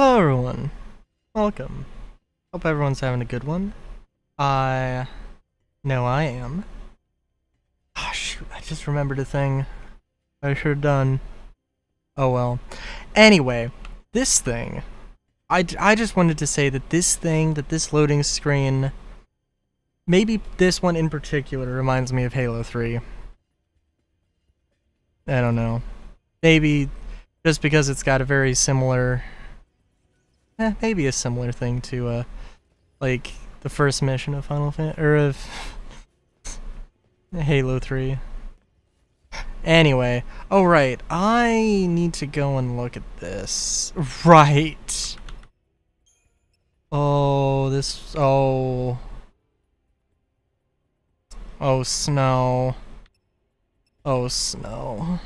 Hello everyone, welcome. Hope everyone's having a good one. I know I am. Ah, shoot, I just remembered a thing I should have done. Oh well. Anyway, this thing. I just wanted to say that this loading screen, maybe this one in particular reminds me of Halo 3. I don't know. Maybe just because it's got a very similar, maybe a similar thing to, like, the first mission of Final Fantasy, or of Halo 3. Anyway, oh right, I need to go and look at this. Right. Oh, this, oh. Oh, snow. Oh, snow.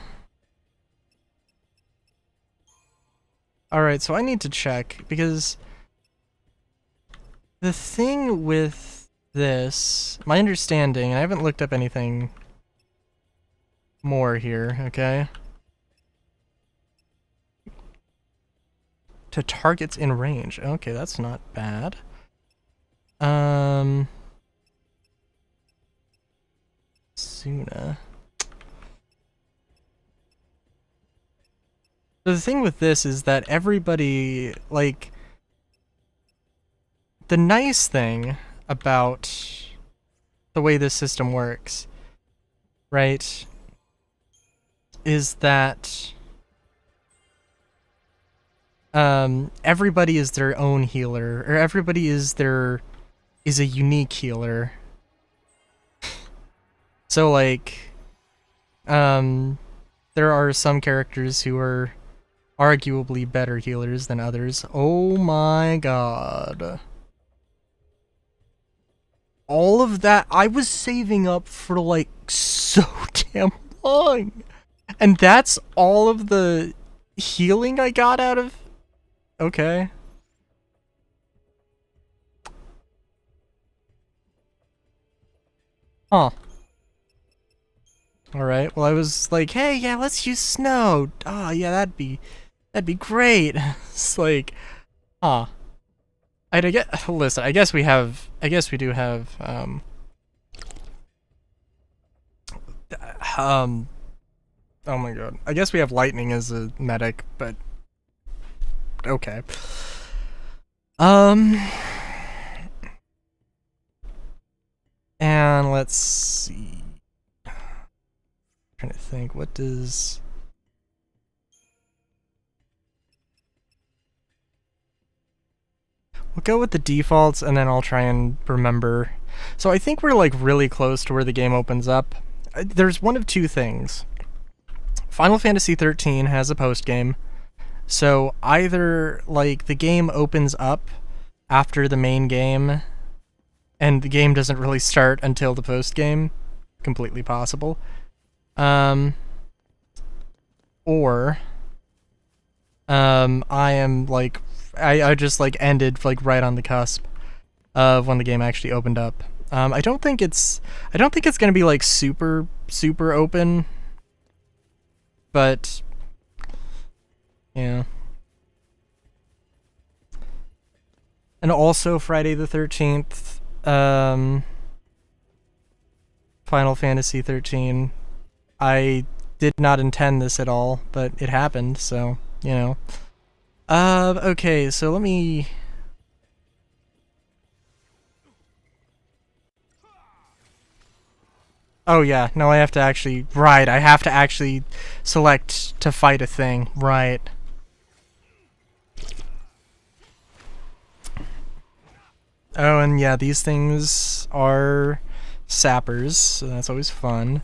Alright, so I need to check, because the thing with this, my understanding, and I haven't looked up anything more here, okay? To targets in range. Okay, that's not bad. Suna. So the thing with this is that everybody, like, the nice thing about the way this system works, right, is that everybody is their own healer, or everybody is a unique healer. So like, there are some characters who are arguably better healers than others. Oh my god. All of that, I was saving up for like so damn long. And that's all of the healing I got out of... Okay. Huh. Alright, well I was like, hey, yeah, let's use snow. Oh, yeah, that'd be great. It's like, huh. I get, listen, I guess we do have, oh my god. I guess we have lightning as a medic, but okay. And let's see. I'm trying to think, what does... We'll go with the defaults, and then I'll try and remember. So I think we're like really close to where the game opens up. There's one of two things. Final Fantasy XIII has a post-game, so either like the game opens up after the main game, and the game doesn't really start until the post-game, completely possible. Or I am like, I just like ended like right on the cusp of when the game actually opened up. I don't think it's gonna be like super open, but yeah. And also Friday the 13th, Final Fantasy 13. I did not intend this at all, but it happened, so, you know. Okay, so let me... Oh yeah, no, I have to actually... Right, I have to actually select to fight a thing, right. Oh, and yeah, these things are sappers, so that's always fun.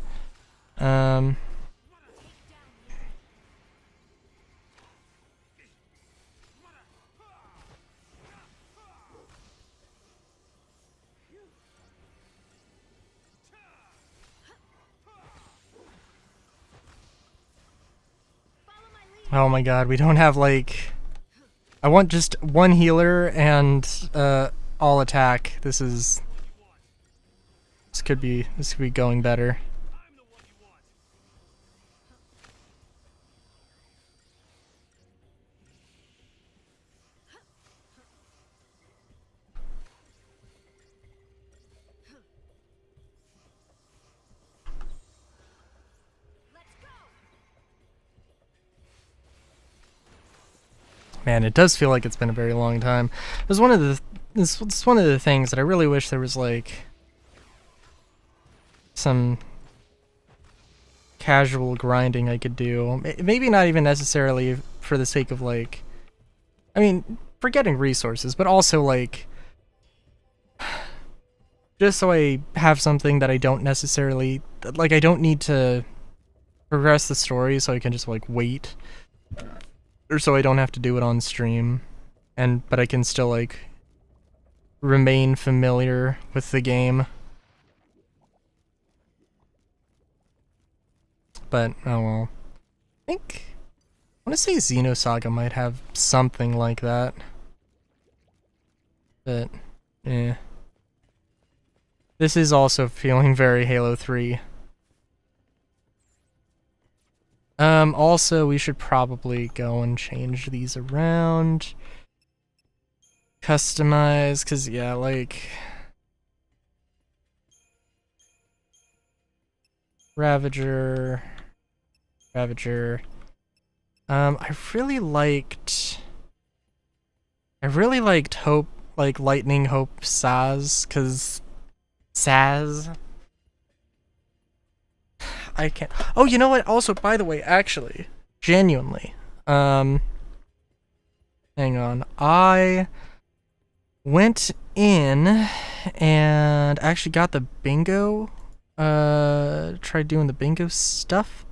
Oh my god, we don't have like... I want just one healer and all attack. This could be going better. Man, it does feel like it's been a very long time. It was one of the it's one of the things that I really wish there was like some casual grinding I could do. Maybe not even necessarily for the sake of like, I mean, for getting resources, but also like just so I have something that I don't necessarily like. I don't need to progress the story, so I can just like wait, or so I don't have to do it on stream, but I can still like remain familiar with the game. But oh well. I want to say Xenosaga might have something like that. But yeah. This is also feeling very Halo 3. Also, we should probably go and change these around. Customize, because, yeah, like... Ravager... I really liked Hope, like, Lightning Hope Saz, because... Saz? I can't... Oh, you know what? Also, by the way, actually, genuinely, hang on. I went in and actually got the bingo, tried doing the bingo stuff.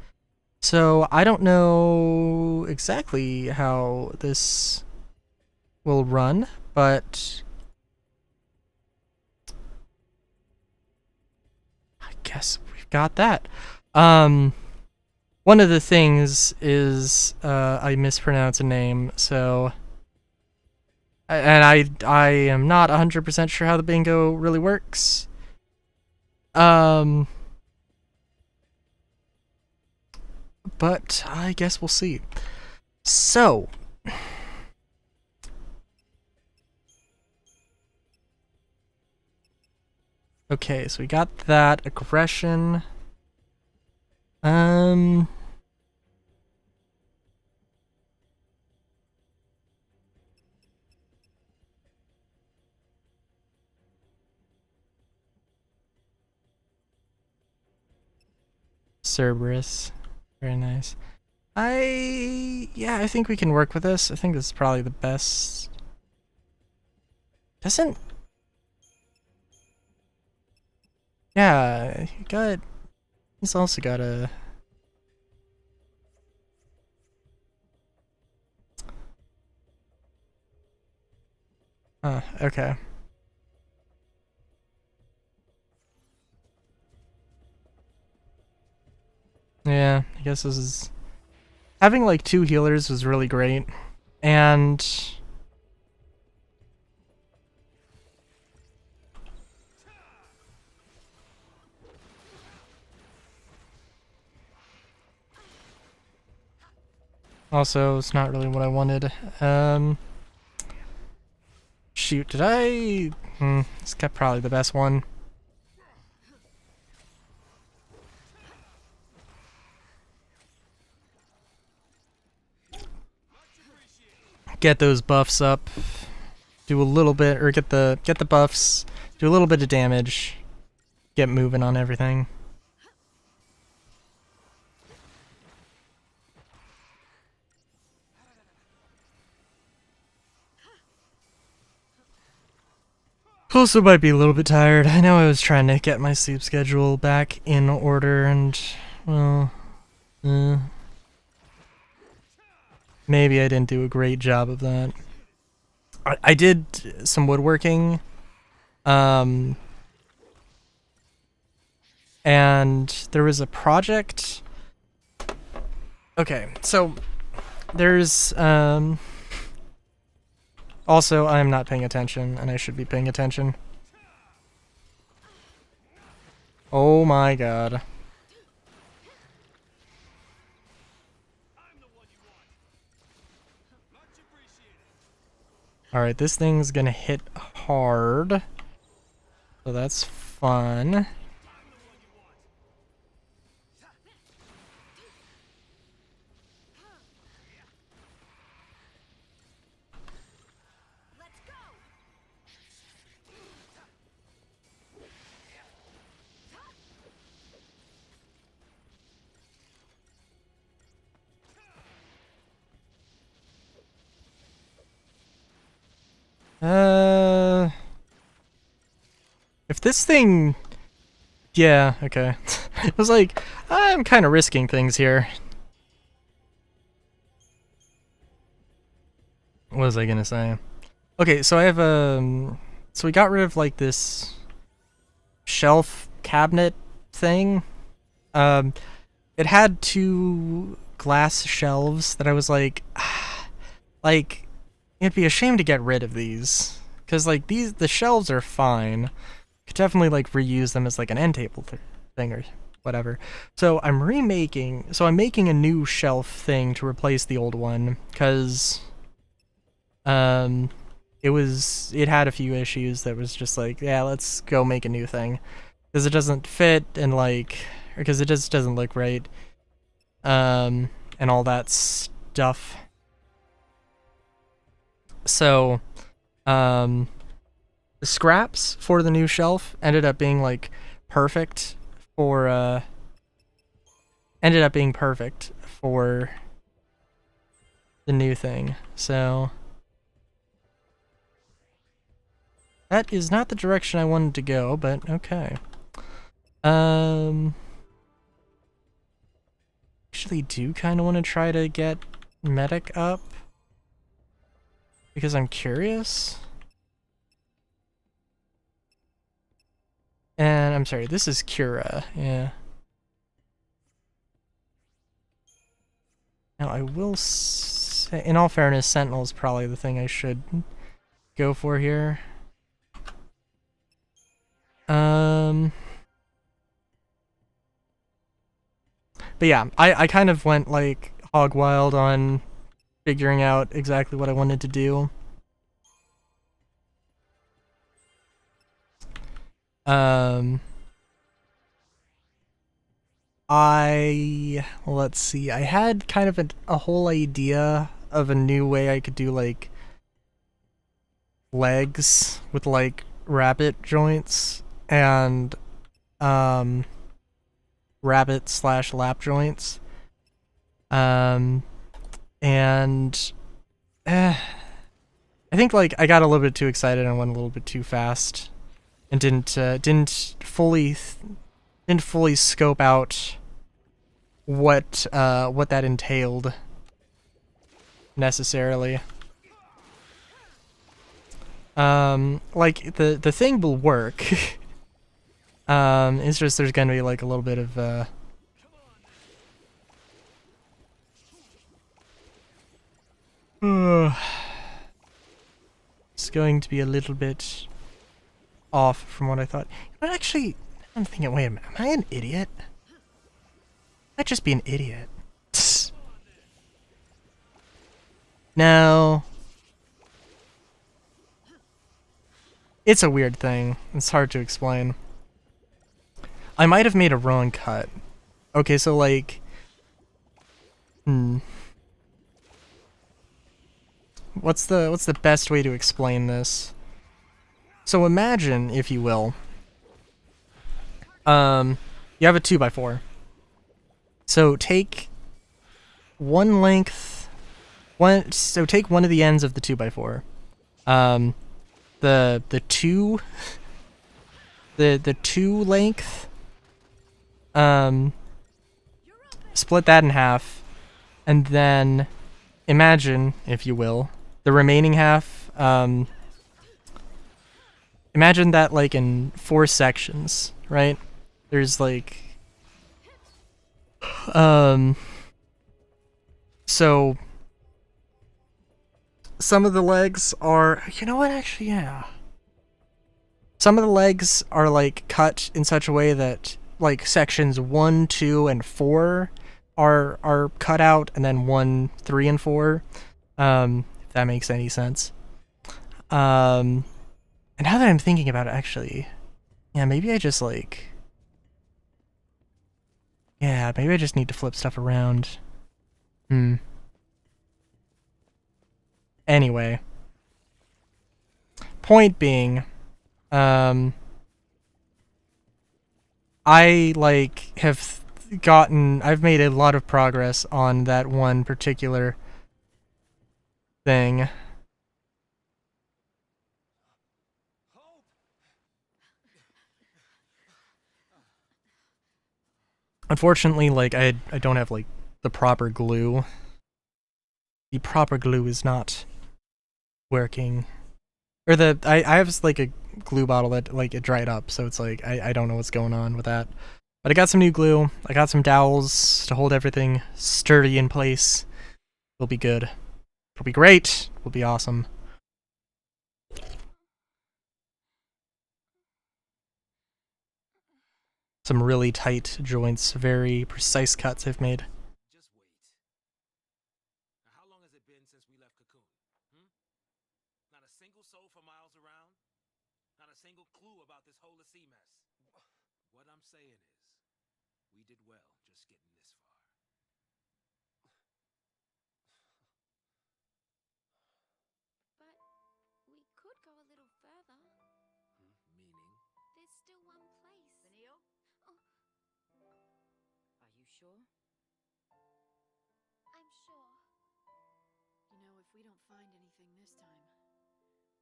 So I don't know exactly how this will run, but I guess we've got that. One of the things is I mispronounce a name, so and I am not 100% sure how the bingo really works. But I guess we'll see. So, okay, so we got that aggression. Cerberus. Very nice. I think we can work with this. I think this is probably the best. Doesn't... Yeah, he's also got a... Okay. Yeah, I guess this is... Having like 2 healers was really great. And... also, it's not really what I wanted. Shoot, did I... It's probably the best one. Get those buffs up. Do a little bit, or get the buffs. Do a little bit of damage. Get moving on everything. Also might be a little bit tired. I know I was trying to get my sleep schedule back in order and, well, maybe I didn't do a great job of that. I did some woodworking, and there was a project. Okay, so there's, also, I'm not paying attention, and I should be paying attention. Oh my god. Alright, this thing's gonna hit hard. So that's fun. this thing... Yeah, okay. I was like, I'm kind of risking things here. What was I gonna say? Okay, so I have so we got rid of like this shelf cabinet thing. It had 2 glass shelves that I was like, like, it'd be a shame to get rid of these. Cause like the shelves are fine. Could definitely like reuse them as like an end table thing or whatever. So I'm making a new shelf thing to replace the old one, cause it had a few issues that was just like, yeah, let's go make a new thing. Because it doesn't fit and like, because it just doesn't look right. And all that stuff. So, the scraps for the new shelf ended up being like perfect for, the new thing. So, that is not the direction I wanted to go, but okay. Actually do kind of want to try to get medic up because I'm curious. And I'm sorry, this is Cura, yeah. Now I will say, in all fairness, Sentinel is probably the thing I should go for here. But yeah, I kind of went like hog wild on figuring out exactly what I wanted to do. Let's see, I had kind of a whole idea of a new way I could do like legs with like rabbit joints and rabbit/lap joints. And I think like I got a little bit too excited and went a little bit too fast and didn't fully scope out what that entailed necessarily. Like the thing will work. It's just there's gonna be like a little bit of it's going to be a little bit off from what I thought. But actually, I'm thinking, wait a minute, am I an idiot? I might just be an idiot. No. It's a weird thing. It's hard to explain. I might have made a wrong cut. Okay, so like... What's the best way to explain this? So imagine, if you will, you have a 2x4. So take one length, take one of the ends of the 2x4. The two length, split that in half, and then imagine, if you will, the remaining half, imagine that like in 4 sections, right? There's like, so some of the legs are, you know what, actually, yeah. Some of the legs are like cut in such a way that like sections 1, 2, and 4 are cut out, and then 1, 3, and 4. If that makes any sense. And now that I'm thinking about it, actually, yeah, maybe I just like, yeah, maybe I just need to flip stuff around. Anyway, point being, I like I've made a lot of progress on that one particular thing. Unfortunately, like, I don't have, like, the proper glue. The proper glue is not working. Or I have, like, a glue bottle that, like, it dried up, so it's like, I don't know what's going on with that. But I got some new glue. I got some dowels to hold everything sturdy in place. It'll be good. It'll be great. It'll be awesome. Some really tight joints, very precise cuts I've made. Just wait. Now, how long has it been since we left Cocoon? Not a single soul for miles around? Not a single clue about this whole sea mess? What I'm saying is, we did well just getting this far. But we could go a little further. Meaning? There's still one place. Vanille? Oh. Are you sure? I'm sure. You know, if we don't find anything this time,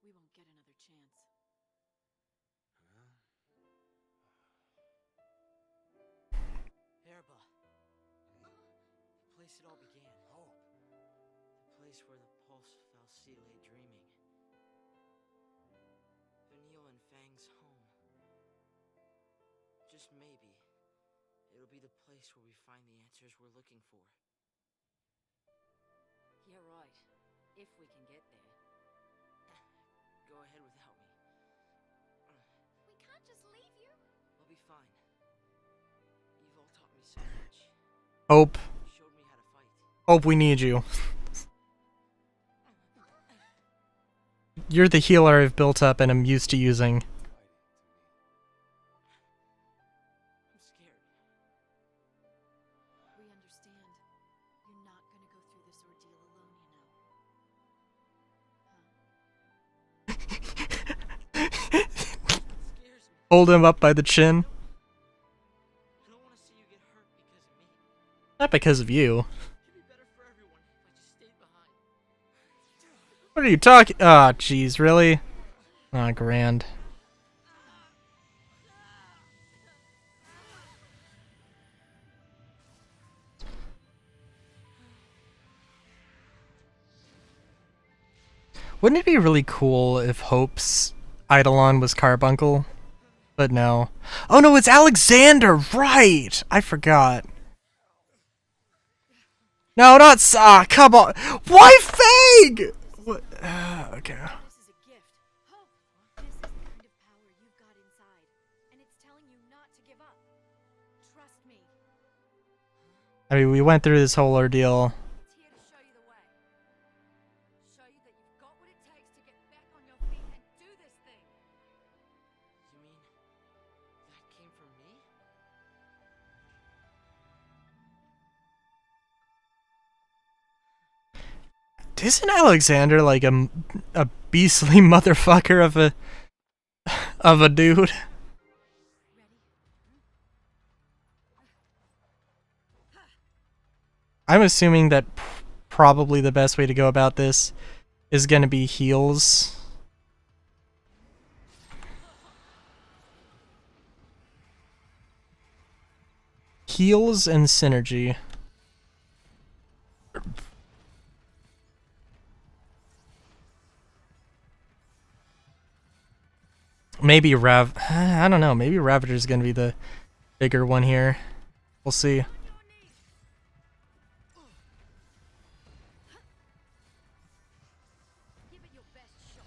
we won't get another chance. Erba. The place it all began. Hope. The place where the Pulse Fal'Cie lay dreaming. Vanille and Fang's home. Just maybe, it'll be the place where we find the answers we're looking for. You're right. If we can get there. Go ahead without me. We can't just leave you. I'll be fine. You've all taught me so much. Hope. You showed me how to fight. Hope, we need you. You're the healer I've built up and I'm used to using. I'm scared. We understand. You're not gonna go through this ordeal alone, Scares me. Hold him up by the chin. I don't want to see you get hurt because of me. Not because of you. It'd be better for everyone if I just stayed behind. What are you talking? Ah, oh, jeez, really? Ah, grand. Wouldn't it be really cool if Hope's Eidolon was Carbuncle? But no. Oh no, it's Alexander! Right! I forgot. No, not come on! Why Fang?! What? Okay. This is a gift. Hope! This is the kind of power you've got inside, and it's telling you not to give up. Trust me. I mean, we went through this whole ordeal. It's here to show you the way. Show you that you've got what it takes to get back on your feet and do this thing. You mean that came from me? Isn't Alexander like a beastly motherfucker of a dude? Ready? I'm assuming that probably the best way to go about this is gonna be heals. Heals and synergy. Maybe I don't know, maybe Ravager's gonna be the bigger one here. We'll see. Give it your best shot.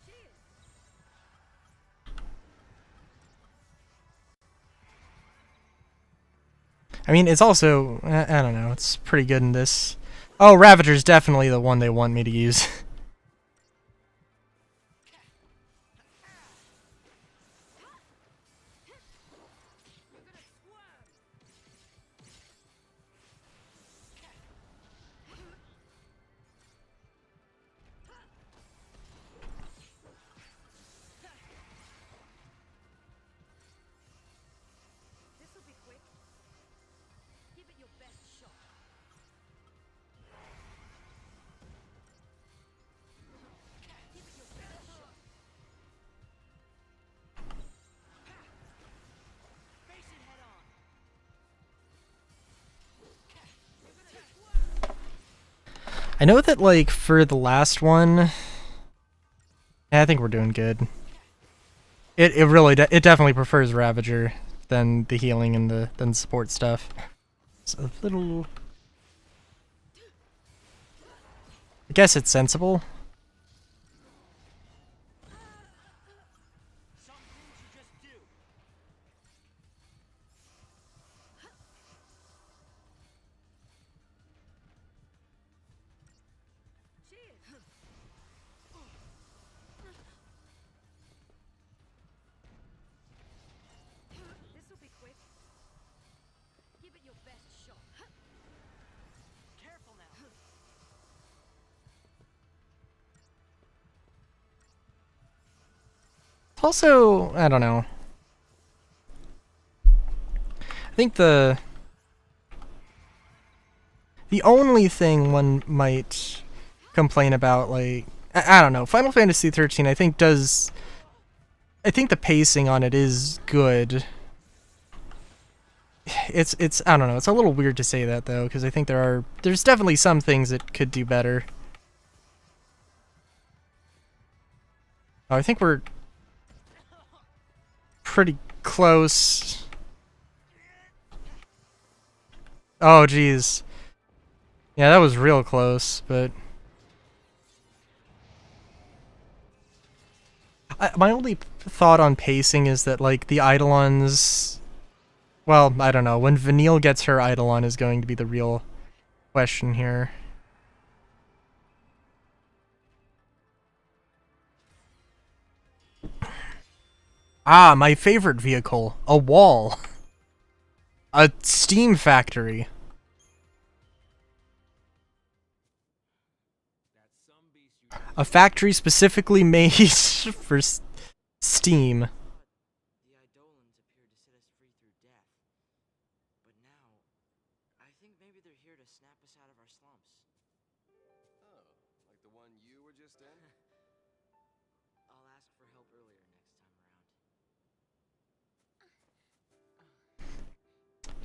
Cheers. I mean, it's also, I don't know, it's pretty good in this. Oh, Ravager's definitely the one they want me to use. This'll be quick. Give it your best shot. I know that, like, for the last one, yeah, I think we're doing good. It really it definitely prefers Ravager than the healing and the support stuff. It's a little. I guess it's sensible. Some things you just do. This'll be quick. Give it your best shot. Careful now. Also, I don't know. I think the only thing one might complain about, like, I don't know, Final Fantasy 13, I think the pacing on it is good. It's I don't know, it's a little weird to say that though, because I think there's definitely some things it could do better. Oh, I think we're pretty close. Oh, jeez. Yeah, that was real close, but my only thought on pacing is that, like, the Eidolons. Well, I don't know. When Vanille gets her Eidolon is going to be the real question here. Ah, my favorite vehicle. A wall. A steam factory. That some beast you A factory specifically made for steam. The Eidolons appeared to set us free through death. But now, I think maybe they're here to snap us out of our slumps. Oh, like the one you were just in? I'll ask for help earlier next time around.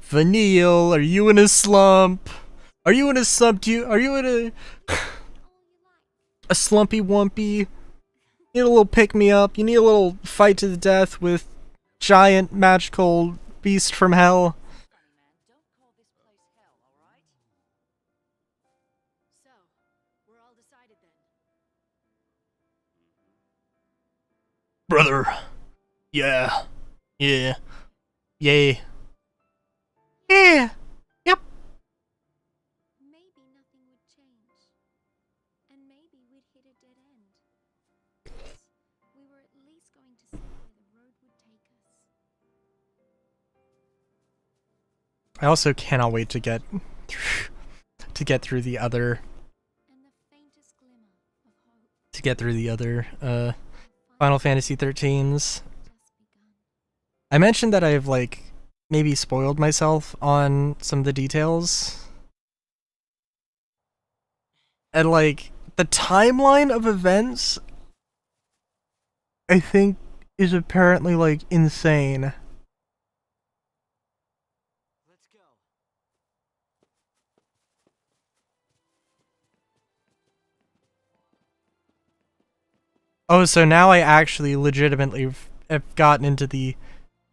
Vanille, are you in a slump? Are you in a slump? Are you in a slumpy wumpy? You need a little pick me up. You need a little fight to the death with giant magical beast from hell. Funny man, don't call this place hell, alright? So, we're all decided then. Brother. Yeah. Yeah. Yay. Yeah. Yep. Maybe nothing would change. And maybe we'd hit a dead end. But we were at least going to see where the road would take us. I also cannot wait to get through the other And the faintest glimmer of hope Final Fantasy 13s. just begun. I mentioned that I've, like, maybe spoiled myself on some of the details. And, like, the timeline of events, I think, is apparently, like, insane. Let's go. Oh, so now I actually legitimately have gotten into the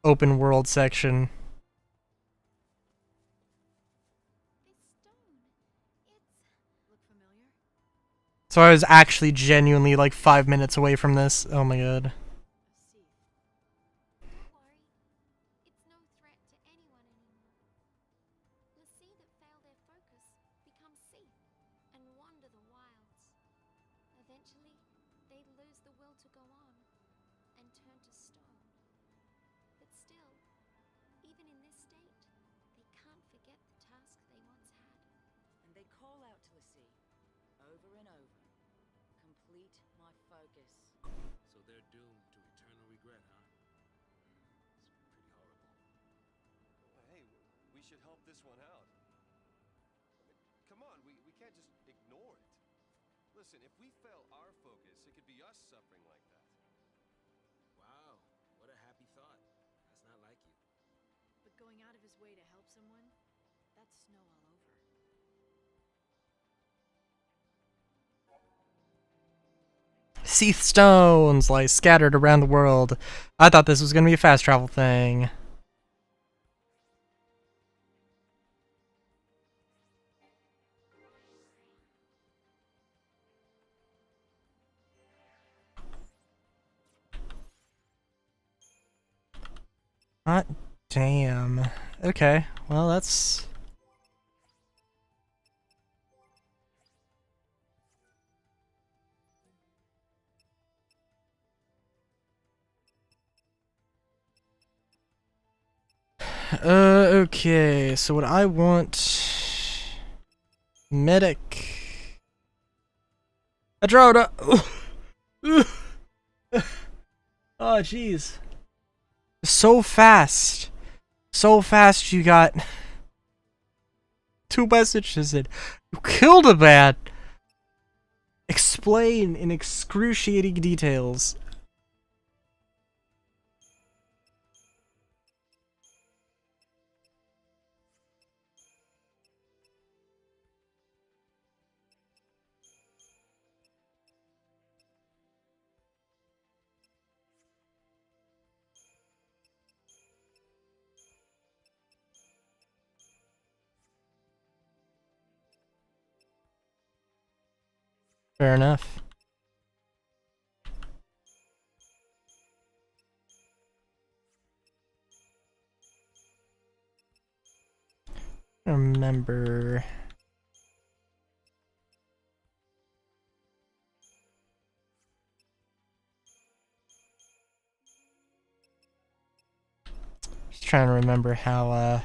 open world section. This stone, it's... Look familiar? So I was actually genuinely, like, 5 minutes away from this. Oh my god. A seed. Don't worry. It's no threat to anyone anymore. The sea that failed their focus becomes sea and wander the wilds. Eventually, they'd lose the will to go on and turn to stone. But still, even in this state, they can't forget the task they once had. And they call out to the sea, over and over. Complete my focus. So they're doomed to eternal regret, huh? It's pretty horrible. Hey, we should help this one out. I mean, come on, we can't just ignore it. Listen, if we fail our focus, it could be us suffering like that. Wow, what a happy thought. That's not like you. But going out of his way to help someone, that's snow all over. Seath stones lie scattered around the world. I thought this was gonna be a fast travel thing. Hot damn. Okay, well that's... okay, so what I want... Medic... Adroda! Oh, jeez. So fast. So fast you got... 2 messages in. You killed a man! Explain in excruciating details. Fair enough. Remember... Just trying to remember how I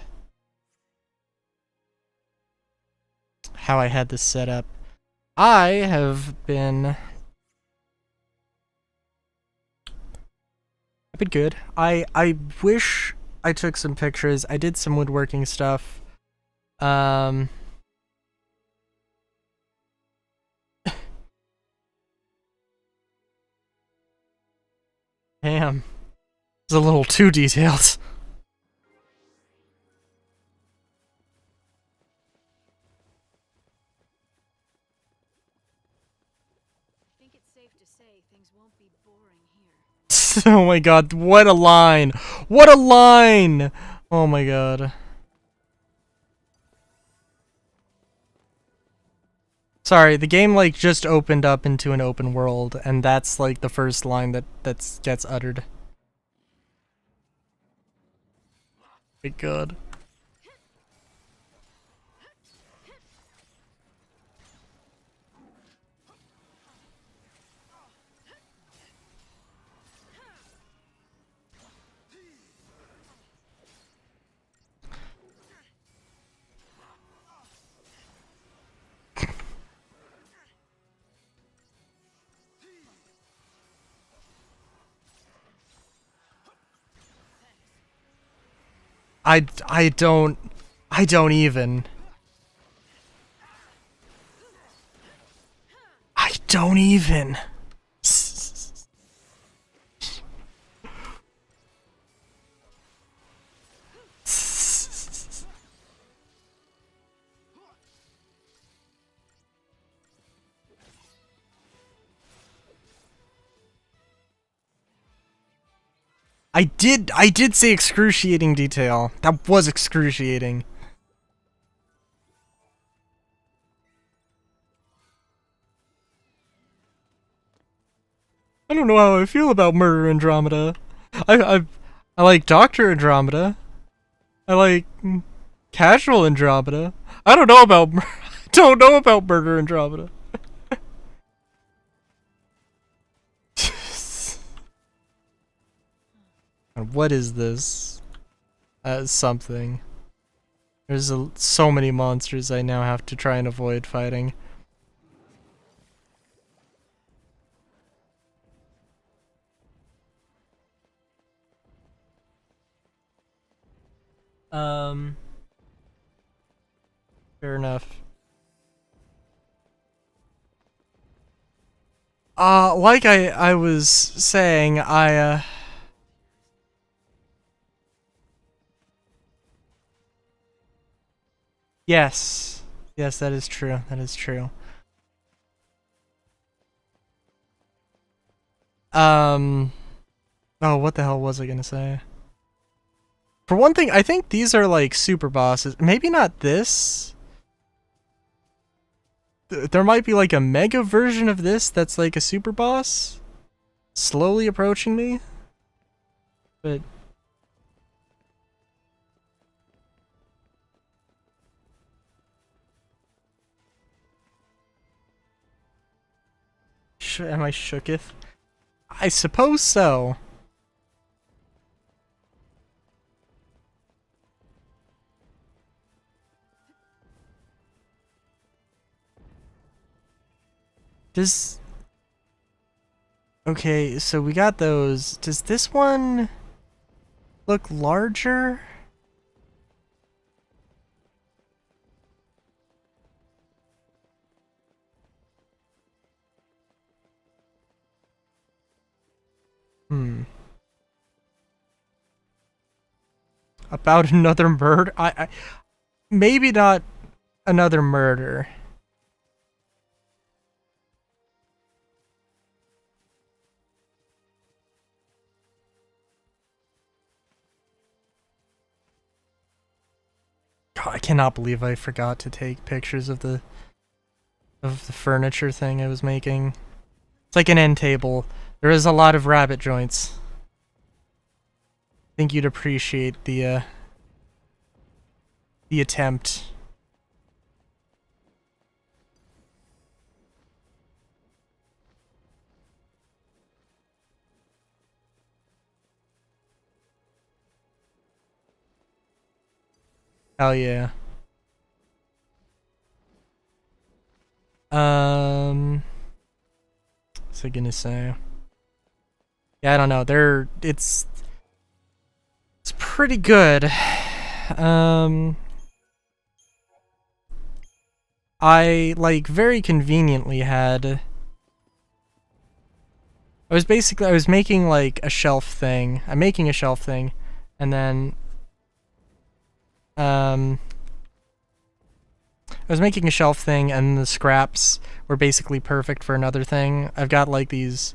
had this set up. I have been... I've been good. I wish I took some pictures. I did some woodworking stuff. Damn. It's a little too detailed. I think it's safe to say things won't be boring here. Oh my god, what a line! What a line! Oh my god. Sorry, the game like just opened up into an open world, and that's like the first line that gets uttered. My god. I don't even. I don't even. I did say excruciating detail. That was excruciating. I don't know how I feel about Murder Andromeda. I like Dr. Andromeda. I like Casual Andromeda. I don't know about Murder Andromeda. And what is this? Something. There's so many monsters I now have to try and avoid fighting. Fair enough. Like I was saying, Yes. Yes, that is true. That is true. Oh, what the hell was I gonna say? For one thing, I think these are like super bosses. Maybe not this. There might be like a mega version of this that's like a super boss. Slowly approaching me. But... am I shooketh? I suppose so. Does... okay, so we got those. Does this one look larger? About another murder? I maybe not another murder. God, I cannot believe I forgot to take pictures of the furniture thing I was making. It's like an end table. There is a lot of rabbit joints. I think you'd appreciate the attempt. Hell yeah. What's I gonna say? Yeah, I don't know. It's pretty good. I like very conveniently had. I was making like a shelf thing. I'm making a shelf thing, and then I was making a shelf thing, and the scraps were basically perfect for another thing. I've got like these.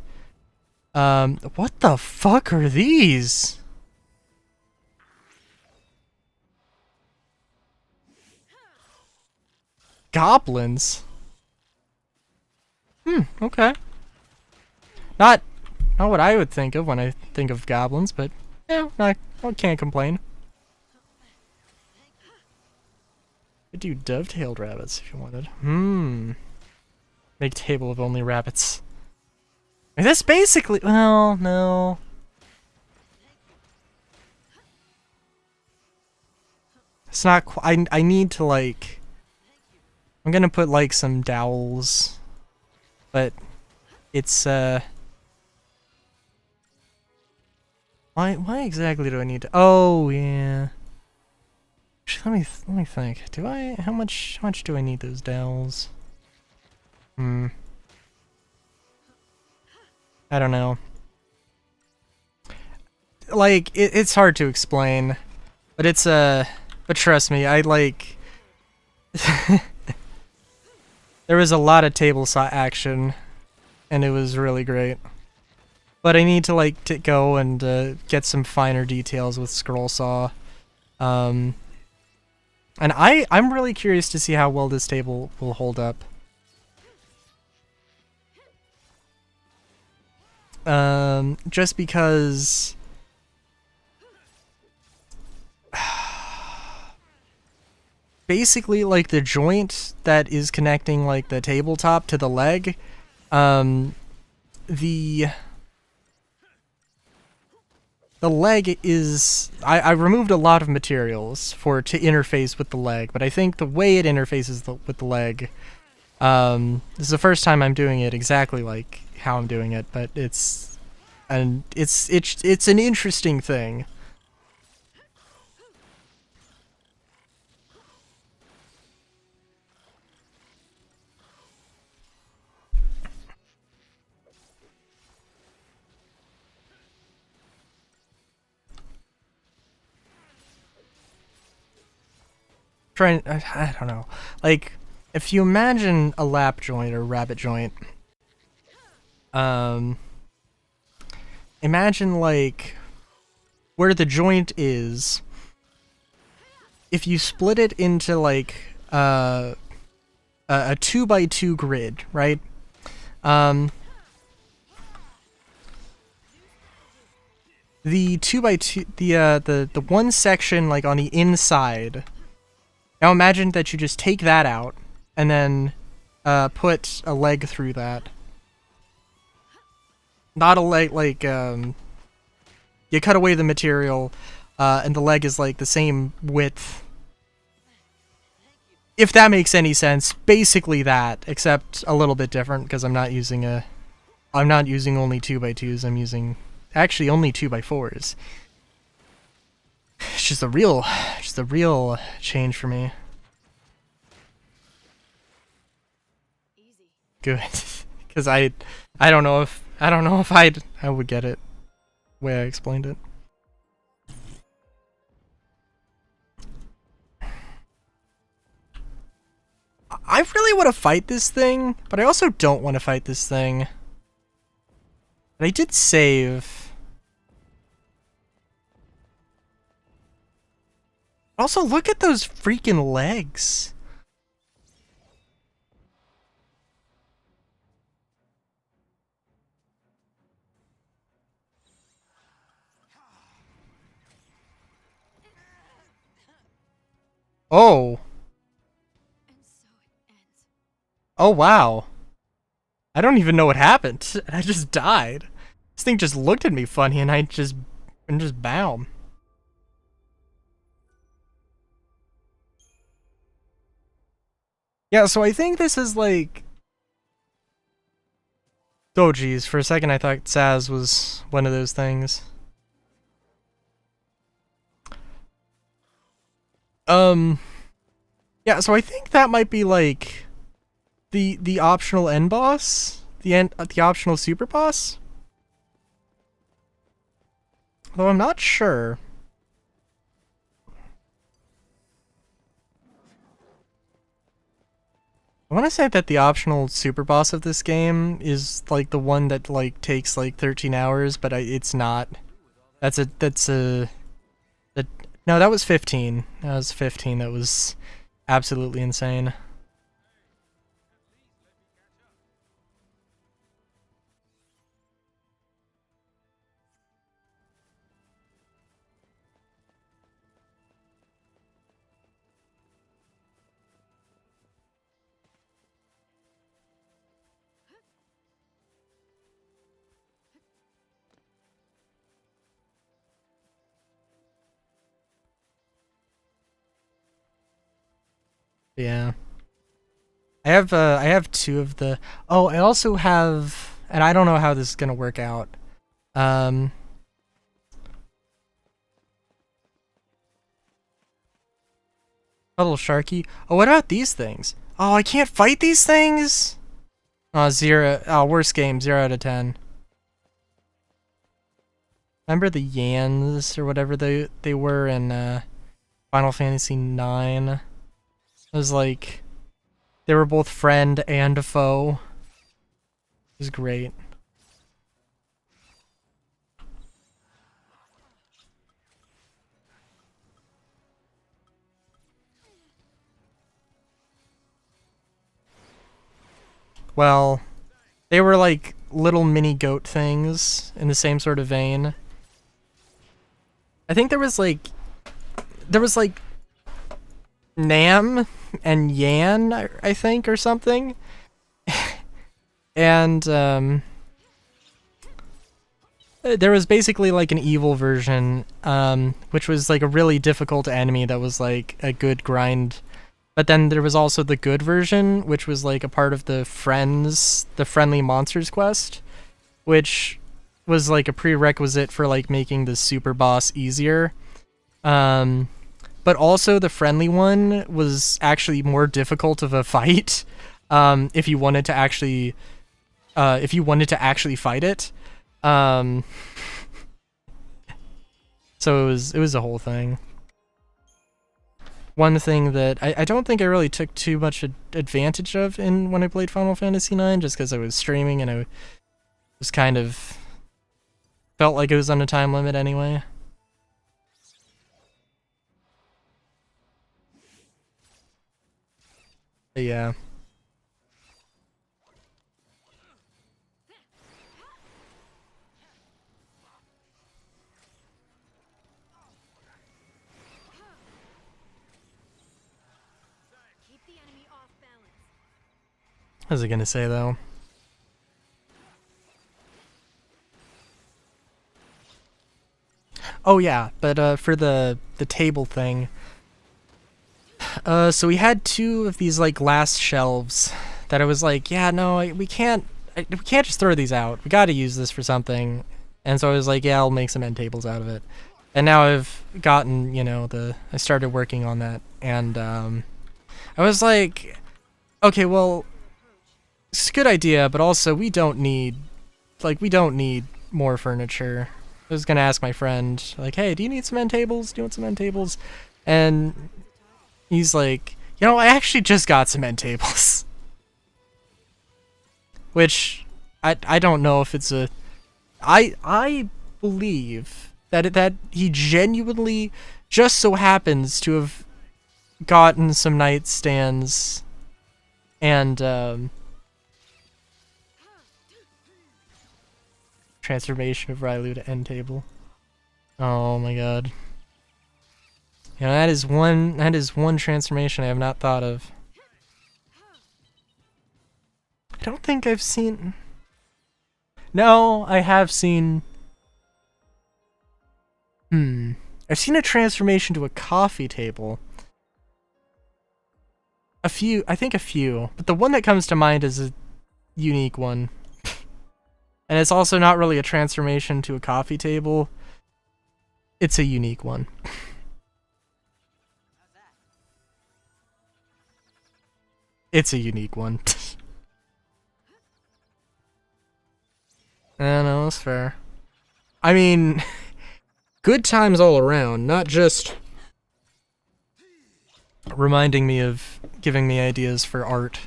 What the fuck are these? Goblins? Okay. Not what I would think of when I think of goblins, but yeah, I can't complain. I do dovetailed rabbits if you wanted. Make table of only rabbits. I mean, that's basically, well, no. It's not I need to like, I'm gonna put like some dowels, but it's why exactly do I need to? Oh yeah. Actually, let me think. Do I? How much do I need those dowels? I don't know. Like it's hard to explain, but it's but trust me, I like. There was a lot of table saw action, and it was really great. But I need to like go and get some finer details with scroll saw. And I'm really curious to see how well this table will hold up. Just because basically like the joint that is connecting like the tabletop to the leg, the leg is I removed a lot of materials for it to interface with the leg, but I think the way it interfaces with the leg, this is the first time I'm doing it exactly like how I'm doing it, but it's an interesting thing. I don't know. Like, if you imagine a lap joint or rabbit joint, imagine like where the joint is. If you split it into like a 2x2 grid, right? The 2x2, the one section like on the inside. Now imagine that you just take that out and then put a leg through that. Not a leg, like you cut away the material, and the leg is like the same width. If that makes any sense, basically that, except a little bit different because I'm not using only 2x2s. I'm using actually only 2x4s. It's just a real change for me. Easy. Good, because I don't know if I would get it the way I explained it. I really want to fight this thing, but I also don't want to fight this thing. But I did save. Also, look at those freaking legs. Oh. And so it ends. Oh, wow. I don't even know what happened. I just died. This thing just looked at me funny and I just bam. Yeah, so I think this is like... Oh geez, for a second I thought Saz was one of those things. Yeah, so I think that might be like the optional end boss, the optional super boss. Though I'm not sure. I want to say that the optional super boss of this game is like the one that like takes like 13 hours, but it's not. No, that was 15. That was 15. That was absolutely insane. Yeah. I have two of the... Oh, I also have... And I don't know how this is gonna work out. Puddle Sharky. Oh, what about these things? Oh, I can't fight these things? Oh, 0. Oh, worst game. 0 out of 10. Remember the Yans or whatever they were in Final Fantasy 9? It was like... They were both friend and foe. It was great. Well, they were like little mini goat things in the same sort of vein. I think there was like Nam and Yan, I think, or something. And there was basically like an evil version, which was like a really difficult enemy that was like a good grind. But then there was also the good version, which was like a part of the Friendly Monsters quest, which was like a prerequisite for like making the super boss easier. But also the friendly one was actually more difficult of a fight, if you wanted to actually fight it. So it was a whole thing. One thing that I don't think I really took too much advantage of when I played Final Fantasy IX, just because I was streaming and I was kind of felt like it was on a time limit anyway. But yeah. Keep the enemy off balance. What was I gonna say though? Oh yeah, but for the table thing. So we had two of these like glass shelves that I was like, yeah, no, we can't just throw these out. We got to use this for something. And so I was like, yeah, I'll make some end tables out of it. And now I've gotten, I started working on that, and I was like, okay, well, it's a good idea, but also we don't need more furniture. I was gonna ask my friend, like, hey, do you need some end tables? Do you want some end tables? And he's like, I actually just got some end tables. Which, I don't know if it's a... I believe that he genuinely just so happens to have gotten some nightstands and, transformation of Railu to end table. Oh my god. That is one transformation I have not thought of. I don't think I've seen... No, I have seen... I've seen a transformation to a coffee table. I think a few. But the one that comes to mind is a unique one. And it's also not really a transformation to a coffee table. It's a unique one. It's a unique one. I know, that's fair. I mean, good times all around, not just reminding me of giving me ideas for art.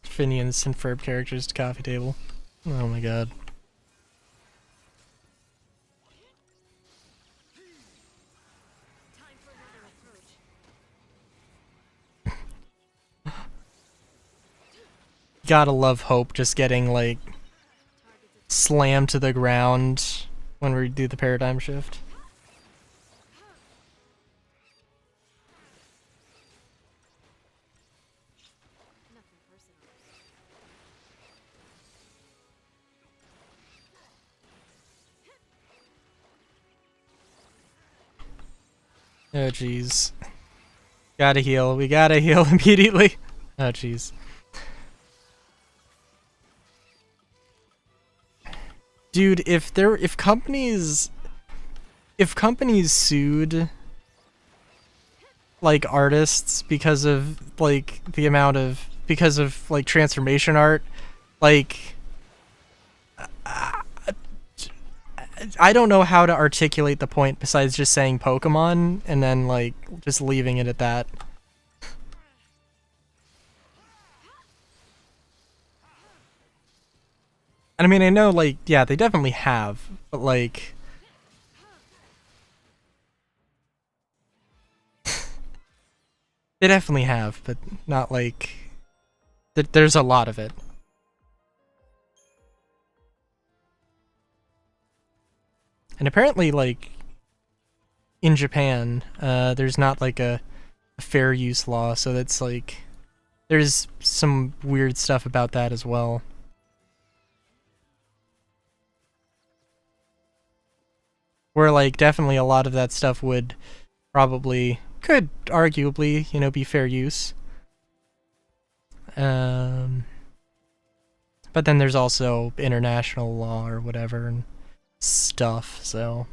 Finian's and Ferb characters to coffee table. Oh my god. Time for another approach. Gotta love Hope just getting, like, slammed to the ground when we do the paradigm shift. Nothing personal. Oh jeez. Gotta heal. We gotta heal immediately. Oh jeez. Dude, if companies sued like artists because of like transformation art, like I don't know how to articulate the point besides just saying Pokemon and then like just leaving it at that. And I mean, I know, like, yeah, they definitely have, but, like... they definitely have, but not, like... There's a lot of it. And apparently, like, in Japan, there's not, like, a fair use law, so that's, like... There's some weird stuff about that as well. Where, like, definitely a lot of that stuff could arguably, be fair use. But then there's also international law or whatever and stuff, so...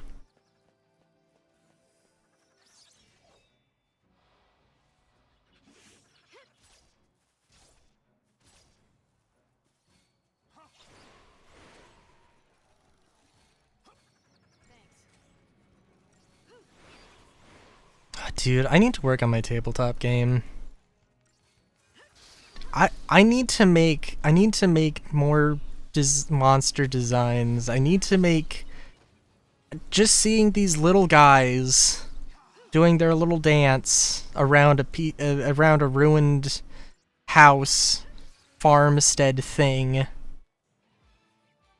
Dude, I need to work on my tabletop game. I need to make more monster designs. I need to make just seeing these little guys doing their little dance around a ruined house farmstead thing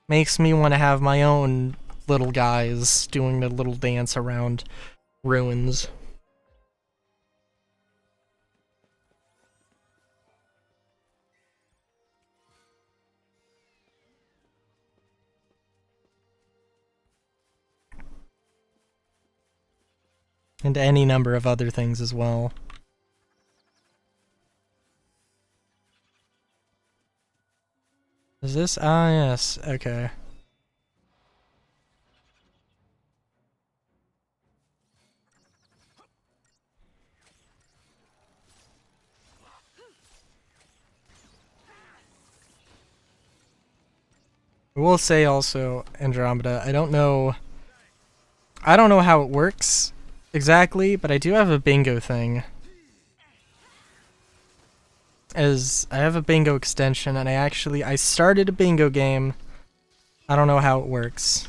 makes me want to have my own little guys doing their little dance around ruins. And any number of other things as well. Is this? Ah, yes. Okay. I will say also, Andromeda, I don't know how it works exactly, but I do have a bingo thing. As I have a bingo extension, and I started a bingo game. I don't know how it works.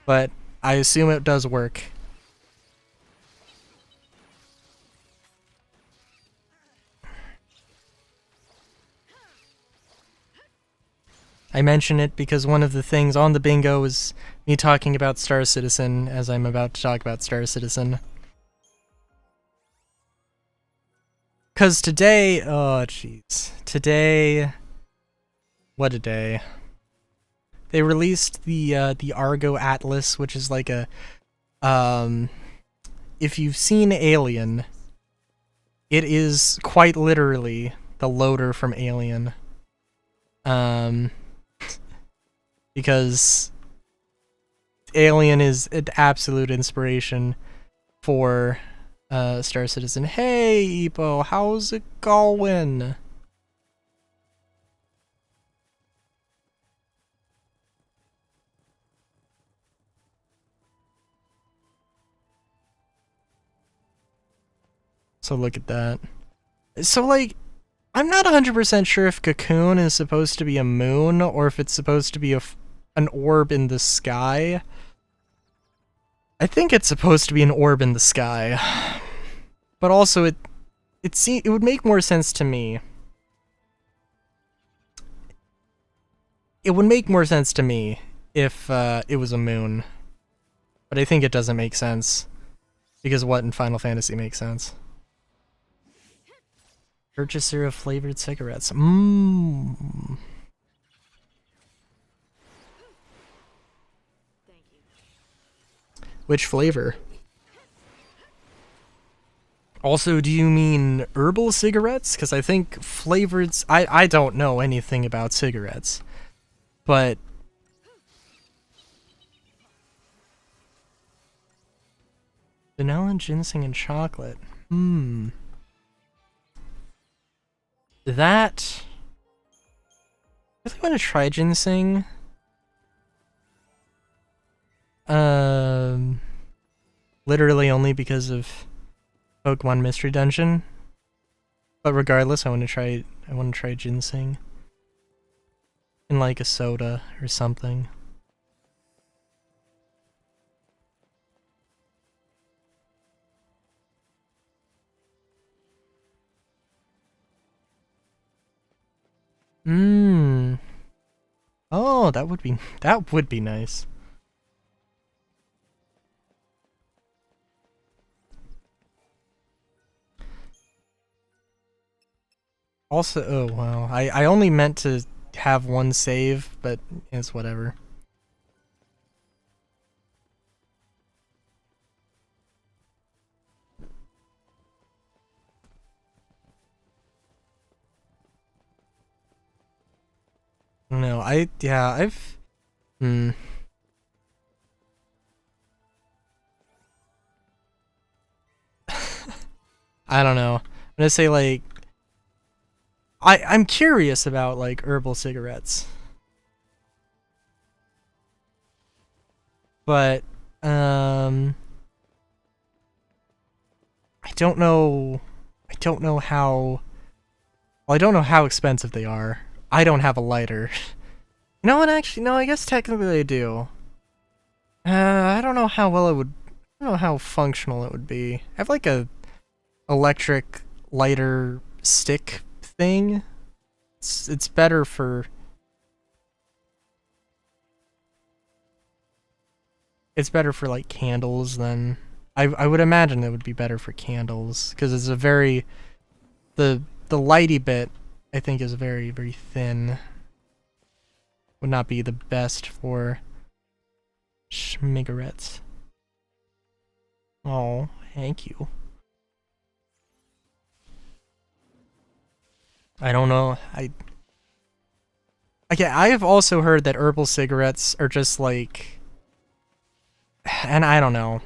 But I assume it does work. I mention it because one of the things on the bingo is me talking about Star Citizen, as I'm about to talk about Star Citizen. Cause today, oh jeez, today, what a day. They released the Argo Atlas, which is like a, if you've seen Alien, it is quite literally the loader from Alien. Because Alien is an absolute inspiration for Star Citizen. Hey, Epo, how's it going? So look at that. So, like, I'm not 100% sure if Cocoon is supposed to be a moon or if it's supposed to be an orb in the sky. I think it's supposed to be an orb in the sky. But also, it would make more sense to me. It would make more sense to me if it was a moon. But I think it doesn't make sense. Because what in Final Fantasy makes sense? Purchaser of flavored cigarettes. Mmm. Thank you. Which flavor? Also, do you mean herbal cigarettes? Because I think flavored... I don't know anything about cigarettes. But... vanilla, ginseng, and chocolate. Hmm. That... I really want to try ginseng. Literally only because of Pokemon Mystery Dungeon. But regardless, I want to try ginseng. In like a soda or something. Mmm. Oh, that would be nice. Also, oh wow, I only meant to have one save, but it's whatever. No, I've... I don't know. I'm gonna say, like... I'm curious about, like, herbal cigarettes. But, I don't know... I don't know how... Well, I don't know how expensive they are. I don't have a lighter. You know what, actually, no, I guess technically I do. I don't know how well it would... I don't know how functional it would be. I have like a electric lighter stick thing. It's better for... It's better for like candles than... I would imagine it would be better for candles, because it's a very... The lighty bit, I think, is very, very thin. Would not be the best for schmigarettes. Oh, thank you. I don't know. Okay, I have also heard that herbal cigarettes are just like... And I don't know.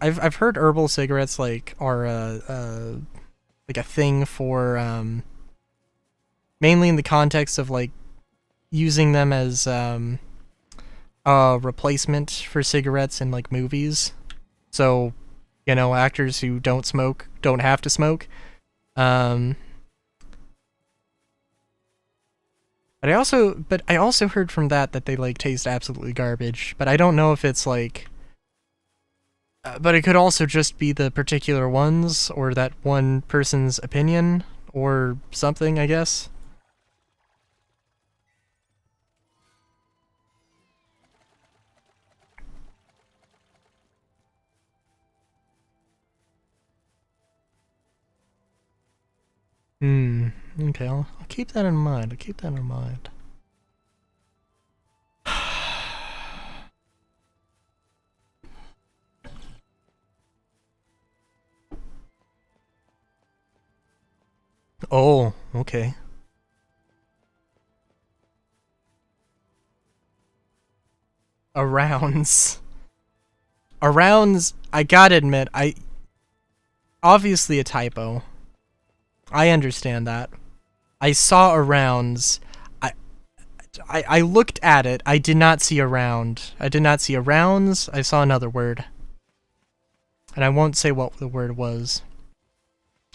I've heard herbal cigarettes like are like a thing for mainly in the context of like using them as a replacement for cigarettes in like movies. So, you know, actors who don't smoke don't have to smoke. But I also heard from that they like taste absolutely garbage. But I don't know if it's like but it could also just be the particular ones, or that one person's opinion, or something, I guess. Okay, I'll keep that in mind. I'll keep that in mind. Oh, okay. Arounds. Arounds, I gotta admit, obviously a typo. I understand that. I saw arounds. I looked at it. I did not see around. I did not see arounds. I saw another word. And I won't say what the word was.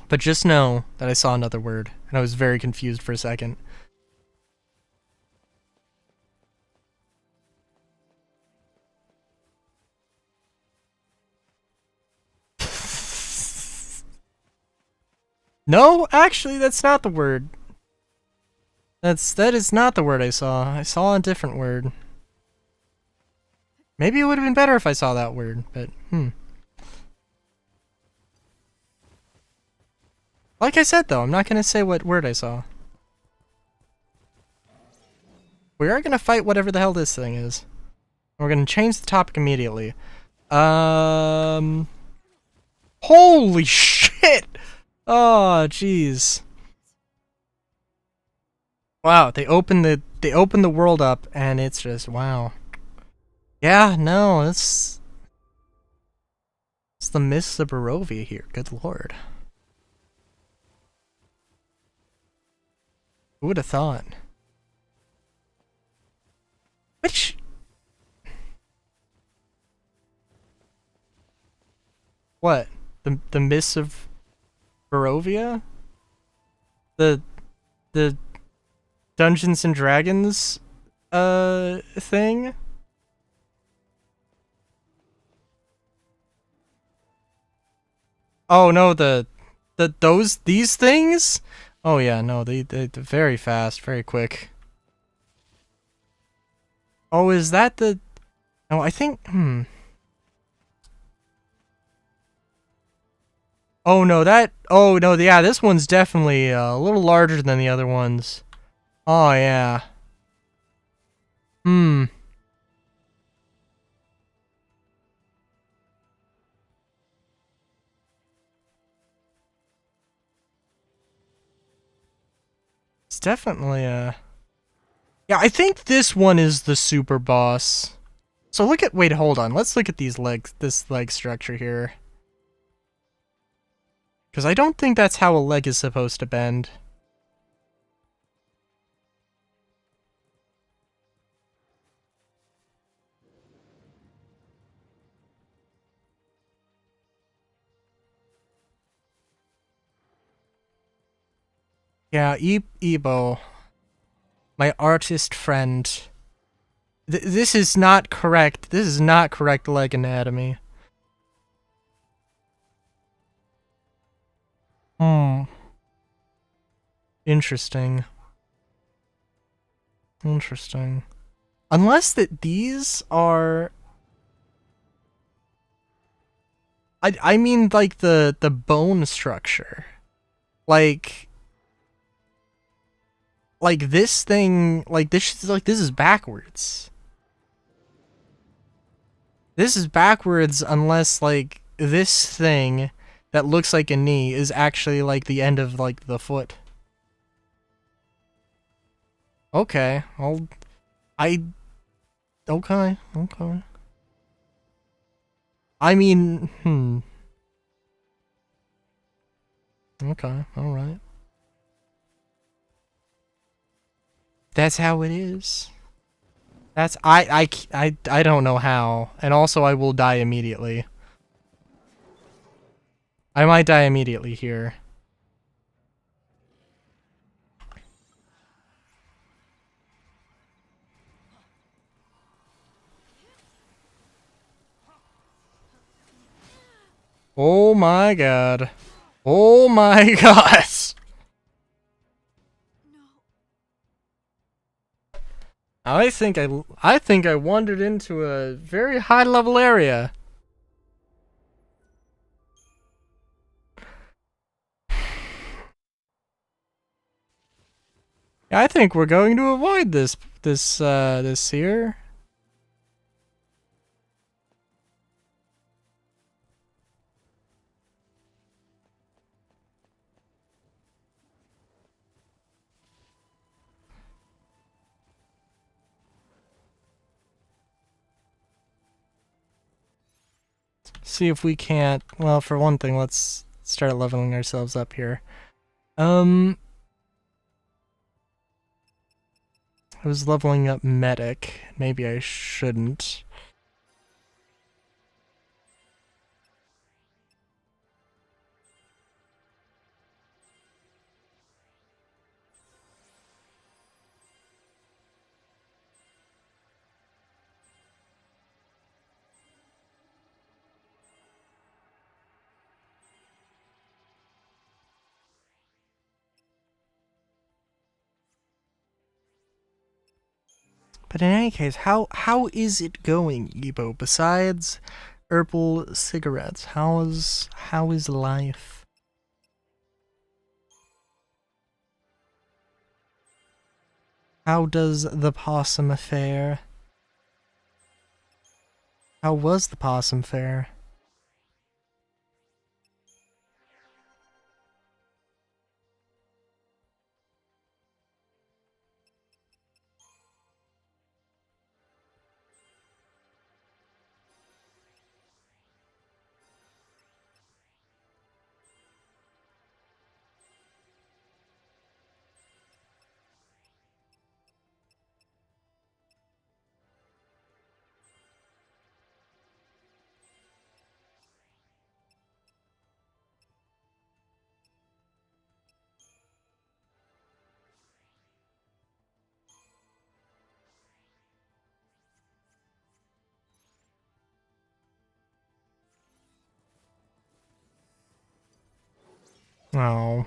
But just know that I saw another word, and I was very confused for a second. No, actually, that's not the word. That is not the word I saw. I saw a different word. Maybe it would have been better if I saw that word, but Like I said, though, I'm not gonna say what word I saw. We are gonna fight whatever the hell this thing is. We're gonna change the topic immediately. Holy shit! Oh, jeez. Wow, they open the world up, and it's just wow. Yeah, no, it's the Mists of Barovia here. Good lord. Who would have thought? Which? What? The Mists of Barovia? The Dungeons and Dragons thing? Oh no, these things? Oh yeah, no, they're very fast, very quick. Oh, is that the... No, I think... Oh no, oh no, yeah, this one's definitely a little larger than the other ones. Oh yeah. It's definitely a... Yeah, I think this one is the super boss. So look at... Wait, hold on. Let's look at these legs, this leg structure here. Because I don't think that's how a leg is supposed to bend. Yeah, Ebo, my artist friend. This is not correct. This is not correct leg anatomy. Interesting. Interesting. Unless that these are... I mean like the bone structure. Like this thing, like this is backwards. This is backwards unless like this thing that looks like a knee is actually like the end of like the foot. Okay, okay. I mean, Okay, alright. That's how it is. That's, I don't know how. And also I will die immediately. I might die immediately here. Oh my god. Oh my god. I think I wandered into a very high level area. I think we're going to avoid this here. See if we can't, well, for one thing, let's start leveling ourselves up here. I was leveling up medic. Maybe I shouldn't. But in any case, how is it going, Ebo? Besides herbal cigarettes, how is life? How does the possum fare? How was the possum fare? Oh.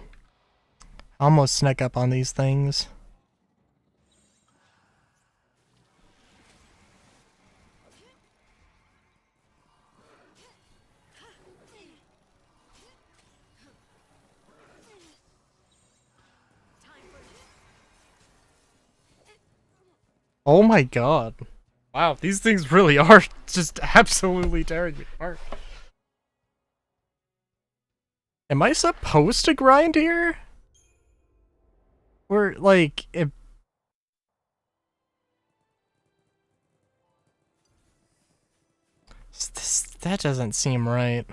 Almost snuck up on these things. Oh my god. Wow, these things really are just absolutely tearing me apart. Am I supposed to grind here? Or, like, if... that doesn't seem right.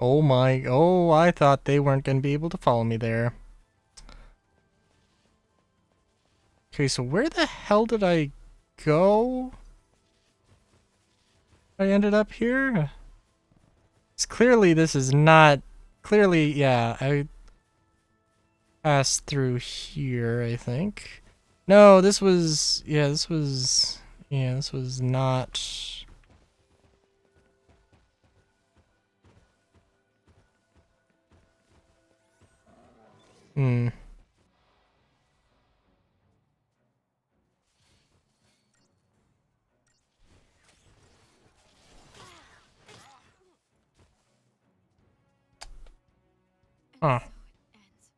Oh my, oh, I thought they weren't going to be able to follow me there. Okay, so where the hell did I go? I ended up here? It's clearly this is not, clearly, yeah, I passed through here, I think. No, this was, yeah, this was not... Hmm. Huh. So it ends.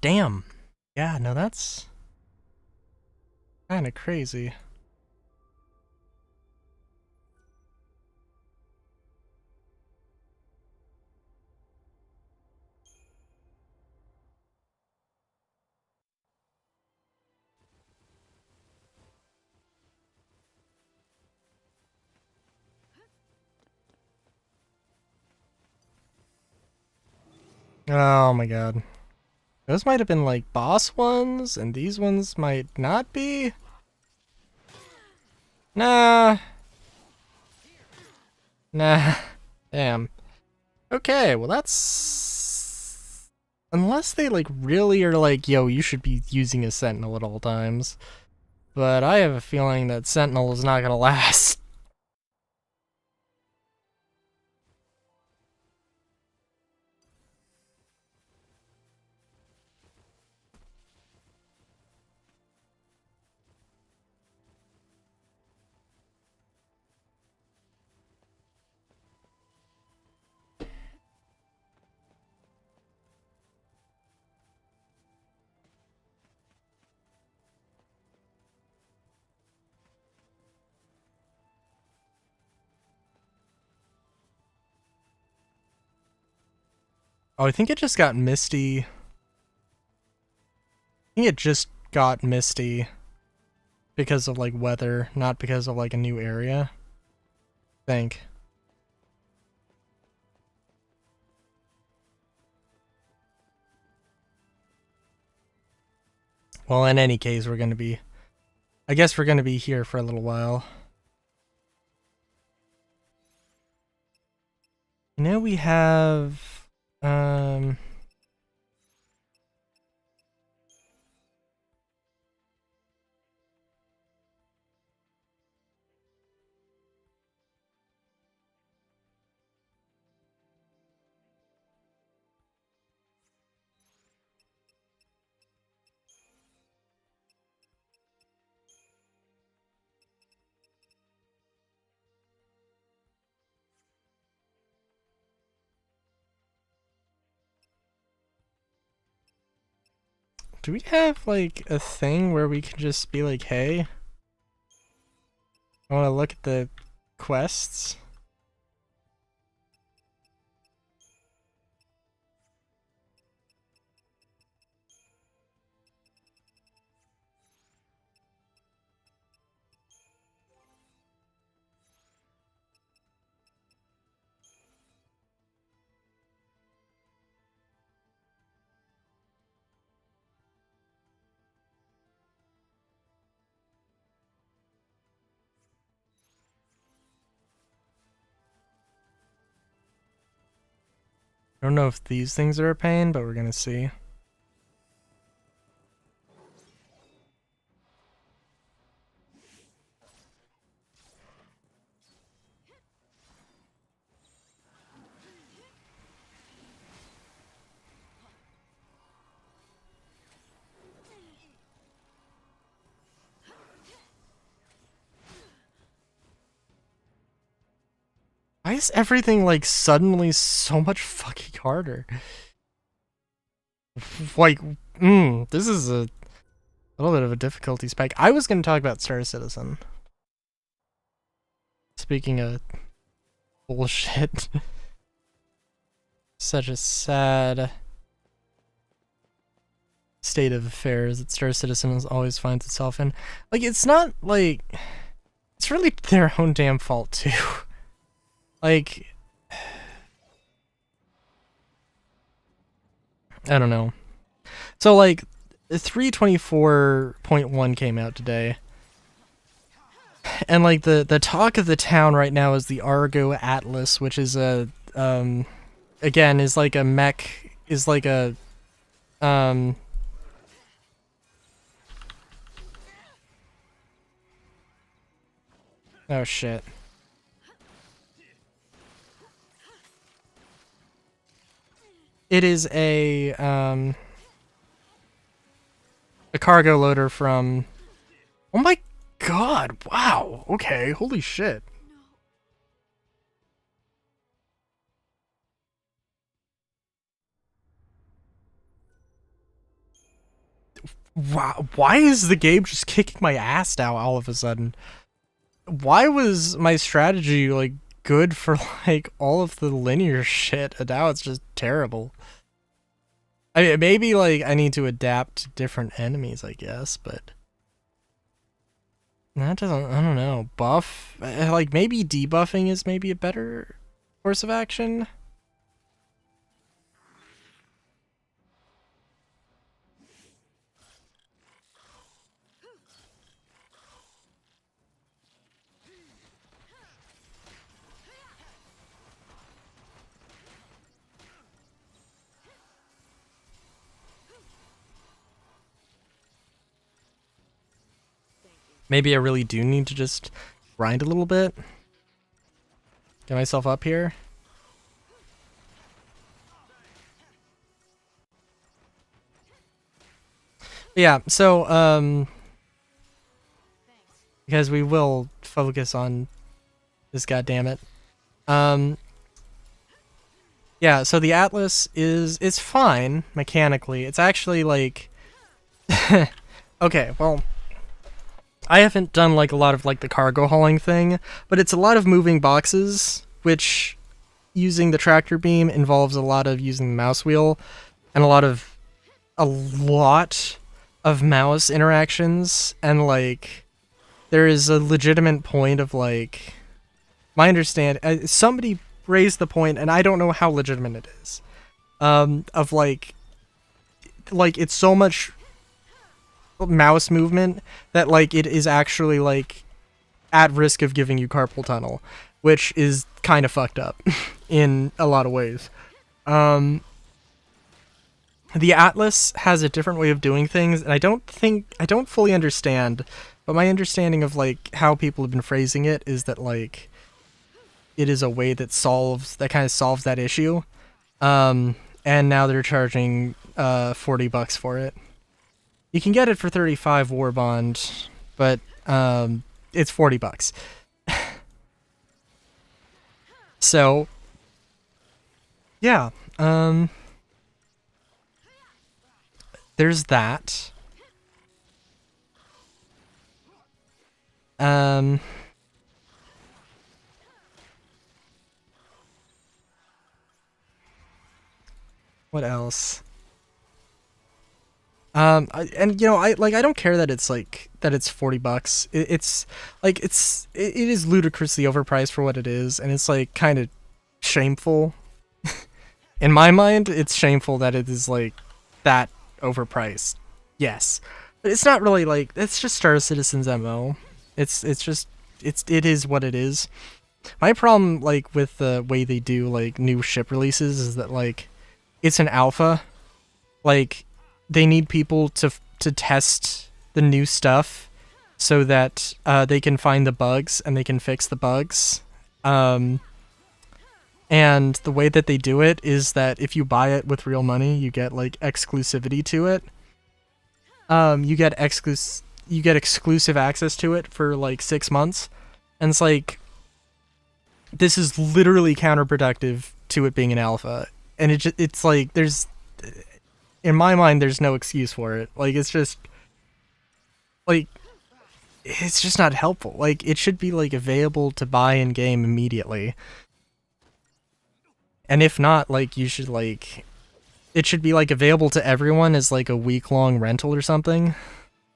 Damn. Yeah, no, that's kind of crazy. Oh my god. Those might have been like boss ones, and these ones might not be. Nah. Nah. Damn. Okay, well that's... Unless they like really are like, yo, you should be using a Sentinel at all times. But I have a feeling that Sentinel is not gonna last. Oh, I think it just got misty. I think it just got misty because of like weather, not because of like a new area. I think. Well, in any case, we're gonna be... I guess we're gonna be here for a little while. Now we have... do we have like a thing where we can just be like, hey, I want to look at the quests? I don't know if these things are a pain, but we're gonna see. Why is everything like suddenly so much fucking harder? Like, this is a little bit of a difficulty spike. I was gonna talk about Star Citizen. Speaking of bullshit. Such a sad state of affairs that Star Citizen always finds itself in. Like, it's not like... It's really their own damn fault, too. Like, I don't know. So like 324.1 came out today. And like the talk of the town right now is the Argo Atlas, which is a again is like a mech, is like a oh shit. It is a cargo loader from, oh my god, wow, okay, holy shit. Wow, why is the game just kicking my ass now all of a sudden? Why was my strategy like good for like all of the linear shit and now it's just terrible? I mean, maybe like I need to adapt to different enemies, I guess, but that doesn't, I don't know, buff, like maybe debuffing is maybe a better course of action. Maybe I really do need to just grind a little bit. Get myself up here. Yeah, so, because we will focus on this, goddammit. Yeah, so the Atlas is fine, mechanically. It's actually, like... Okay, well... I haven't done like a lot of like the cargo hauling thing, but it's a lot of moving boxes, which using the tractor beam involves a lot of using the mouse wheel and a lot of mouse interactions, and like there is a legitimate point of like my understand somebody raised the point, and I don't know how legitimate it is, of like it's so much mouse movement that like it is actually like at risk of giving you carpal tunnel, which is kind of fucked up in a lot of ways. The Atlas has a different way of doing things, and I don't fully understand, but my understanding of like how people have been phrasing it is that like it is a way that kind of solves that issue, and now they're charging $40 for it. You can get it for 35 War Bond, but it's $40. So, yeah, there's that. What else? And you know, I don't care that it's like that it's $40. It is ludicrously overpriced for what it is, and it's like kind of shameful. In my mind, it's shameful that it is like that overpriced. Yes, but it's not really like, it's just Star Citizen's MO. It is what it is. My problem like with the way they do like new ship releases is that like it's an alpha, like they need people to test the new stuff so that they can find the bugs and they can fix the bugs. And the way that they do it is that if you buy it with real money, you get like exclusivity to it. You get exclusive access to it for like 6 months. And it's like, this is literally counterproductive to it being an alpha. And it's like, in my mind, there's no excuse for it. Like, it's just not helpful. Like, it should be, like, available to buy in-game immediately. And if not, like, you should, like... It should be, like, available to everyone as, like, a week-long rental or something.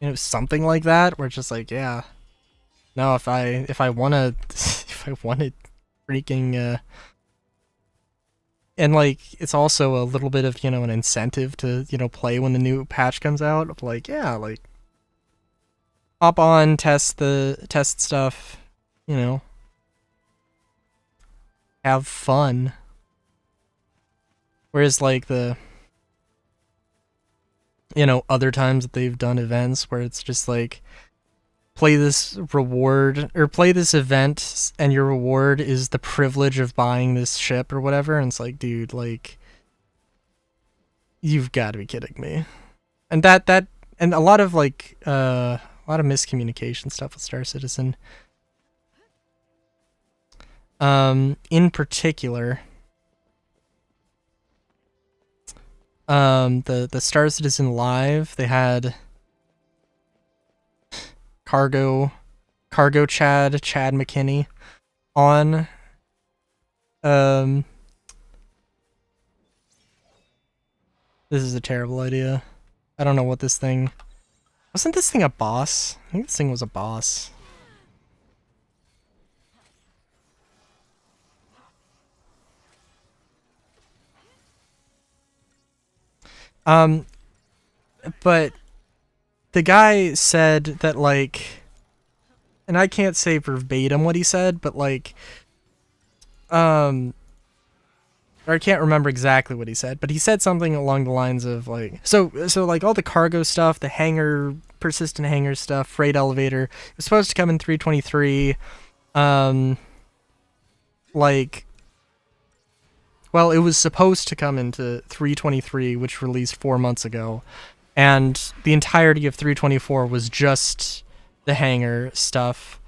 You know, something like that, where it's just like, yeah. No, if I wanna... if I wanted freaking and like it's also a little bit of, you know, an incentive to, you know, play when the new patch comes out. Of like, yeah, like hop on, test stuff, you know, have fun. Whereas like the, you know, other times that they've done events where it's just like, play this reward or play this event and your reward is the privilege of buying this ship or whatever, and it's like, dude, like, you've got to be kidding me. And that and a lot of like a lot of miscommunication stuff with Star Citizen. In particular, the Star Citizen Live, they had Cargo Chad McKinney on. This is a terrible idea. I don't know what this thing... Wasn't this thing a boss? I think this thing was a boss. But the guy said that, like, and I can't say verbatim what he said, but like, or I can't remember exactly what he said, but he said something along the lines of like, so like all the cargo stuff, the hangar, persistent hangar stuff, freight elevator, it was supposed to come in 323. Like, well, it was supposed to come into 323, which released 4 months ago, and the entirety of 324 was just the hangar stuff.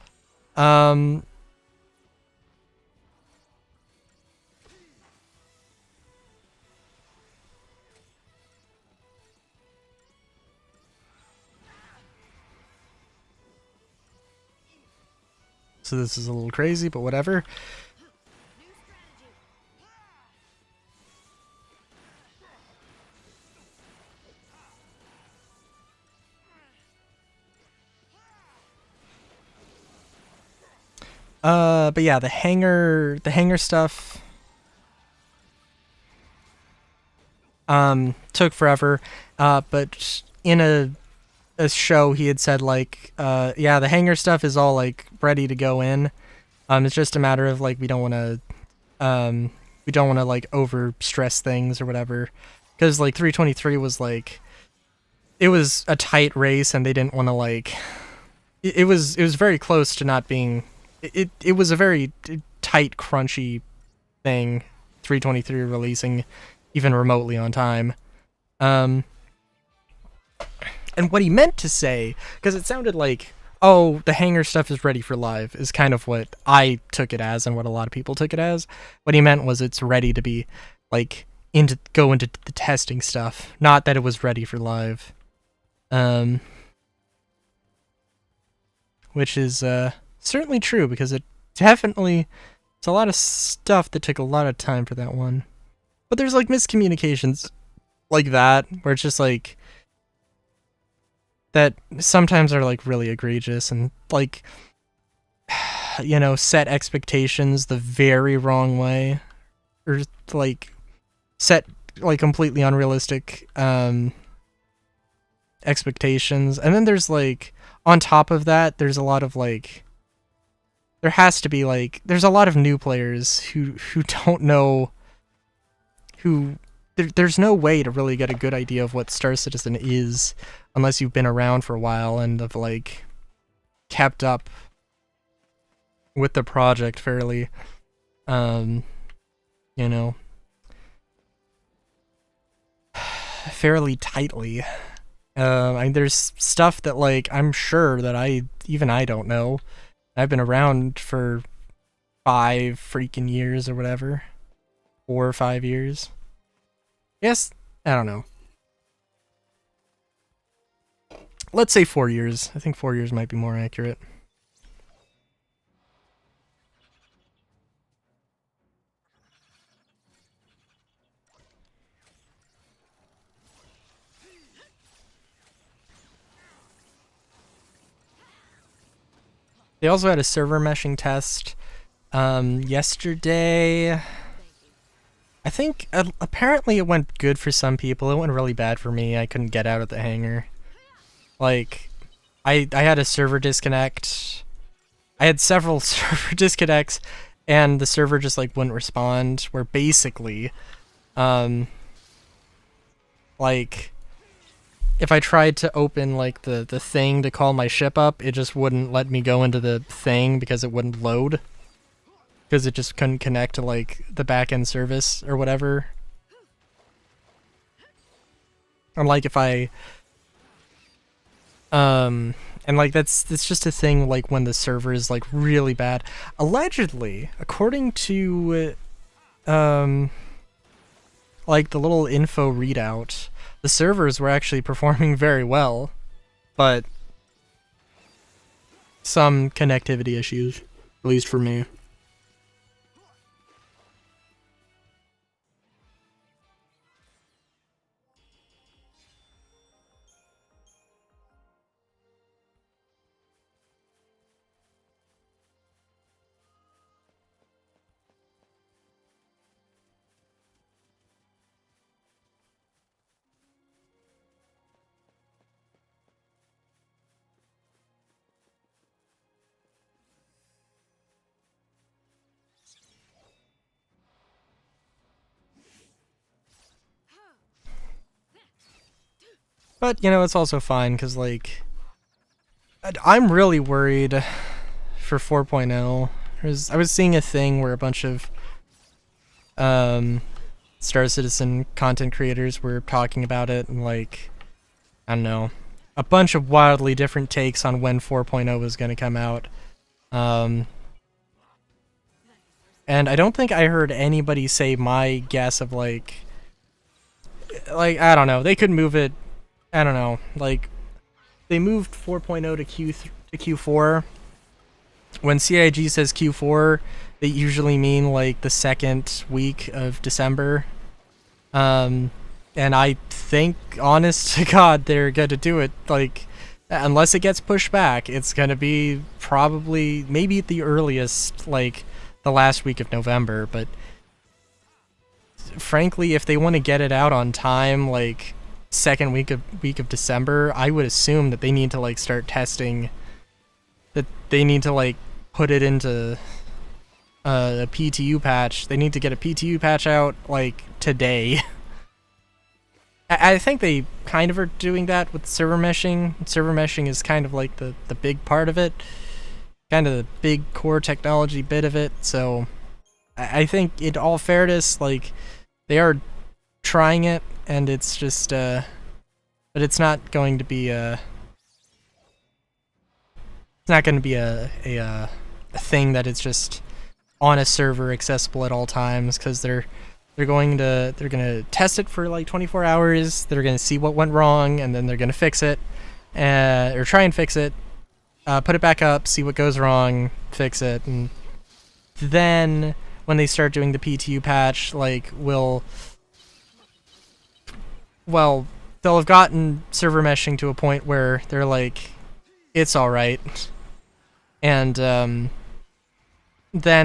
So this is a little crazy, but whatever. But yeah, the hangar stuff took forever. But in a show he had said like, yeah, the hangar stuff is all like ready to go in. It's just a matter of like we don't want to like over stress things or whatever, because like 323 was like, it was a tight race and they didn't want to like, it was very close to not being, it was a very tight, crunchy thing, 323 releasing even remotely on time. And what he meant to say, because it sounded like, oh, the hangar stuff is ready for live, is kind of what I took it as and what a lot of people took it as. What he meant was it's ready to be, like, go into the testing stuff, not that it was ready for live. Which is certainly true, because it's a lot of stuff that took a lot of time for that one. But there's like miscommunications like that, where it's just like, that sometimes are like really egregious and like, you know, set expectations the very wrong way, or like set like completely unrealistic expectations. And then there's like, on top of that, there's a lot of like, there has to be like, there's a lot of new players who don't know, there's no way to really get a good idea of what Star Citizen is unless you've been around for a while and have like kept up with the project fairly, you know, fairly tightly. I mean, there's stuff that like, I'm sure that I don't know. I've been around for 5 freaking years or whatever. 4 or 5 years. Yes, I don't know. Let's say 4 years. I think 4 years might be more accurate. They also had a server meshing test Yesterday, I think apparently it went good for some people. It went really bad for me. I couldn't get out of the hangar. Like, I had a server disconnect. I had several server disconnects, and the server just like wouldn't respond. Where basically, like, if I tried to open like the thing to call my ship up, it just wouldn't let me go into the thing because it wouldn't load. Because it just couldn't connect to like the back-end service or whatever. Unlike if I and like that's just a thing like when the server is like really bad. Allegedly, according to like the little info readout, the servers were actually performing very well, but some connectivity issues, at least for me. But, you know, it's also fine, because, like, I'm really worried for 4.0. I was seeing a thing where a bunch of Star Citizen content creators were talking about it, and, like, I don't know, a bunch of wildly different takes on when 4.0 was going to come out. And I don't think I heard anybody say my guess of, like, I don't know, they could move it. I don't know, like, they moved 4.0 to Q4. When CIG says Q4, they usually mean, like, the second week of December. And I think, honest to God, they're going to do it, like, unless it gets pushed back, it's going to be probably, maybe at the earliest, like, the last week of November, but frankly, if they want to get it out on time, like, second week of December, I would assume that they need to like start testing, that they need to like put it into a PTU patch. They need to get a PTU patch out like today. I think they kind of are doing that with server meshing. Server meshing is kind of like the big part of it, kind of the big core technology bit of it. So I think in all fairness, like, they are trying it, and it's just but it's not going to be a thing that is just on a server accessible at all times, because they're gonna test it for like 24 hours. They're gonna see what went wrong, and then they're gonna fix it, or try and fix it, put it back up, see what goes wrong, fix it, and then when they start doing the PTU patch, like, they'll have gotten server meshing to a point where they're like, it's alright. And then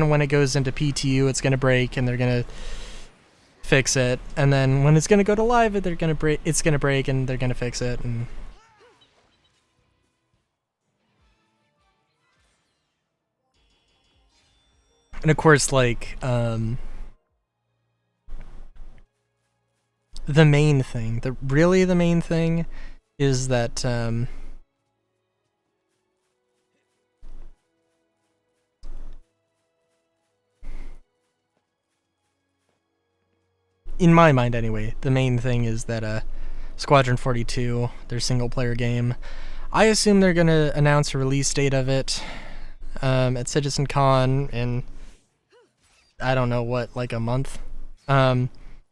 when it goes into PTU, it's gonna break, and they're gonna fix it. And then when it's gonna go to live, it's gonna break, and they're gonna fix it. And of course, like, the main thing, the main thing is that in my mind anyway, the main thing is that Squadron 42, their single player game, I assume they're gonna announce a release date of it at CitizenCon in, I don't know what, like a month.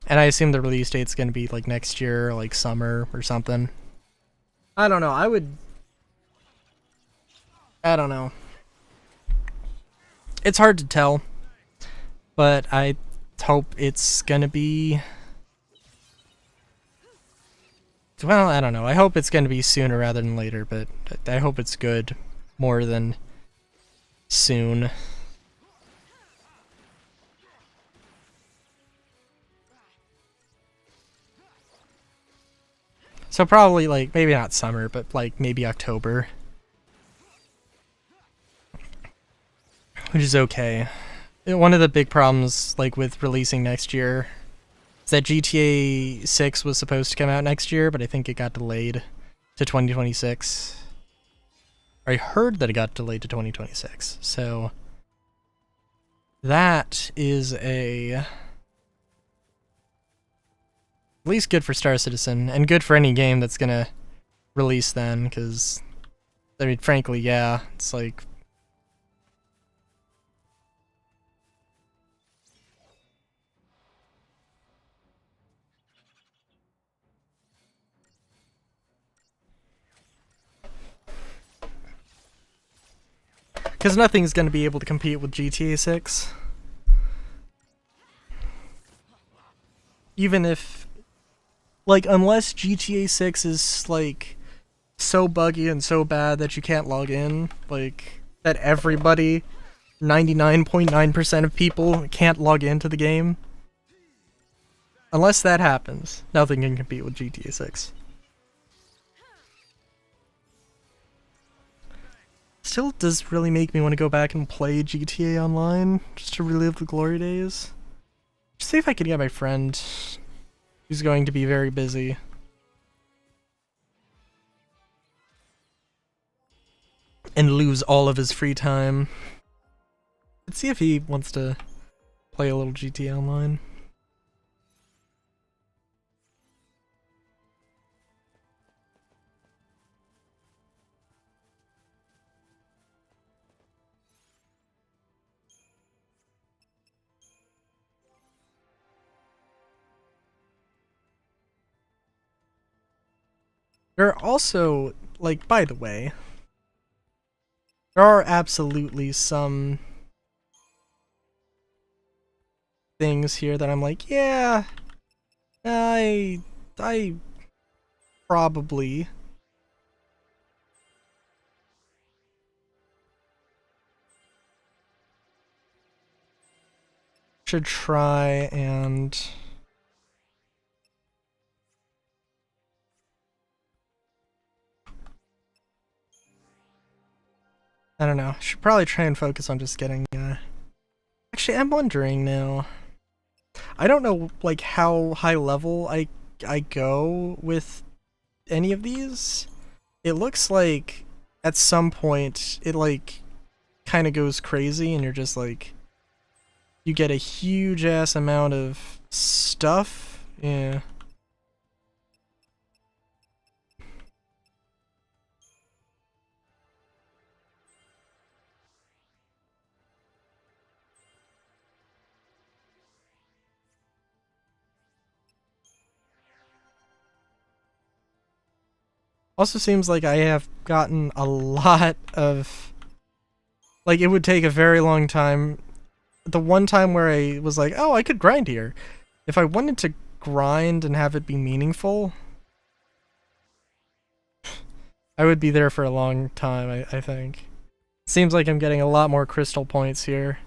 And I assume the release date's gonna be like next year, like summer or something. I don't know, I don't know. It's hard to tell, but I hope it's gonna be, well, I don't know. I hope it's gonna be sooner rather than later, but I hope it's good more than soon. So probably like maybe not summer, but like maybe October. Which is okay. One of the big problems like with releasing next year is that GTA 6 was supposed to come out next year, but I think it got delayed to 2026. I heard that it got delayed to 2026. So that is at least good for Star Citizen, and good for any game that's gonna release then, because, I mean, frankly, yeah, it's like... Because nothing's gonna be able to compete with GTA 6. Even if... Like, unless GTA 6 is, like, so buggy and so bad that you can't log in, like, that everybody, 99.9% of people, can't log into the game. Unless that happens, nothing can compete with GTA 6. Still does really make me want to go back and play GTA Online, just to relive the glory days. Just see if I can get my friend, who's going to be very busy. And lose all of his free time. Let's see if he wants to play a little GTA Online. There are also, like, by the way, there are absolutely some things here that I'm like, yeah, I probably should try and... I don't know. Should probably try and focus on just getting, Actually, I'm wondering now. I don't know, like, how high level I go with any of these. It looks like at some point it, like, kind of goes crazy and you're just, like, you get a huge ass amount of stuff. Yeah. Also seems like I have gotten a lot of... Like, it would take a very long time. The one time where I was like, oh, I could grind here. If I wanted to grind and have it be meaningful, I would be there for a long time, I think. Seems like I'm getting a lot more crystal points here.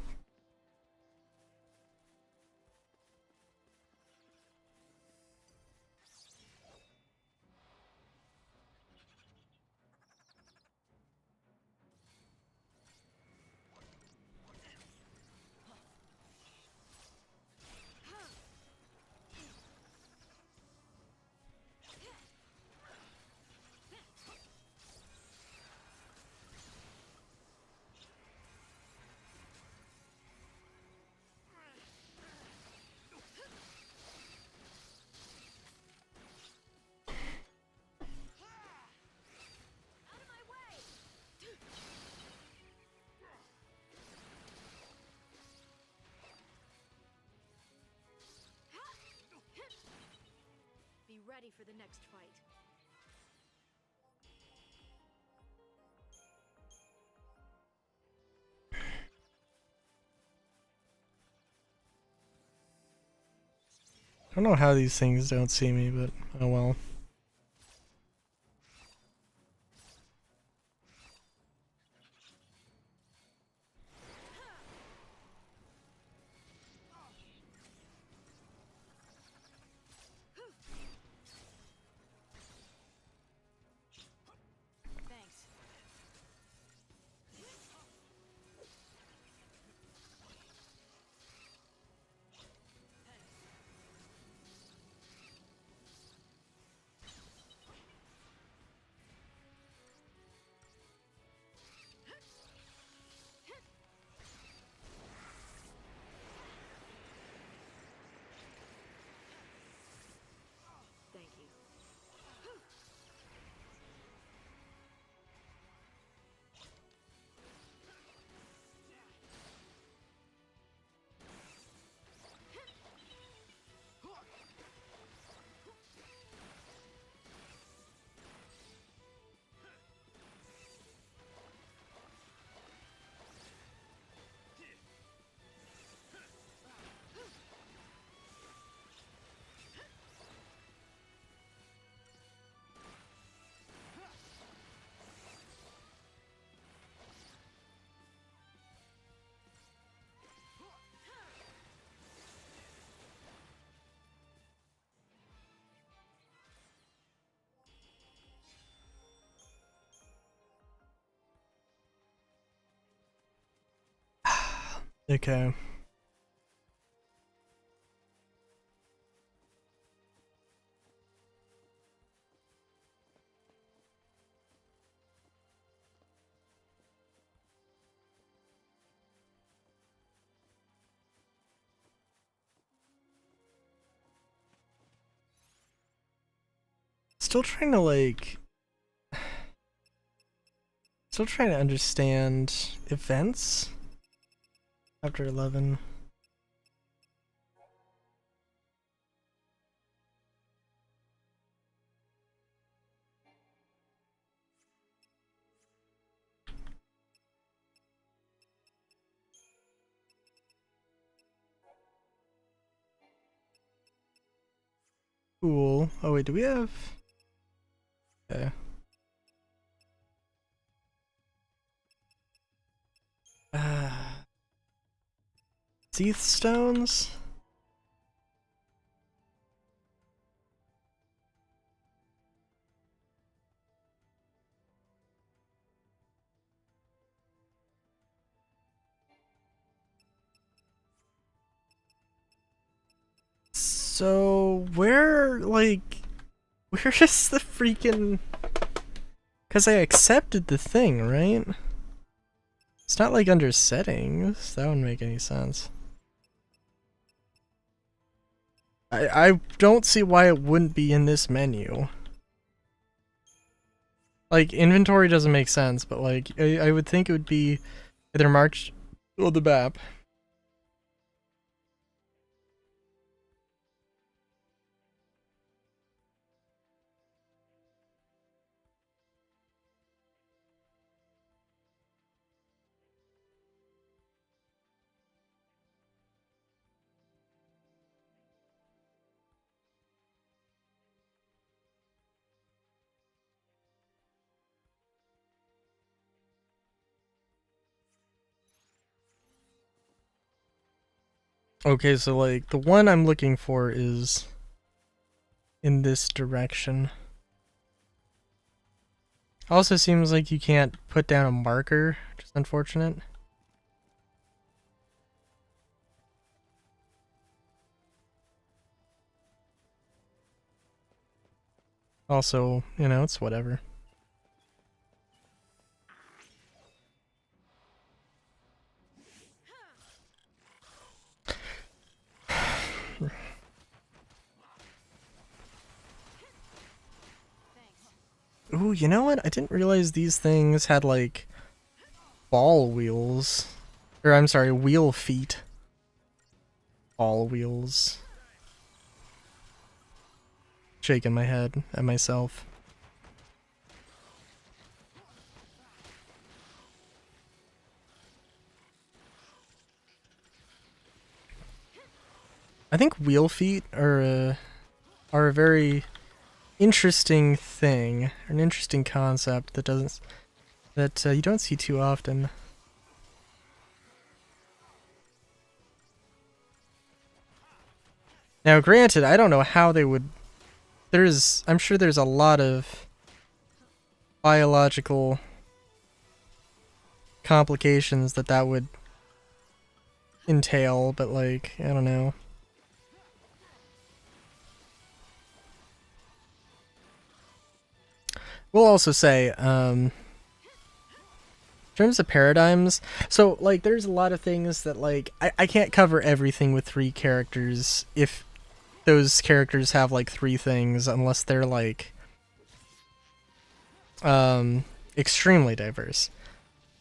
Be ready for the next fight. I don't know how these things don't see me, but oh well. Okay. Still trying to like still trying to understand events after 11. Cool. Oh wait, do we have? Okay. Seath stones? So where is the freaking? Cause I accepted the thing, right? It's not like under settings. That wouldn't make any sense. I don't see why it wouldn't be in this menu. Like, inventory doesn't make sense, but like, I would think it would be either marked or the map. Okay, so like, the one I'm looking for is in this direction. Also seems like you can't put down a marker, which is unfortunate. Also, you know, it's whatever. Ooh, you know what? I didn't realize these things had like ball wheels. Or I'm sorry, wheel feet. Ball wheels. Shaking my head at myself. I think wheel feet are a very interesting thing, an interesting concept that you don't see too often. Now, granted, I don't know how they would. I'm sure there's a lot of biological complications that would entail, but like, I don't know. We'll also say, in terms of paradigms, so like there's a lot of things that like I can't cover everything with 3 characters if those characters have like 3 things, unless they're like extremely diverse.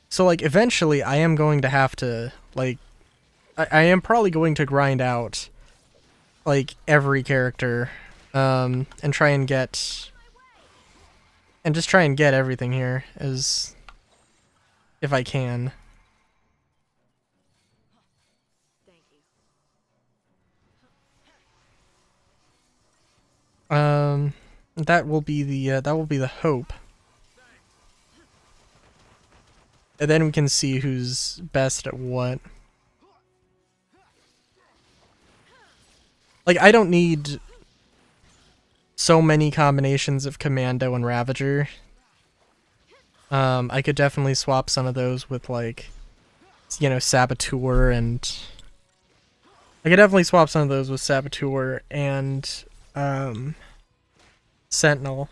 So like eventually I am going to have to like I am probably going to grind out like every character and try and get everything here as if I can. That will be the hope. And then we can see who's best at what. Like, I don't need so many combinations of Commando and Ravager. I could definitely swap some of those with, like, you know, Saboteur, and I could definitely swap some of those with Saboteur and Sentinel.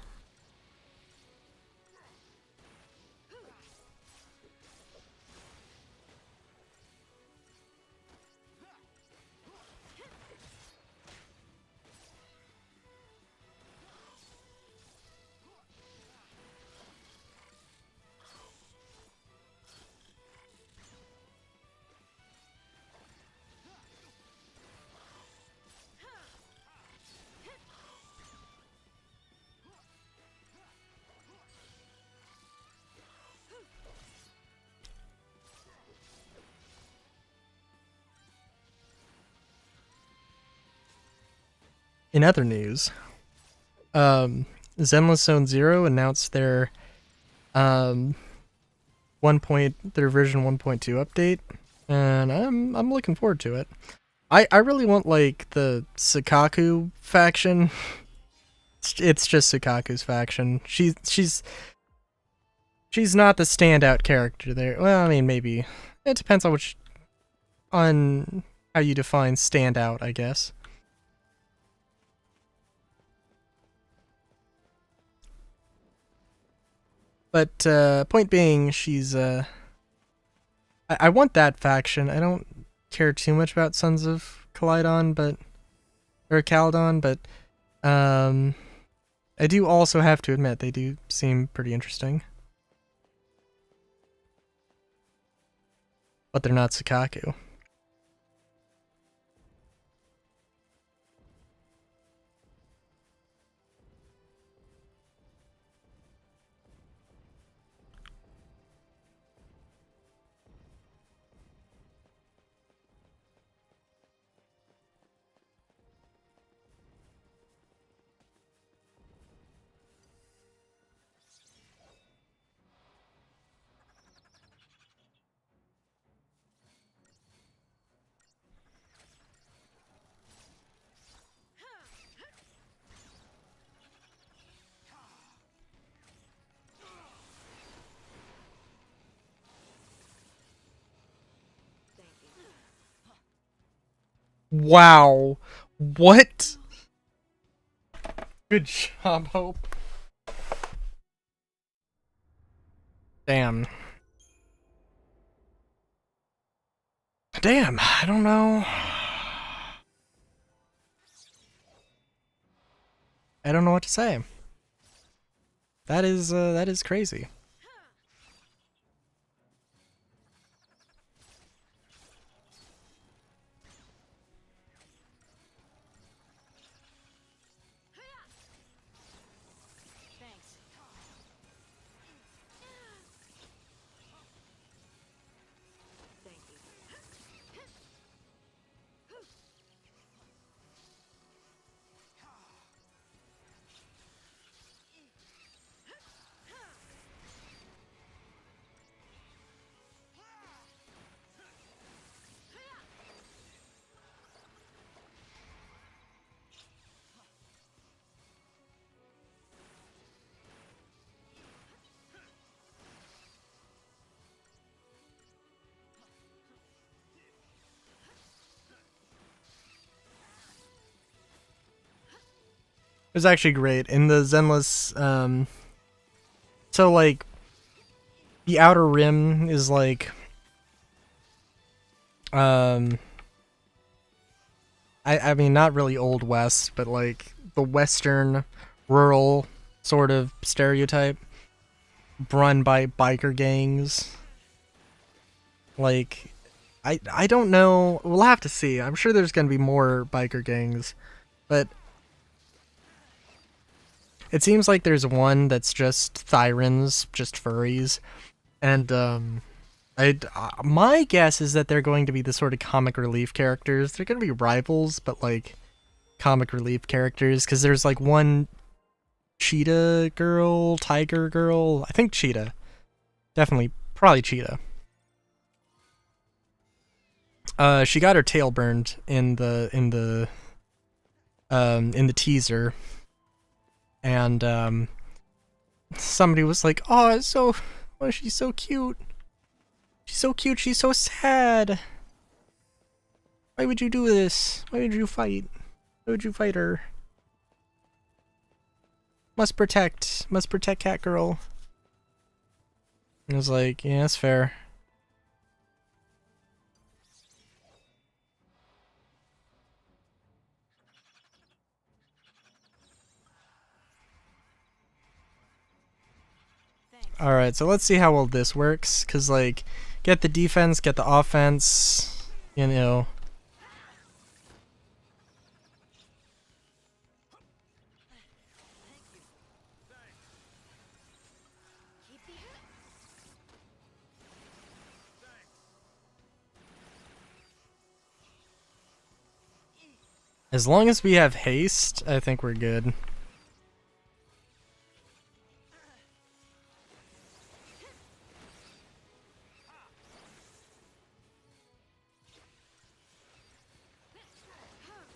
In other news, Zenless Zone Zero announced their their version 1.2 update, and I'm looking forward to it. I really want like the Sukaku faction. It's just Sukaku's faction. She's not the standout character there. Well, I mean, maybe it depends on how you define standout, I guess. But point being, she's I want that faction. I don't care too much about Sons of Caledon, or Caledon, but I do also have to admit they do seem pretty interesting. But they're not Sukaku. Wow. What? Good job, Hope. Damn. Damn, I don't know. I don't know what to say. That is crazy. Thanks. Thank you. It was actually great. In the Zenless, so like, the Outer Rim is like, I mean, not really Old West, but like the Western rural sort of stereotype, run by biker gangs. Like, I don't know. We'll have to see. I'm sure there's gonna be more biker gangs, but it seems like there's one that's just Thyrans, just furries, and my guess is that they're going to be the sort of comic relief characters. They're going to be rivals, but like comic relief characters, because there's like one cheetah girl, tiger girl. I think cheetah, definitely, probably cheetah. She got her tail burned in the teaser. And somebody was like, "Oh, she's so cute. She's so cute, she's so sad. Why would you do this? Why would you fight? Why would you fight her? Must protect cat girl. I was like, yeah, that's fair. Alright, so let's see how well this works, cause like, get the defense, get the offense, you know. As long as we have haste, I think we're good.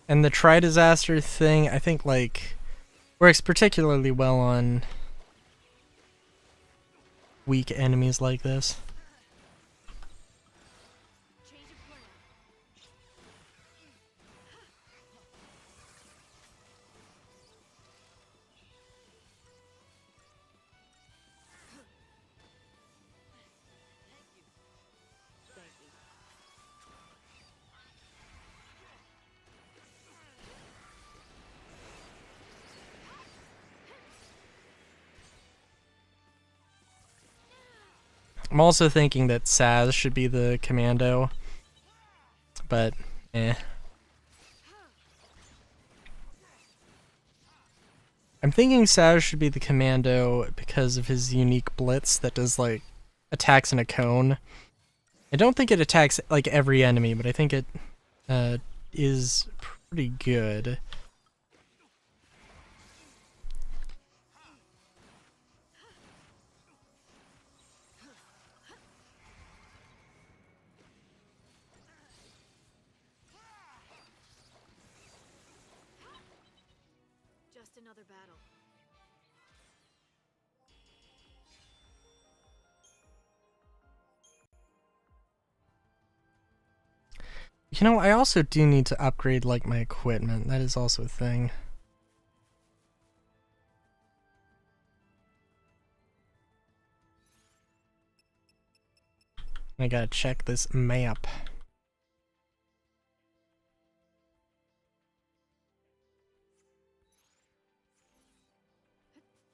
And the Tri-Disaster thing, I think, like, works particularly well on weak enemies like this. I'm also thinking that Saz should be the commando, but eh. I'm thinking Saz should be the commando because of his unique blitz that does like attacks in a cone. I don't think it attacks like every enemy, but I think it is pretty good. Just another battle. You know, I also do need to upgrade like my equipment. That is also a thing. I gotta check this map.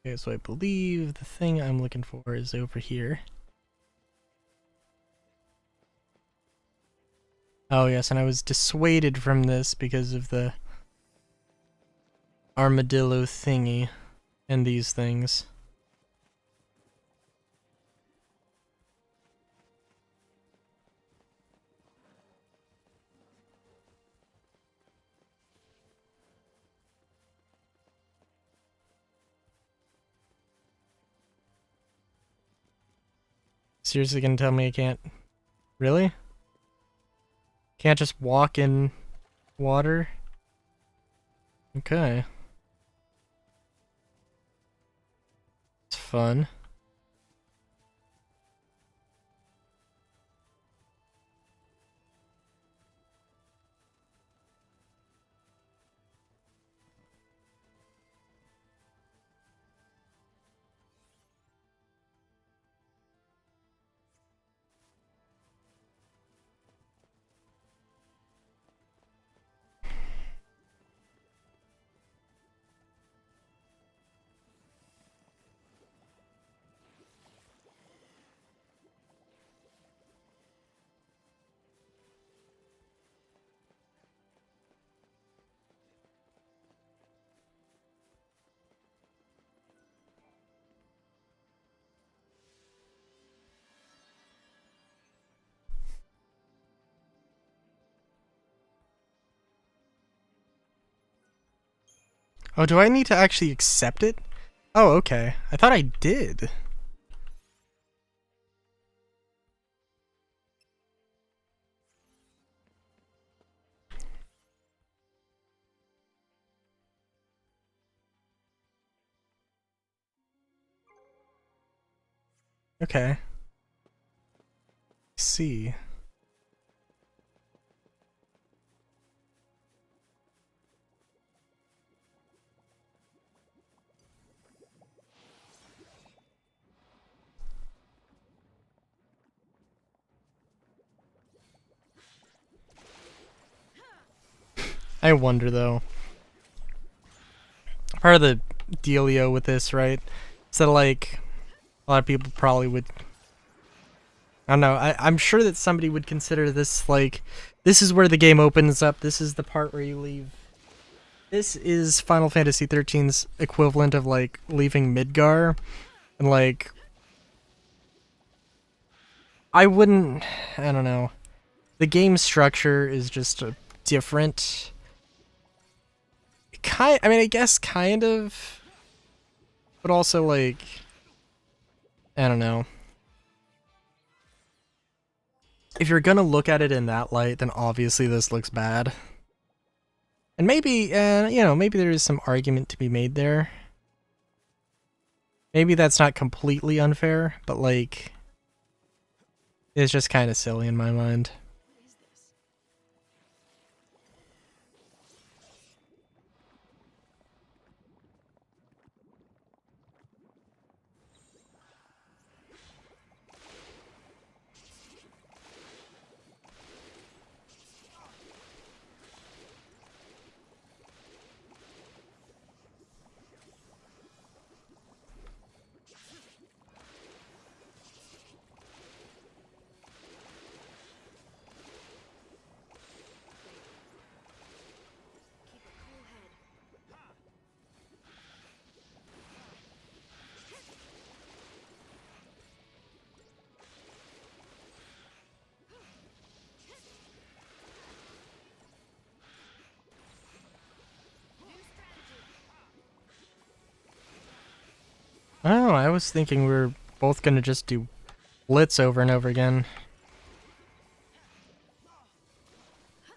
Okay, so I believe the thing I'm looking for is over here. Oh yes, and I was dissuaded from this because of the armadillo thingy and these things. Seriously gonna tell me I can't? Really? Can't just walk in water? Okay. It's fun. Oh, do I need to actually accept it? Oh, okay. I thought I did. Okay. see. I wonder though. Part of the dealio with this, right? Is that like a lot of people probably would. I don't know. I'm sure that somebody would consider this like this is where the game opens up. This is the part where you leave. This is Final Fantasy XIII's equivalent of like leaving Midgar, and like I wouldn't. I don't know. The game structure is just a different. I mean, I guess kind of, but also like, I don't know. If you're gonna look at it in that light, then obviously this looks bad. And maybe, you know, maybe there is some argument to be made there. Maybe that's not completely unfair, but like, it's just kind of silly in my mind. Keep a cool head. Oh, I was thinking we were both gonna just do Blitz over and over again. Keep a cool head.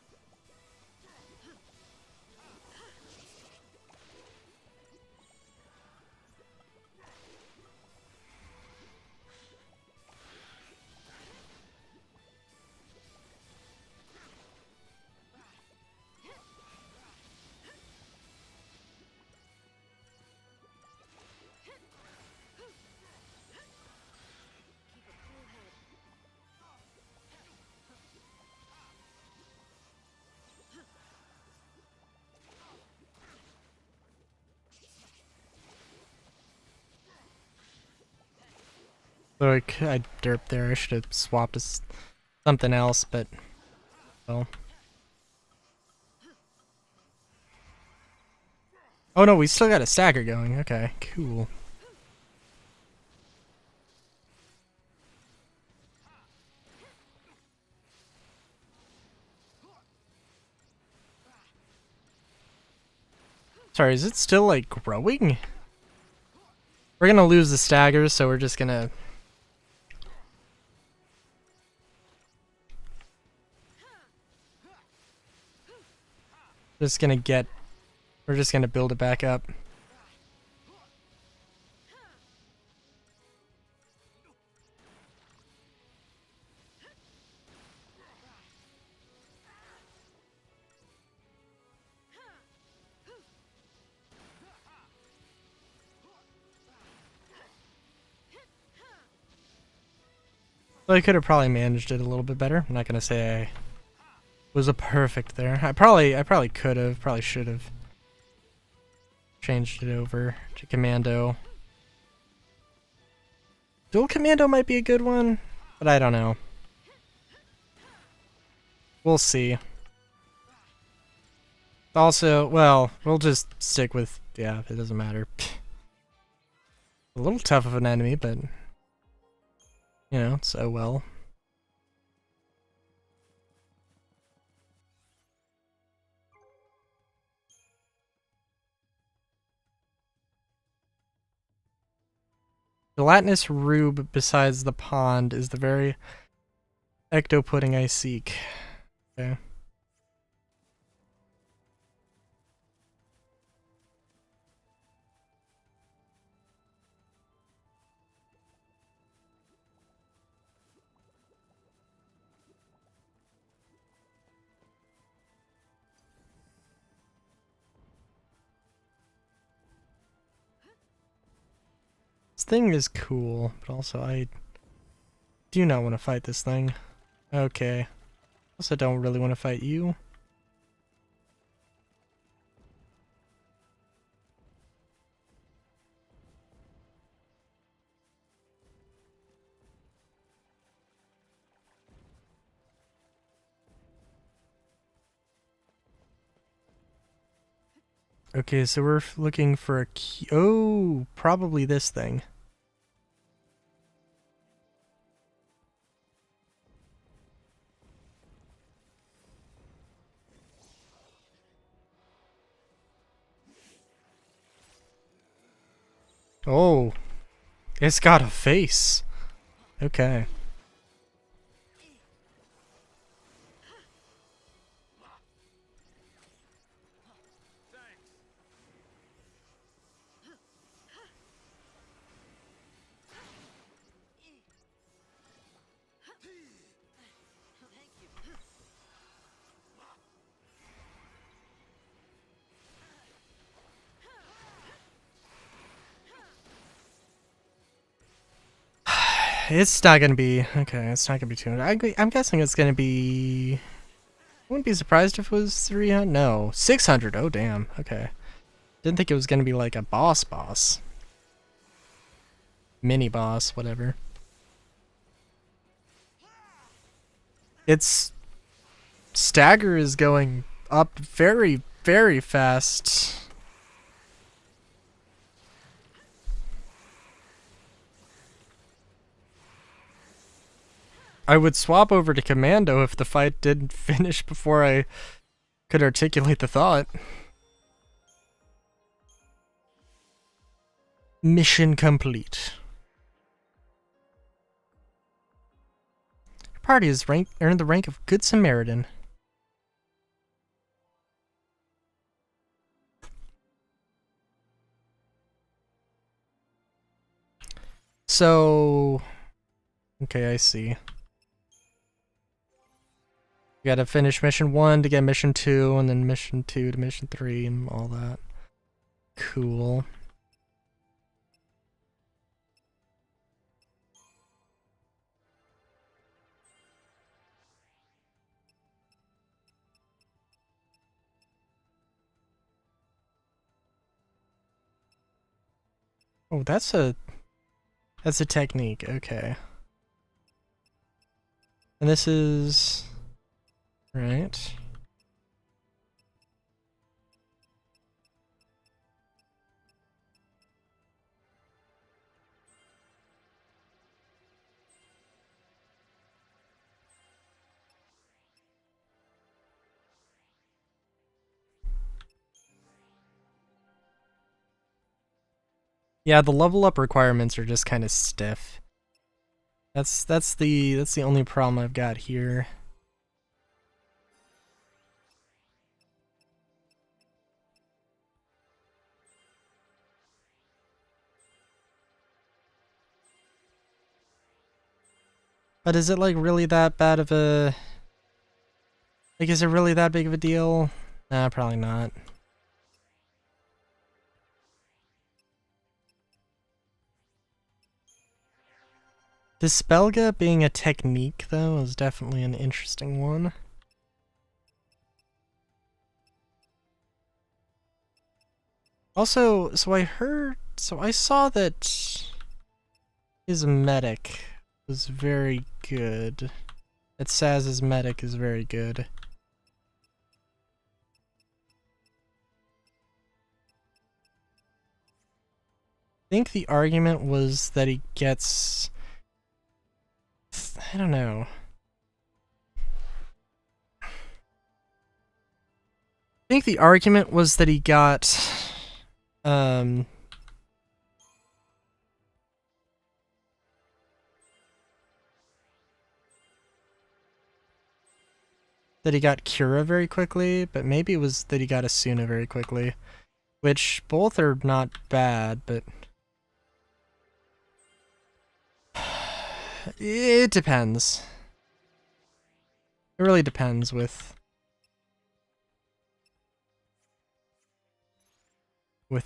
So I derped there. I should have swapped to something else, but well. Oh no, we still got a stagger going. Okay, cool. Sorry, is it still like growing? We're gonna lose the staggers, so we're just gonna. Just gonna get. We're just gonna build it back up. So I could have probably managed it a little bit better. I'm not gonna say I was a perfect there. I probably could have, probably should have changed it over to commando. Dual commando might be a good one, but I don't know. We'll see. Also, well, we'll just stick with, yeah, it doesn't matter. A little tough of an enemy, but you know, it's oh well. Gelatinous rube besides the pond is the very ecto pudding I seek. Okay. This thing is cool, but also I do not want to fight this thing. Okay. Also don't really want to fight you. Okay, so we're looking for a key. Oh, probably this thing. Oh, it's got a face. Okay. It's not gonna be okay. It's not gonna be 200. I'm guessing it's gonna be. I wouldn't be surprised if it was 300. No, 600. Oh damn. Okay. Didn't think it was gonna be like a boss. Mini boss, whatever. Its stagger is going up very, very fast. I would swap over to Commando if the fight didn't finish before I could articulate the thought. Mission complete. Your party has earned the rank of Good Samaritan. So, okay, I see. You gotta finish mission 1 to get mission 2, and then mission 2 to mission 3, and all that. Cool. Oh, that's a technique, okay. And this is right. Yeah, the level up requirements are just kind of stiff. That's the only problem I've got here. But is it like really that bad of a is it really that big of a deal? Nah, probably not. Dispelga being a technique, though, is definitely an interesting one. Also, so I saw that his medic was very good. That Saz's medic is very good. I think the argument was that he gets... I don't know. I think the argument was that he got... that he got Cura very quickly, but maybe it was that he got Asuna very quickly. Which, both are not bad, but... It depends. It really depends with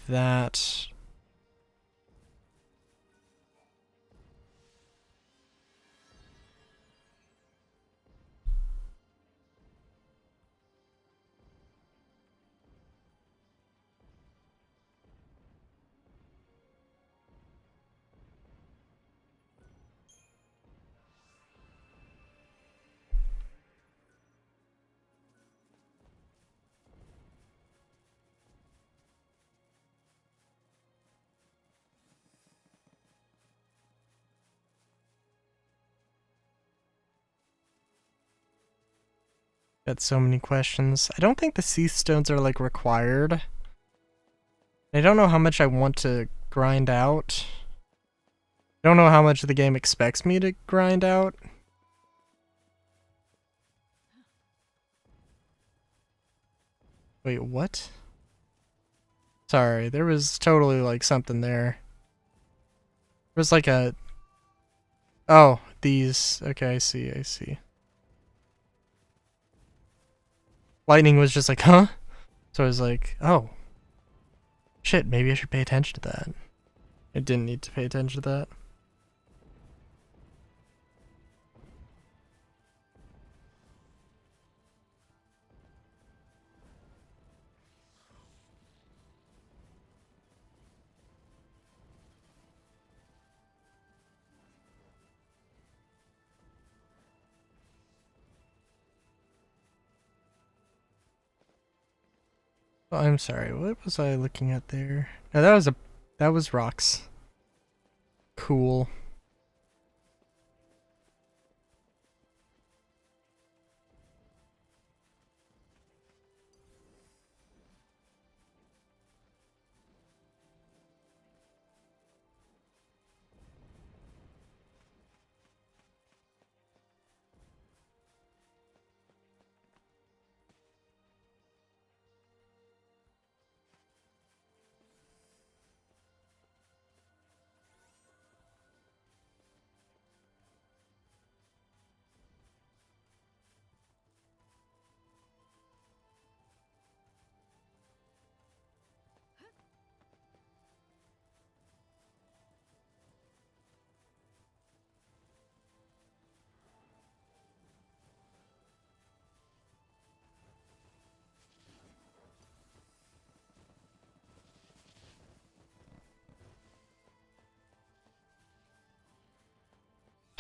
that. Got so many questions. I don't think the Seath Stones are like required. I don't know how much I want to grind out. I don't know how much the game expects me to grind out. Wait, what? Sorry, there was totally like something there. There was like a... Oh, these... Okay, I see, I see. Lightning was just like, huh? So I was like, oh. Shit, maybe I should pay attention to that. I didn't need to pay attention to that. Oh, I'm sorry, what was I looking at there? No, that was rocks. Cool.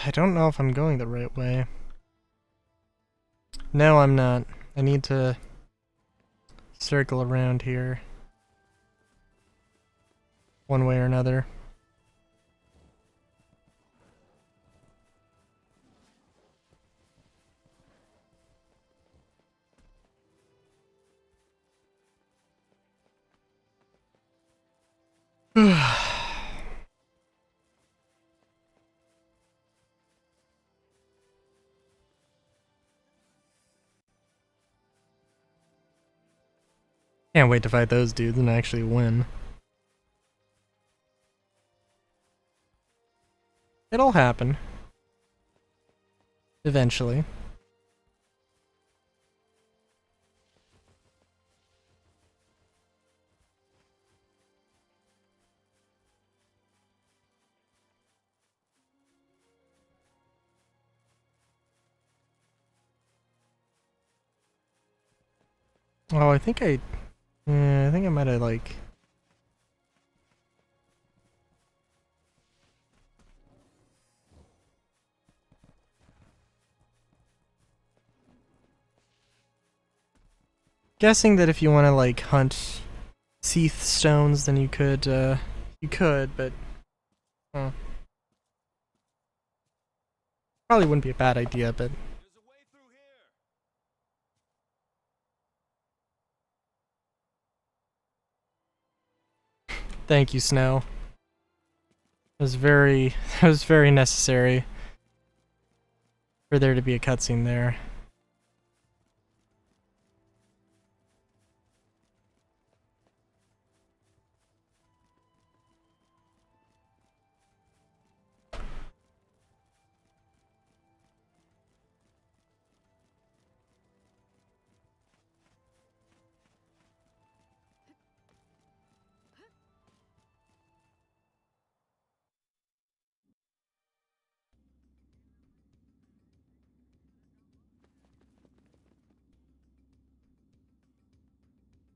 I don't know if I'm going the right way. No, I'm not. I need to circle around here. One way or another. Can't wait to fight those dudes and actually win. It'll happen. Eventually. Oh, I think I might have like... Guessing that if you want to like hunt Seath Stones, then you could, but... Probably wouldn't be a bad idea, but... There's a way through here. Thank you, Snow. It was very necessary for there to be a cutscene there.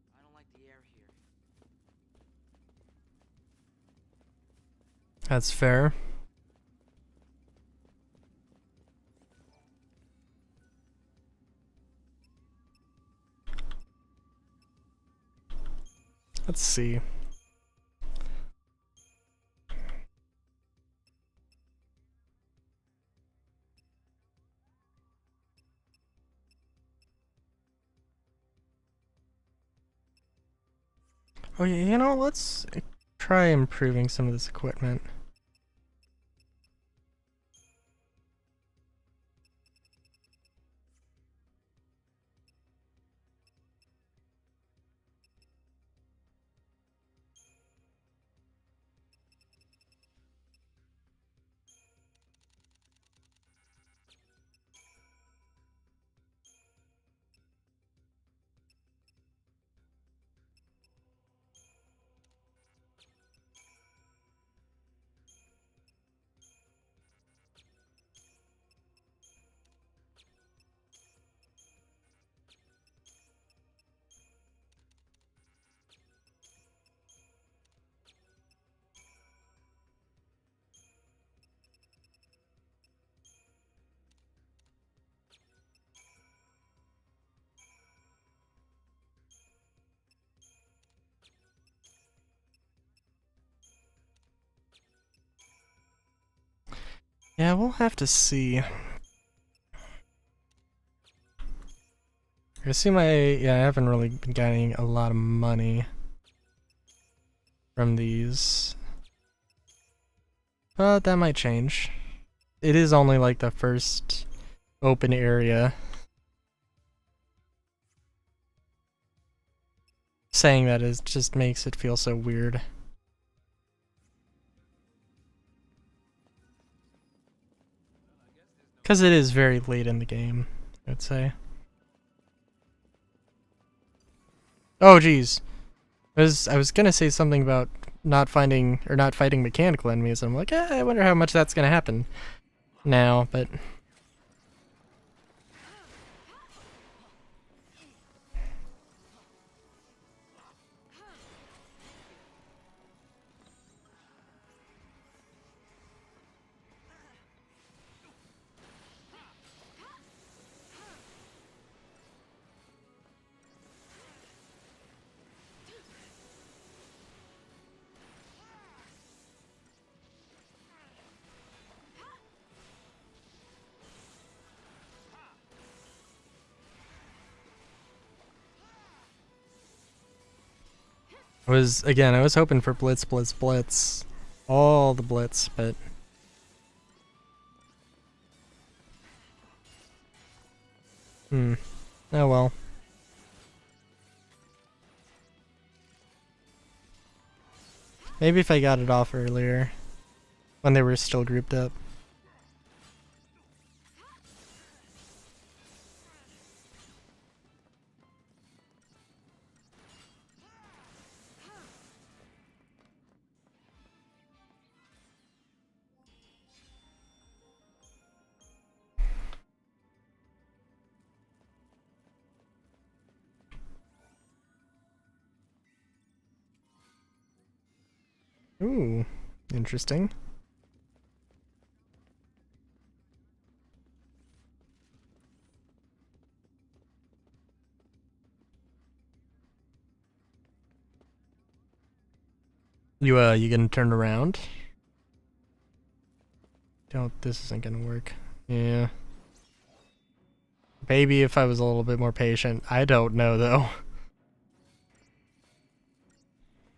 I don't like the air here. That's fair. Let's see. Oh yeah, you know, let's try improving some of this equipment. Yeah, we'll have to see. I see I haven't really been getting a lot of money from these. But that might change. It is only like the first open area. Saying that is just makes it feel so weird. Because it is very late in the game, I'd say. Oh geez. I was gonna say something about not fighting mechanical enemies, and I'm like, I wonder how much that's gonna happen now, but I was hoping for blitz, blitz, blitz. All the blitz, but oh well. Maybe if I got it off earlier, when they were still grouped up. Ooh, interesting. You gonna turn around? This isn't gonna work. Yeah. Maybe if I was a little bit more patient. I don't know though.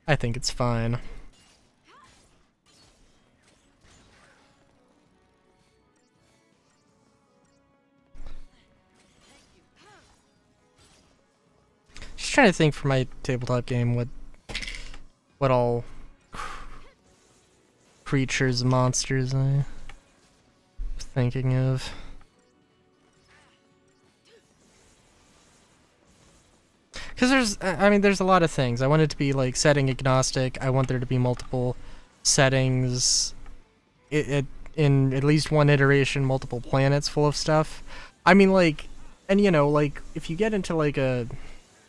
I think it's fine. Just trying to think for my tabletop game what all creatures, monsters I'm thinking of. Because there's a lot of things. I want it to be like setting agnostic. I want there to be multiple settings. In at least one iteration, multiple planets full of stuff. I mean, like, and you know, like, if you get into like a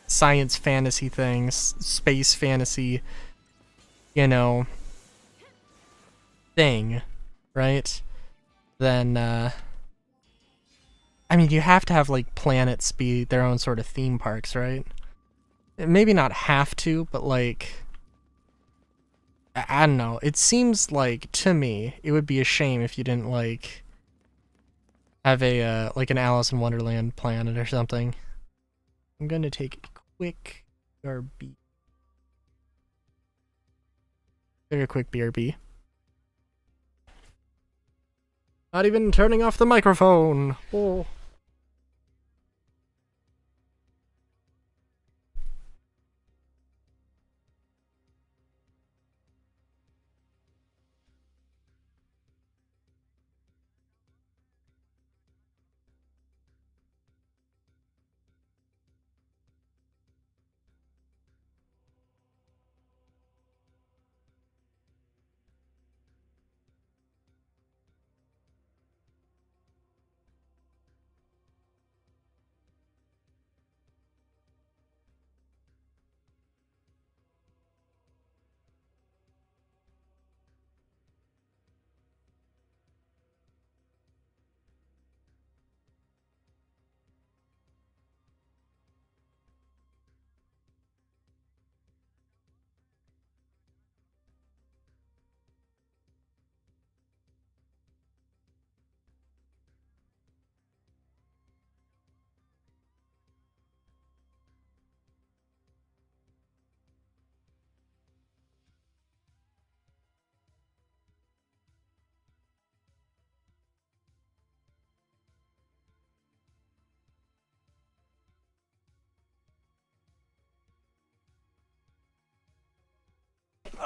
science fantasy thing, space fantasy, you know, thing, right? Then, I mean, you have to have like planets be their own sort of theme parks, right? Maybe not have to, but like, I don't know. It seems like, to me, it would be a shame if you didn't like have a like an Alice in Wonderland planet or something. I'm gonna take a quick RB. Take a quick BRB. Not even turning off the microphone. Oh.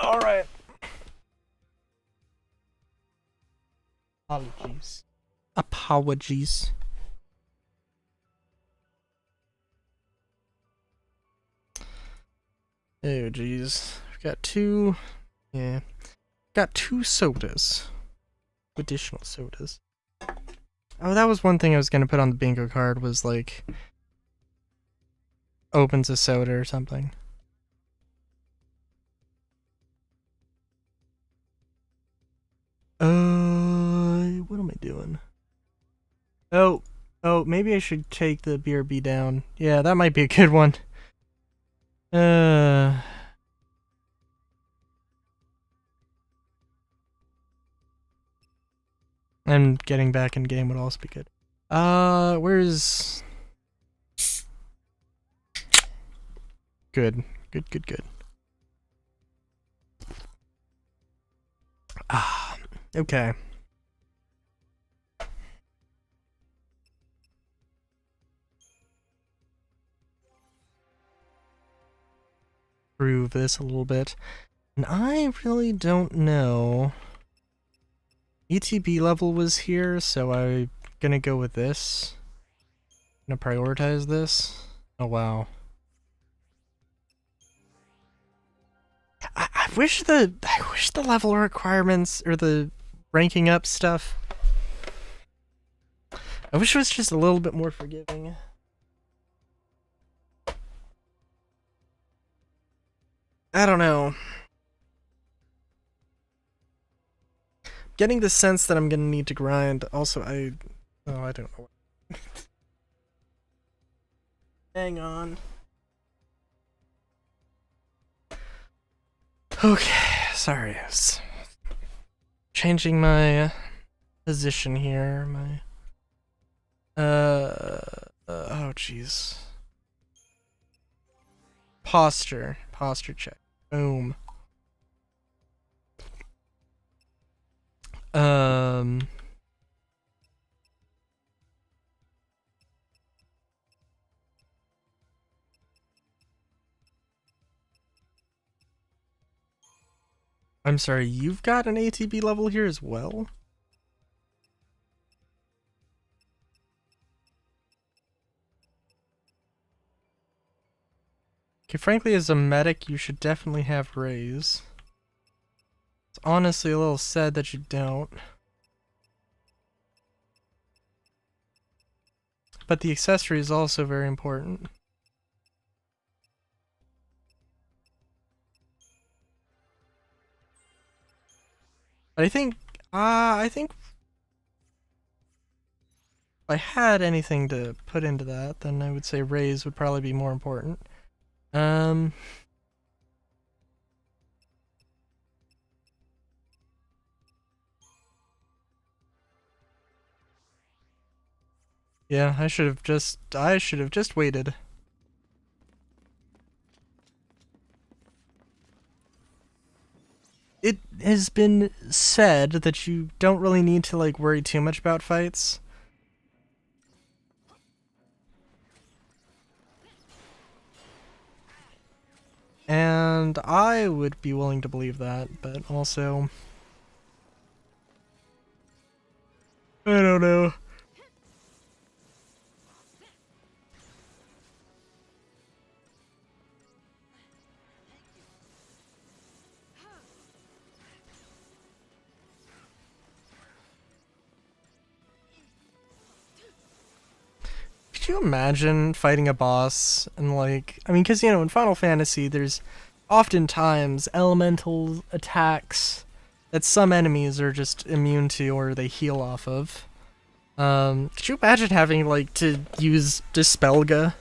All right. Apologies. Apologies. Oh, geez. I've got two. Yeah. Got 2 sodas. Additional sodas. Oh, that was one thing I was gonna put on the bingo card was like opens a soda or something. What am I doing? Oh, maybe I should take the BRB down. Yeah, that might be a good one. And getting back in game would also be good. Where's... Good. Good. Ah, okay. Improve this a little bit. And I really don't know. ETB level was here, so I'm gonna go with this. I'm gonna prioritize this. Oh wow. I wish the level requirements or the ranking up stuff. I wish it was just a little bit more forgiving. I don't know. Getting the sense that I'm gonna need to grind. Also, I don't know. Hang on. Okay, sorry. I was changing my position here. My oh jeez. Posture check. Boom. I'm sorry, you've got an ATB level here as well? Okay, frankly, as a medic, you should definitely have raise. It's honestly a little sad that you don't. But the accessory is also very important. But I think if I had anything to put into that, then I would say raise would probably be more important. Yeah, I should have just waited. it has been said that you don't really need to like worry too much about fights. And I would be willing to believe that, but also I don't know. Could you imagine fighting a boss and like, I mean, because you know, in Final Fantasy, there's oftentimes elemental attacks that some enemies are just immune to or they heal off of. Could you imagine having like to use Dispelga?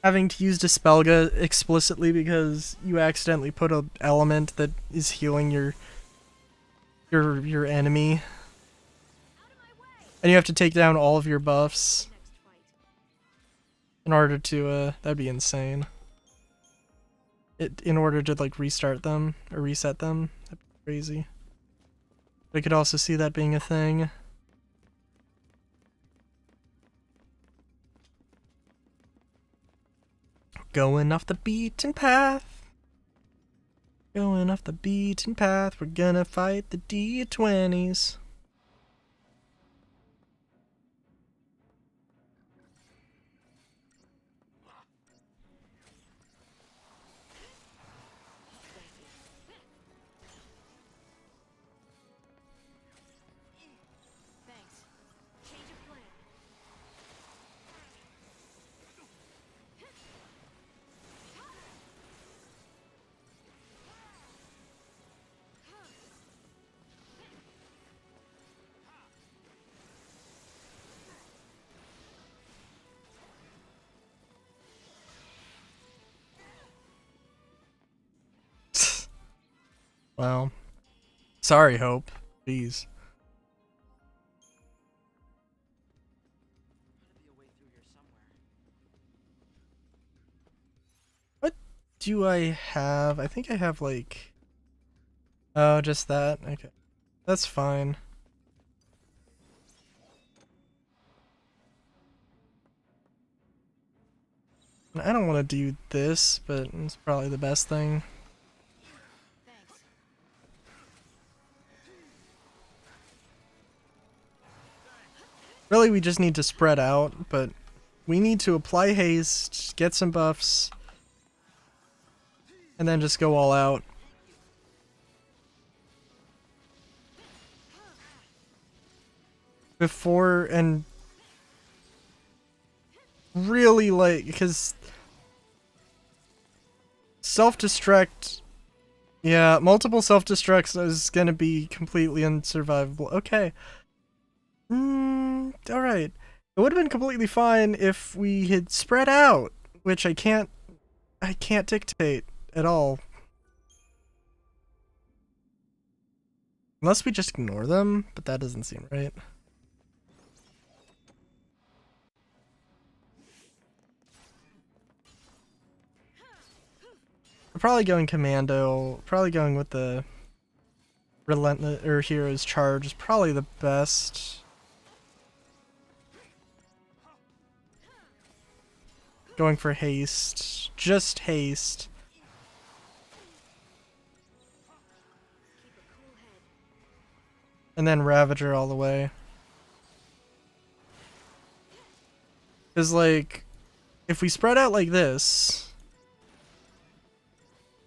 Having to use Dispelga explicitly because you accidentally put an element that is healing your enemy. And you have to take down all of your buffs Next fight. in order to that'd be insane. In order to like restart them or reset them. That'd be crazy. But I could also see that being a thing. Going off the beaten path. Going off the beaten path. We're gonna fight the D20s. Thanks. Change of plan. Well, sorry, Hope. Jeez. Gotta be a way through here somewhere. What do I have? I think I have like... Oh, just that? Okay. That's fine. I don't want to do this, but it's probably the best thing. Thanks. Really, we just need to spread out, but we need to apply haste, get some buffs, and then just go all out. Before, and really like, because self-destruct, yeah, multiple self-destructs is gonna be completely unsurvivable. Okay. Alright. It would have been completely fine if we had spread out, which I can't dictate at all. Unless we just ignore them, but that doesn't seem right. We're probably going commando, probably going with the relentless or hero's charge is probably the best. Going for haste, just haste. Keep a cool head. And then Ravager all the way. Because, like, if we spread out like this,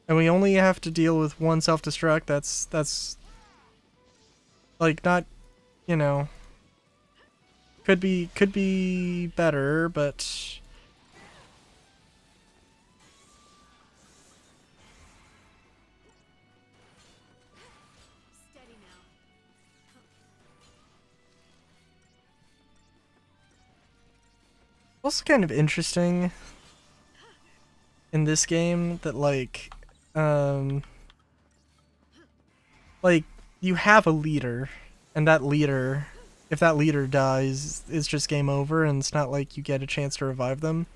and we only have to deal with one self-destruct, that's, like, not, you know, could be better, but... Steady now. Also kind of interesting in this game that like you have a leader, and that leader, if that leader dies, it's just game over, and it's not like you get a chance to revive them.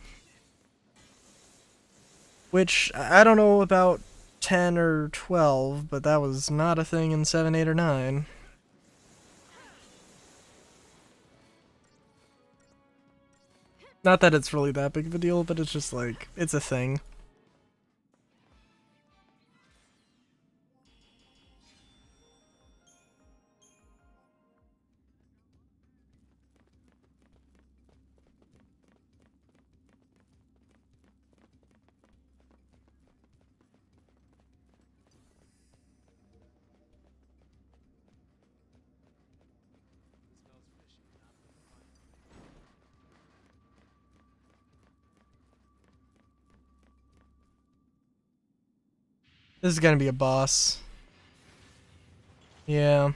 Which I don't know about 10 or 12, but that was not a thing in 7, 8, or 9. Not that it's really that big of a deal, but it's just like, it's a thing. This is gonna be a boss. Yeah.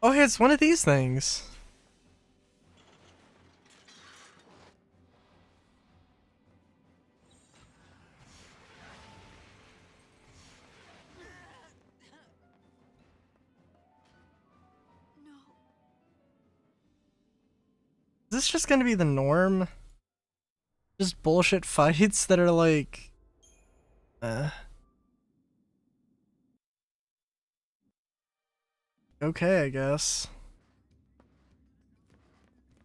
Oh, hey, it's one of these things. No. Is this just gonna be the norm? Just bullshit fights that are like... Okay, I guess.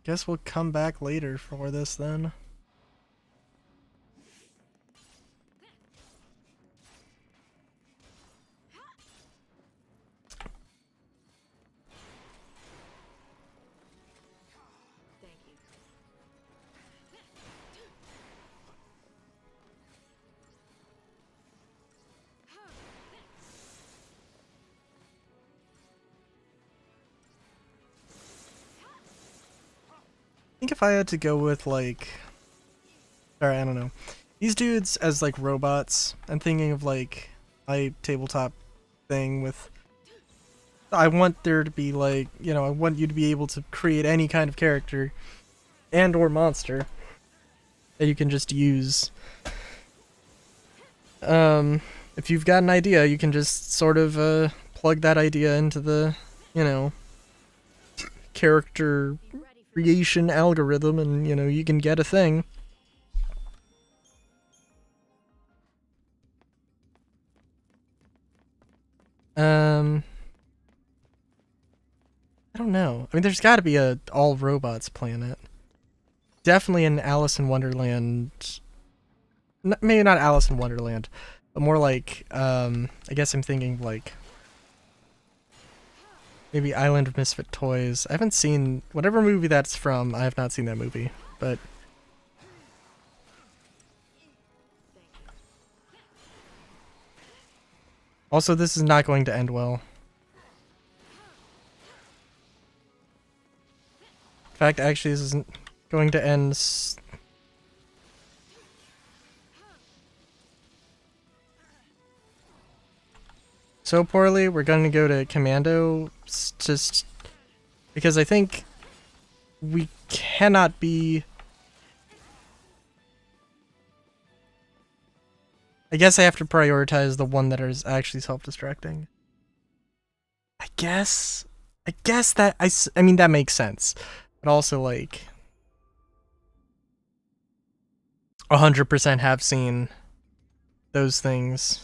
Guess we'll come back later for this then. Thank you. I think if I had to go with like... Or I don't know. These dudes as like robots, I'm thinking of like my tabletop thing with... I want there to be like, you know, I want you to be able to create any kind of character and or monster that you can just use. If you've got an idea, you can just sort of plug that idea into the, you know, character Ready for creation algorithm and, you know, you can get a thing. I don't know. I mean, there's got to be a all robots planet. Definitely an Alice in Wonderland. Maybe not Alice in Wonderland, but more like, I guess I'm thinking like maybe Island of Misfit Toys. I haven't seen whatever movie that's from. I have not seen that movie, but also this is not going to end well. In fact, actually, this isn't going to end so poorly. We're going to go to Commando just because I think we cannot be... I guess I have to prioritize the one that is actually self-destructing. I guess that I mean that makes sense. But also like 100% have seen those things.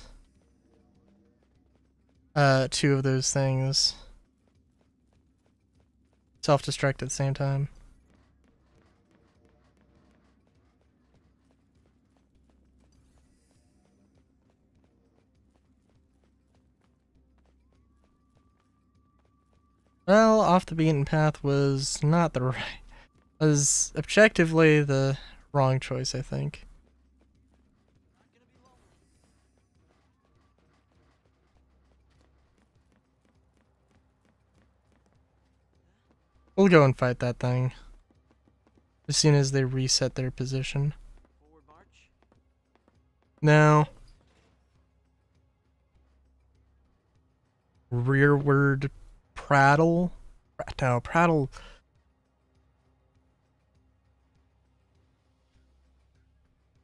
2 of those things self-destruct at the same time. Well, Off the Beaten Path was not the right... was objectively the wrong choice, I think. We'll go and fight that thing as soon as they reset their position. Forward march? No. Rearward prattle? No, prattle...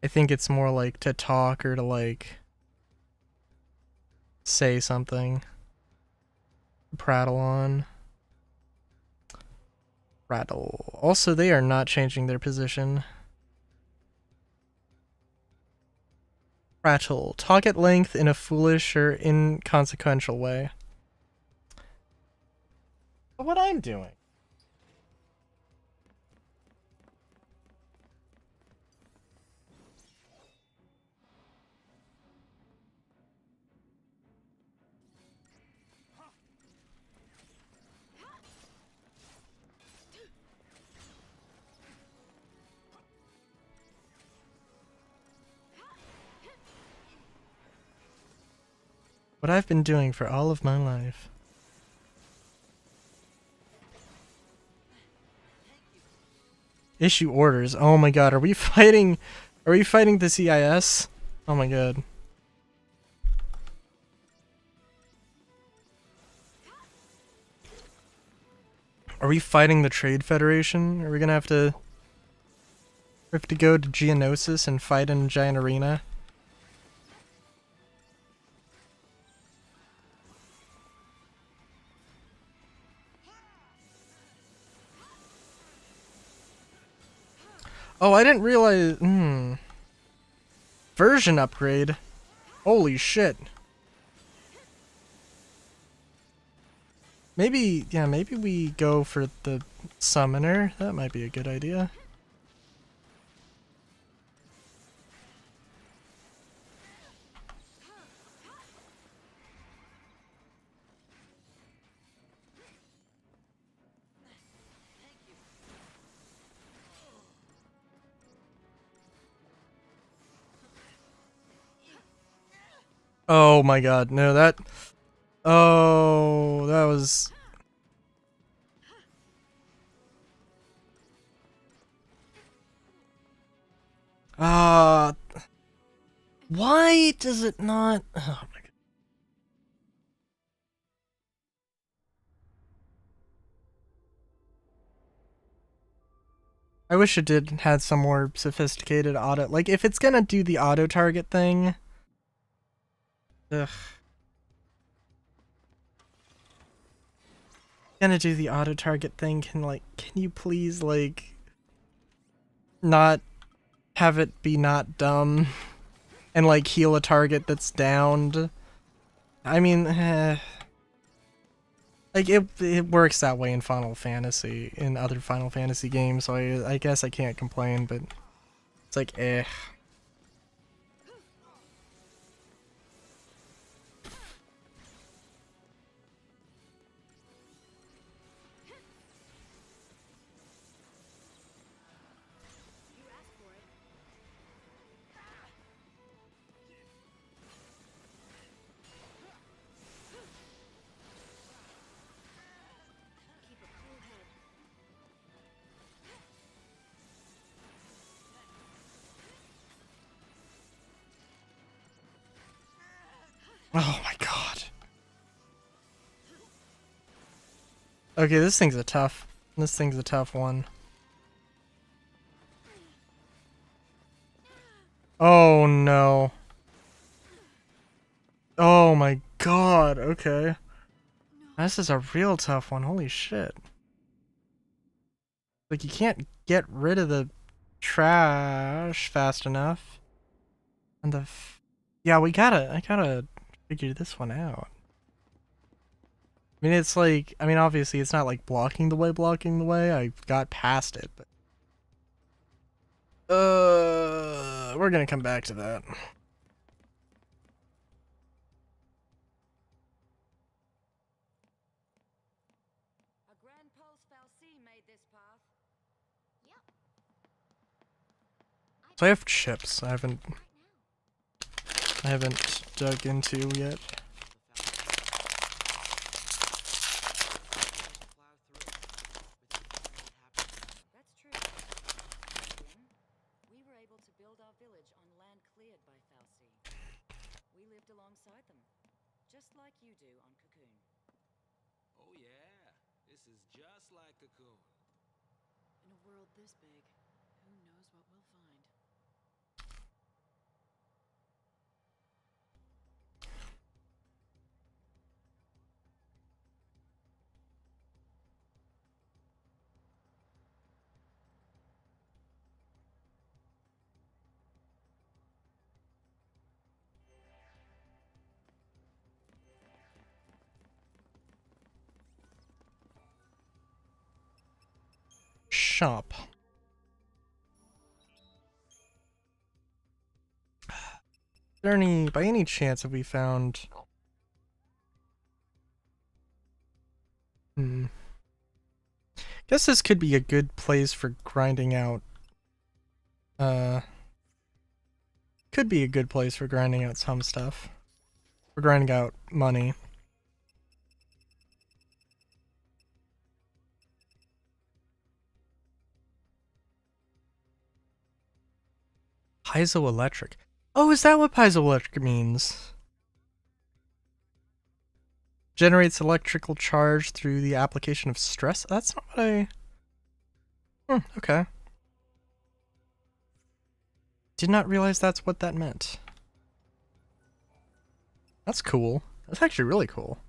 I think it's more like to talk or to like say something. Prattle on. Rattle. Also, they are not changing their position. Prattle. Talk at length in a foolish or inconsequential way. What I'm doing. What I've been doing for all of my life. Issue orders. Oh my god, are we fighting the CIS? Oh my god. Are we fighting the Trade Federation? Are we gonna have to go to Geonosis and fight in a giant arena? Oh, I didn't realize. Version upgrade. Holy shit. Maybe we go for the summoner. That might be a good idea. Oh my god, no, that... Oh, that was... Why does it not... Oh my god. I wish it did had some more sophisticated auto... Like, if it's gonna do the auto-target thing... Ugh. Gonna do the auto-target thing, can you please, like... Not... Have it be not dumb? And, like, heal a target that's downed? I mean, like, it works that way in Final Fantasy, in other Final Fantasy games, so I guess I can't complain, but... It's like, eh. Oh my god. Okay, this thing's a tough one. Oh no. Oh my god, okay. This is a real tough one, holy shit. Like, you can't get rid of the trash fast enough. And yeah, I gotta figure this one out. I mean, it's like, obviously it's not like blocking the way, I got past it, but... we're gonna come back to that. A Grand Pulse Fal'Cie made this path. Yep. So I have chips I haven't dug into yet. That's true. Again, we were able to build our village on land cleared by Fal'Cie. We lived alongside them, just like you do on Cocoon. Oh yeah, this is just like Cocoon. In a world this big, who knows what we'll find? shop. Is there any, by any chance, have we found... Guess this could be a good place for grinding out... Could be a good place for grinding out some stuff. For grinding out money. Piezoelectric. Oh, is that what piezoelectric means? Generates electrical charge through the application of stress? That's not what I... okay. Did not realize that's what that meant. That's cool. That's actually really cool.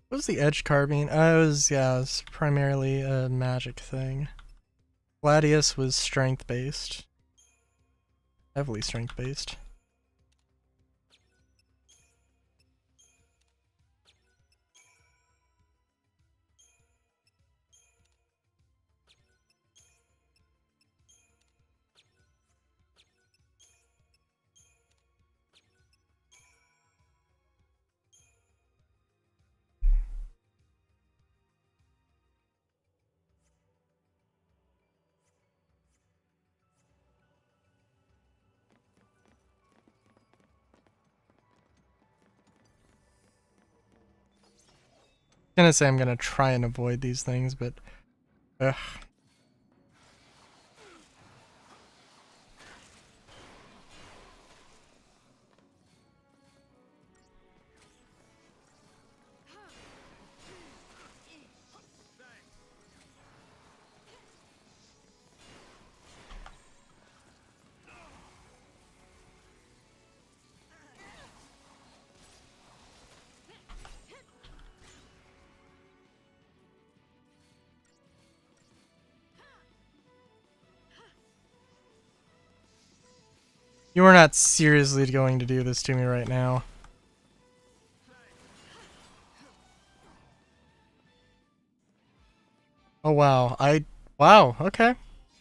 What was the edge carving? It was primarily a magic thing. Gladius was strength based. Heavily strength based. I'm gonna say I'm gonna try and avoid these things, but ugh. You are not seriously going to do this to me right now. Oh wow, wow, okay.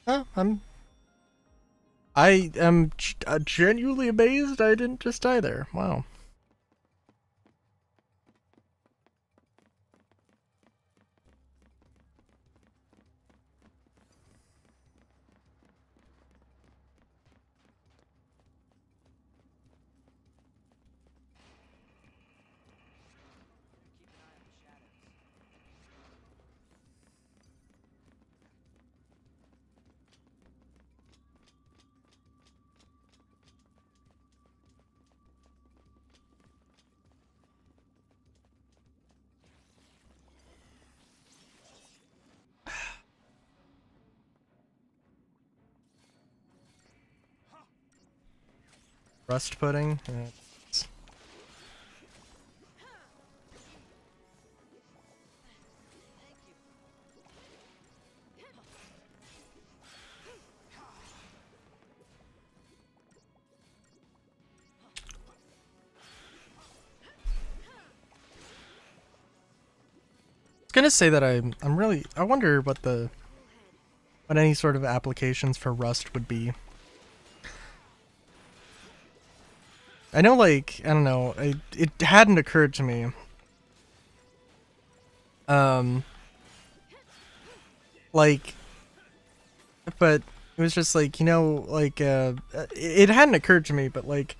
I am genuinely amazed I didn't just die there. Wow. Rust pudding? Yeah. I was gonna say that I'm really, I wonder what any sort of applications for Rust would be. I know, like, I don't know, it hadn't occurred to me. Like, but it was just like, you know, like, it hadn't occurred to me, but like,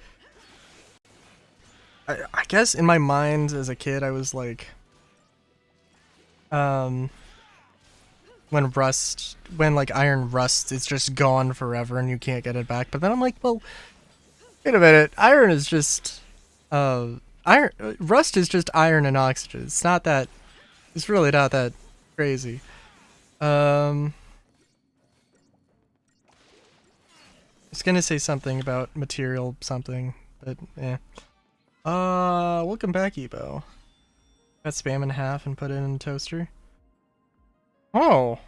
I guess in my mind as a kid, I was like, when like iron rusts, it's just gone forever and you can't get it back. But then I'm like, well, wait a minute, iron is just, rust is just iron and oxygen. It's not that, it's really not that crazy. I was gonna say something about material something, but Welcome back, Ebo. Got spam in half and put it in a toaster. Oh.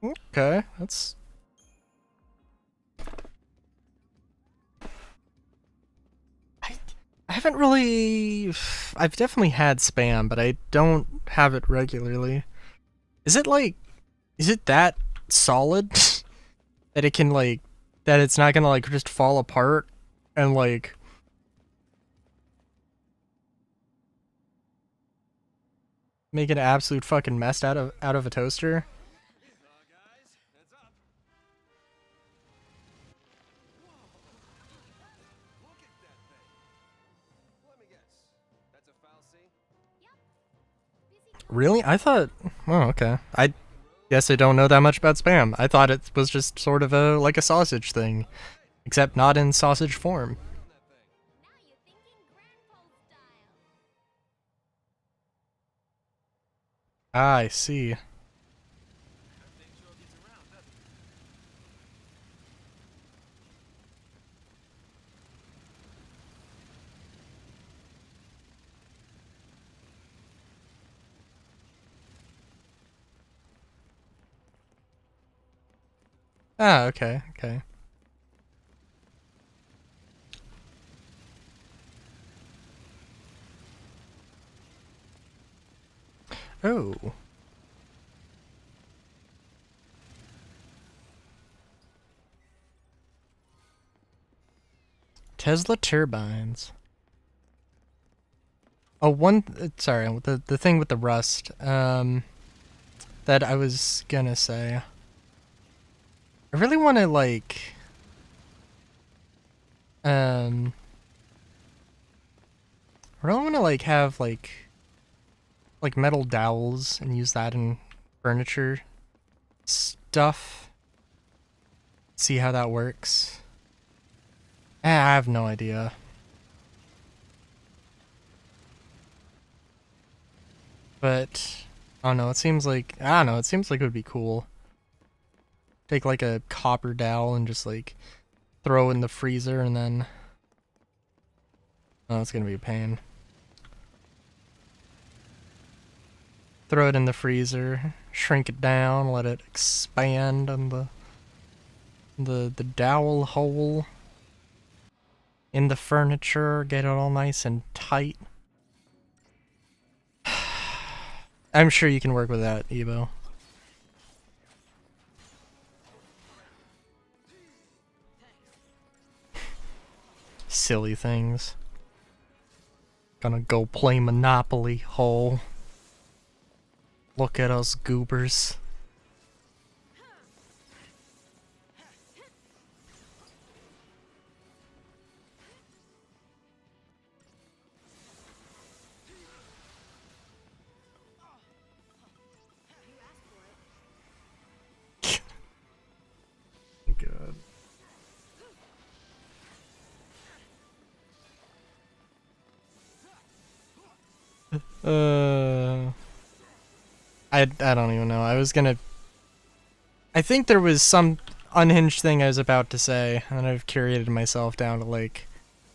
Okay, that's... I haven't really... I've definitely had spam, but I don't have it regularly. Is it like... Is it that solid? That it can like... That it's not gonna like just fall apart and like... Make an absolute fucking mess out of a toaster? Guys, heads up. Whoa. Look at that thing. Let me guess. That's a fal'Cie? Busy Really? I thought... Oh, okay. I guess I don't know that much about spam. I thought it was just sort of a like a sausage thing. Except not in sausage form. That thing. Now you're thinking grandpa style. Ah, I see. That thing sure gets around, doesn't it? Ah, okay, okay. Oh. Tesla turbines. Oh, sorry, the thing with the rust, that I was gonna say. I really want to, like, I really want to, like, have, like metal dowels and use that in furniture stuff. See how that works. I have no idea. But I don't know, it seems like it would be cool. Take like a copper dowel and just like throw it in the freezer and then oh, it's gonna be a pain. Throw it in the freezer, shrink it down, let it expand on the dowel hole in the furniture, get it all nice and tight. I'm sure you can work with that, Ebo. Silly things. Gonna go play Monopoly, hole. Look at us goobers. God. I don't even know. I think there was some unhinged thing I was about to say, and I've curated myself down to like,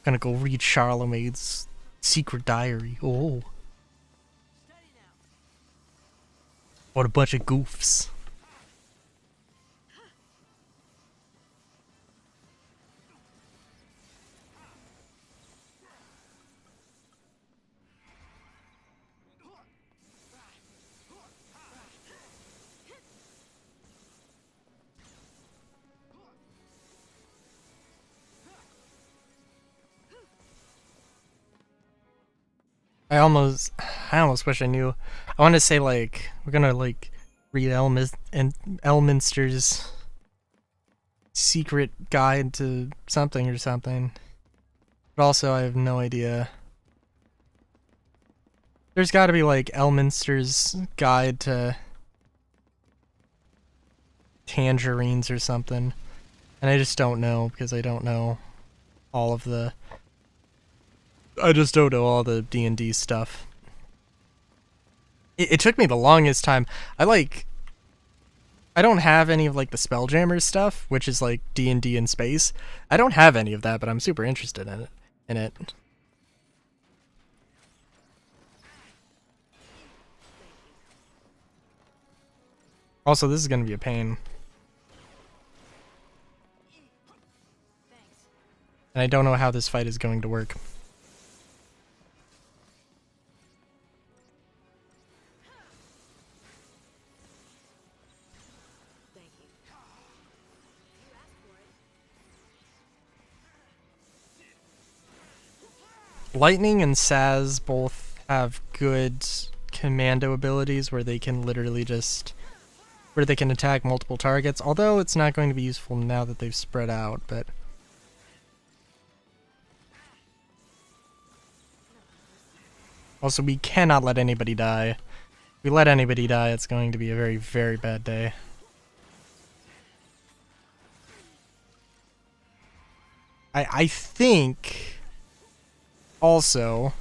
gonna go read Charlemagne's secret diary. Oh. What a bunch of goofs. I almost wish I knew. I want to say like we're gonna like read Elminster's secret guide to something or something, but also I have no idea. There's got to be like Elminster's guide to tangerines or something, and I just don't know because I don't know all of the. I just don't know all the D&D stuff. It took me the longest time. I don't have any of like the Spelljammers stuff, which is like D&D in space. I don't have any of that, but I'm super interested in it. Also, this is gonna be a pain. Thanks. And I don't know how this fight is going to work. Thank you. You asked for it. Lightning and Saz both have good commando abilities where they can literally just... where they can attack multiple targets, although it's not going to be useful now that they've spread out, but... Also, we cannot let anybody die. If we let anybody die, it's going to be a very, very bad day. I think... also...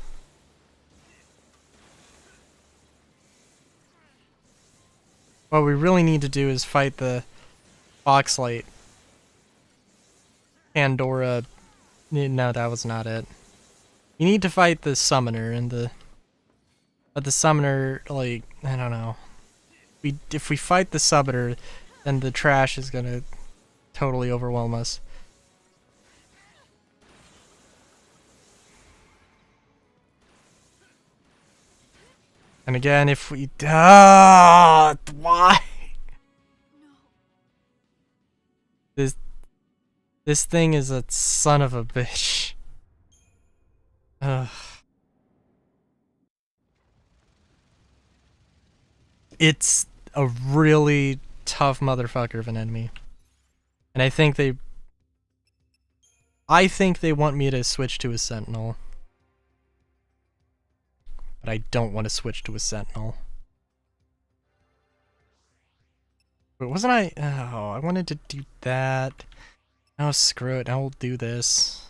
what we really need to do is fight the Foxlight. Pandora... no, that was not it. We need to fight the Summoner and the... but the Summoner, like, I don't know. If we fight the Summoner, then the trash is gonna totally overwhelm us. And again, if we... why? No. This thing is a son of a bitch. Ugh. It's a really tough motherfucker of an enemy. And I think they want me to switch to a Sentinel. But I don't want to switch to a Sentinel. But wasn't I... oh, I wanted to do that. Oh, screw it. Now we'll do this.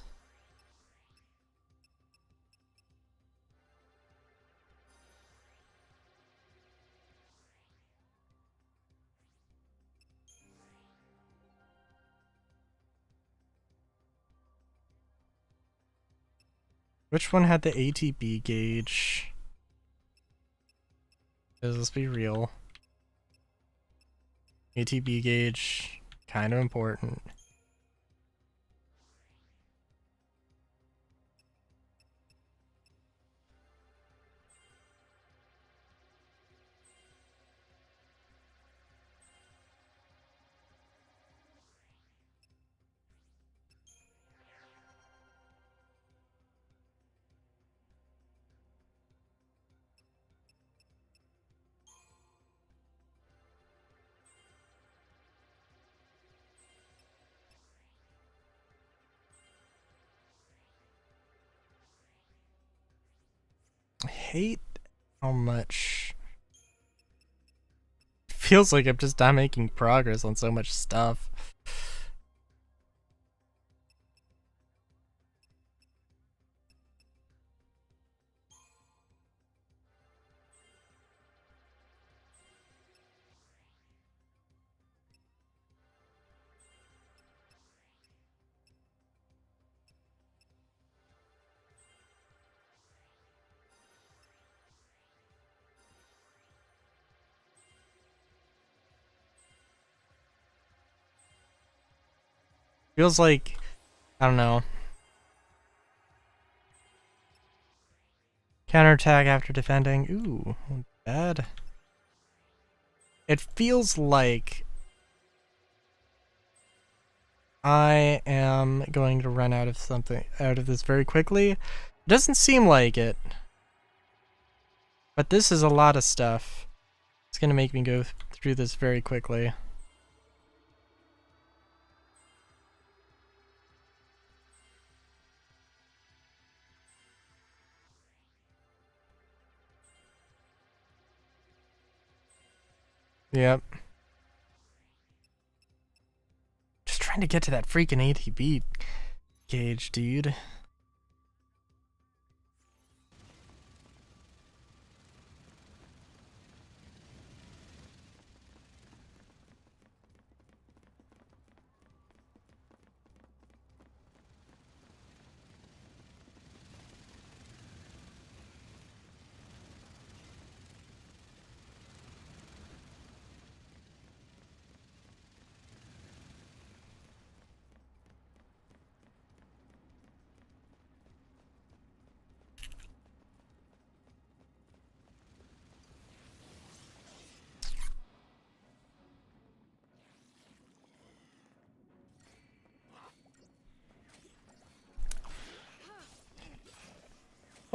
Which one had the ATB gauge? 'Cause let's be real. ATB gauge, kind of important. I hate how much... feels like I'm just not making progress on so much stuff. Feels like, I don't know. Counterattack after defending. Ooh, bad. It feels like I am going to run out of this very quickly. It doesn't seem like it. But this is a lot of stuff. It's gonna make me go through this very quickly. Yep. Just trying to get to that freaking ATB gauge, dude.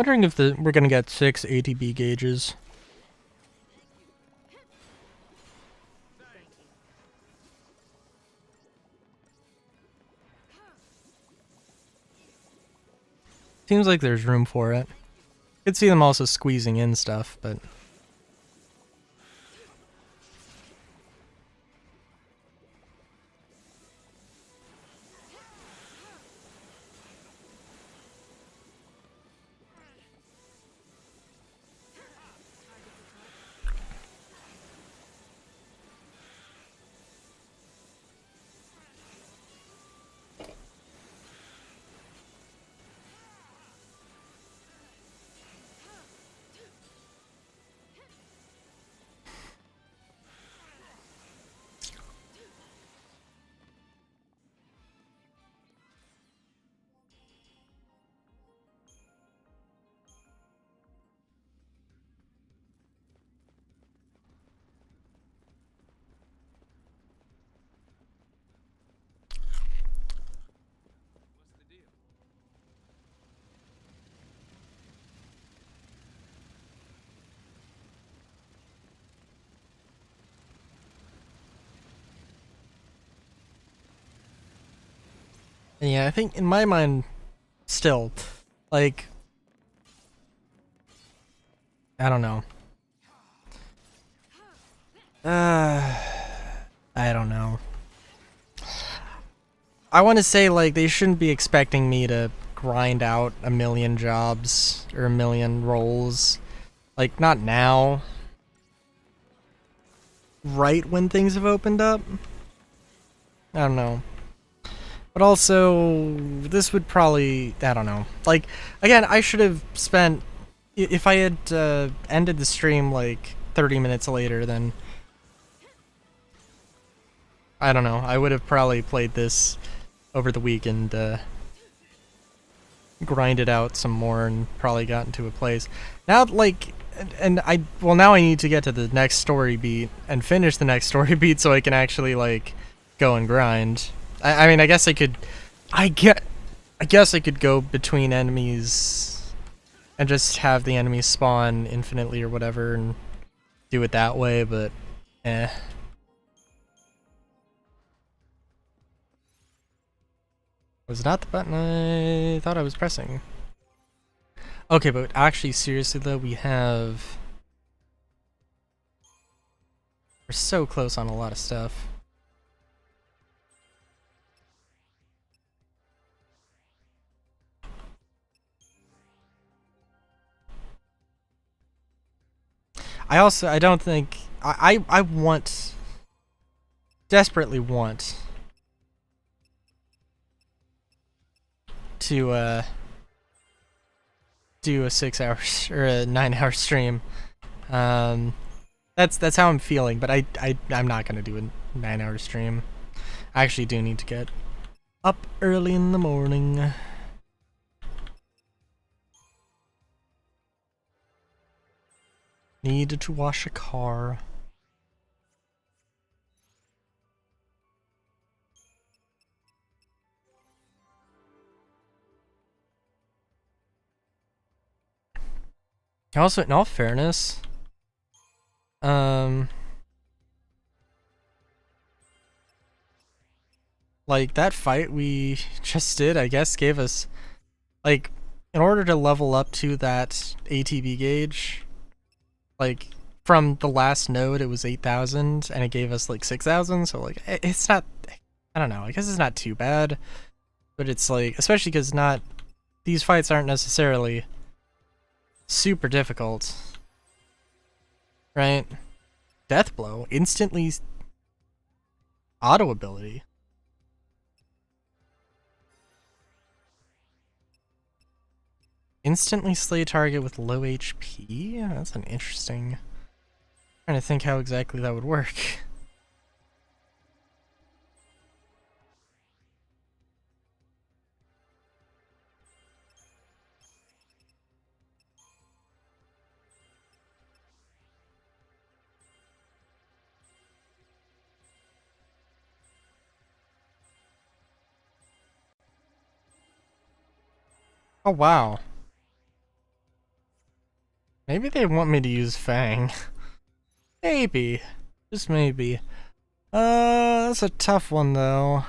Wondering if we're gonna get 6 ATB gauges. Seems like there's room for it. Could see them also squeezing in stuff, but What's the deal? yeah, I think in my mind, still, like, I don't know. I don't know. I want to say, like, they shouldn't be expecting me to grind out a million jobs or a million roles. Like, not now. Right when things have opened up. I don't know. But also, this would probably, I don't know. Like, again, I should have spent, if I had ended the stream like 30 minutes later, then I don't know. I would have probably played this over the weekend, grinded out some more and probably gotten to a place. Now, like, now I need to get to the next story beat and finish the next story beat so I can actually, like, go and grind. I mean, I guess I could go between enemies and just have the enemies spawn infinitely or whatever and do it that way, but eh. Was not the button I thought I was pressing. Okay, but actually, seriously though, we're so close on a lot of stuff. I don't think, I desperately want to, do a 6 hours, or a 9-hour stream. That's how I'm feeling, but I'm not gonna do a 9-hour stream. I actually do need to get up early in the morning. Needed to wash a car. Also, in all fairness, like, that fight we just did, I guess, gave us, like, in order to level up to that ATB gauge, like, from the last node it was 8,000 and it gave us like 6,000, so like it's not, I don't know, I guess it's not too bad, but it's like, especially because these fights aren't necessarily super difficult, right? Death Blow, instantly auto ability. Instantly slay target with low HP? That's an interesting... I'm trying to think how exactly that would work. Oh wow. Maybe they want me to use Fang. Maybe. Just maybe. That's a tough one though.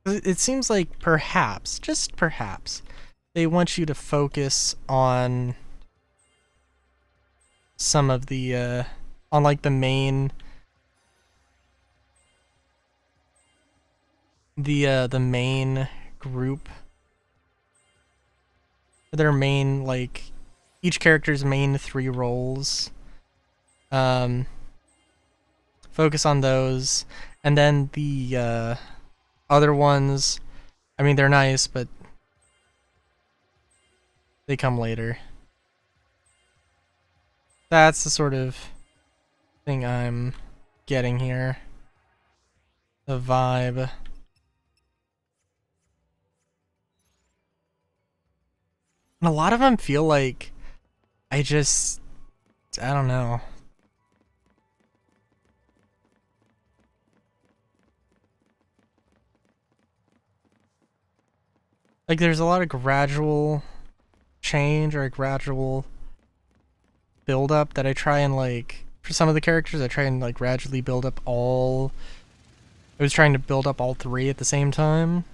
It seems like perhaps, just perhaps, they want you to focus on some of the, on like the main, the main group. Their main, like, each character's main 3 roles. Focus on those, and then the, other ones, I mean, they're nice, but they come later. That's the sort of thing I'm getting here. The vibe. And a lot of them feel like I don't know. Like, there's a lot of gradual change or a gradual build up that I try and, like, for some of the characters, I try and, like, gradually build up all. I was trying to build up all 3 at the same time.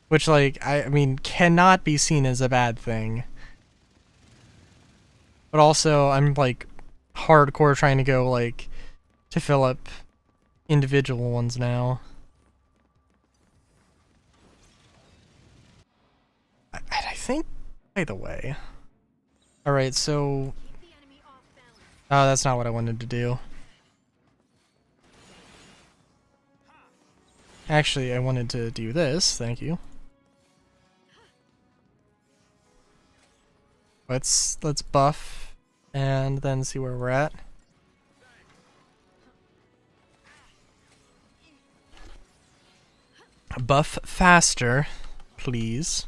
Which, like, I mean, cannot be seen as a bad thing. But also, I'm, like, hardcore trying to go, like, to fill up individual ones now. I think, by the way. Alright, so... Oh, that's not what I wanted to do. Actually, I wanted to do this, thank you. Let's buff, and then see where we're at. Buff faster, please.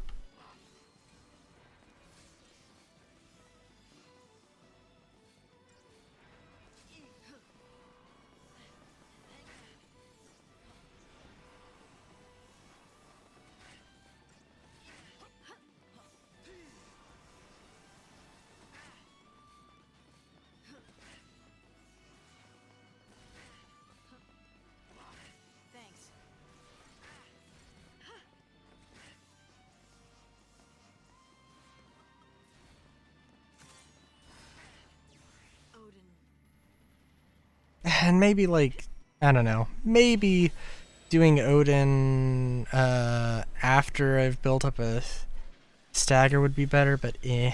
Thanks. Odin. And maybe, like, I don't know, maybe doing Odin after I've built up a stagger would be better, but eh.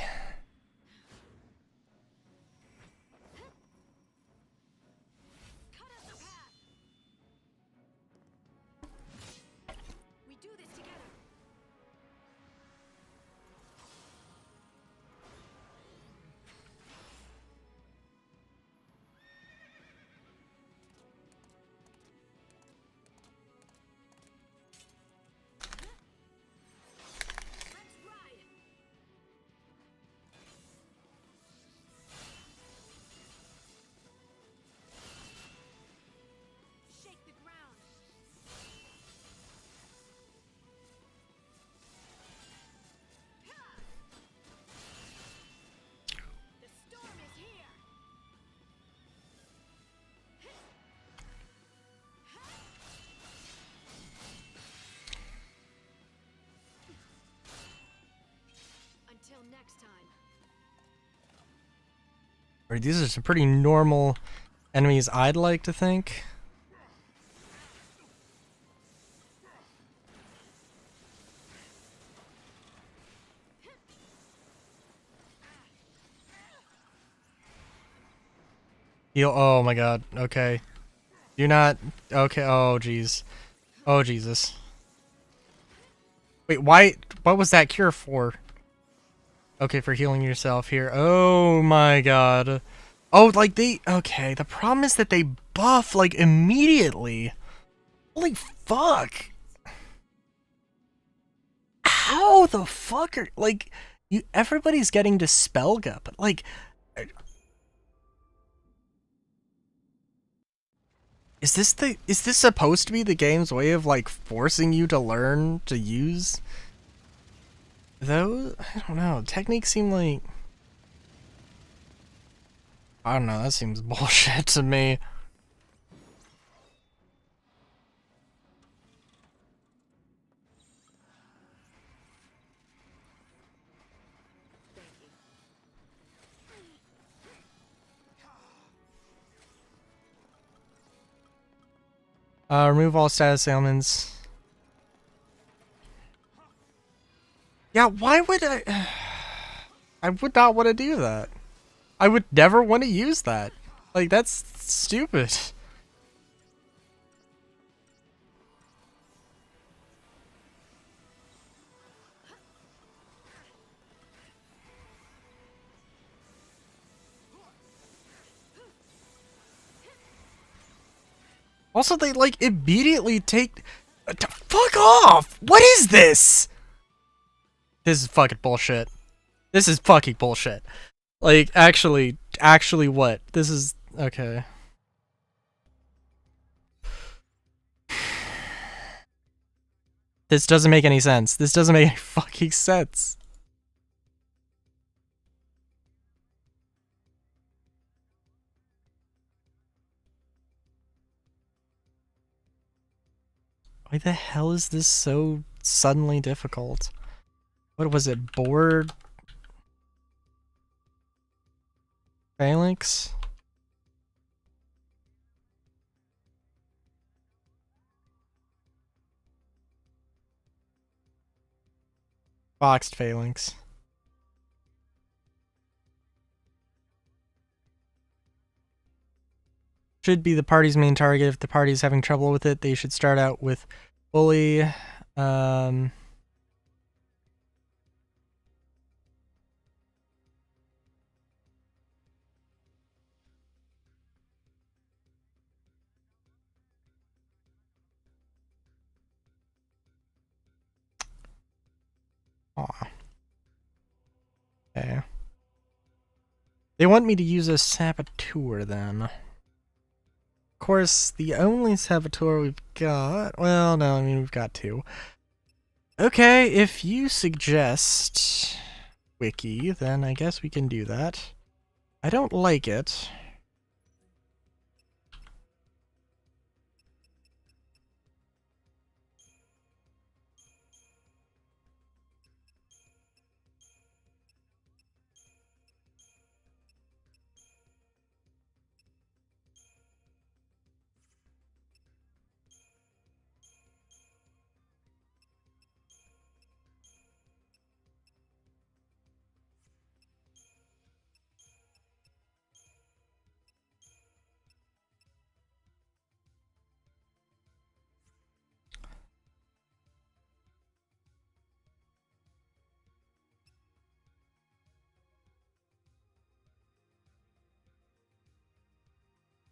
Cut us a path. We do this together. Let's ride. Shake the ground. The storm is here. Until next time. Right, these are some pretty normal enemies, I'd like to think. Heal. Oh my god. Okay. Do not. Okay. Oh jeez. Oh Jesus. Wait. Why? What was that cure for? Okay, for healing yourself here. Oh my god. Oh, like they. Okay. The problem is that they buff like immediately. Holy fuck. How the fuck are like you? Everybody's getting Dispelga, but like. Is this supposed to be the game's way of like forcing you to learn to use those? I don't know. Techniques seem like, I don't know, that seems bullshit to me. Remove all status ailments. Yeah, why would I? I would not want to do that. I would never want to use that. Like, that's stupid. Also, they like immediately take. Fuck off! What is this? This is fucking bullshit. This is fucking bullshit. Like, actually what? This is okay. This doesn't make any sense. This doesn't make any fucking sense. Why the hell is this so suddenly difficult? What was it? Board phalanx? Boxed phalanx. Should be the party's main target. If the party is having trouble with it, they should start out with bully. Aw. Okay. They want me to use a saboteur then. Of course, the only saboteur we've got... Well, no, I mean, we've got two. Okay, if you suggest Wiki, then I guess we can do that. I don't like it.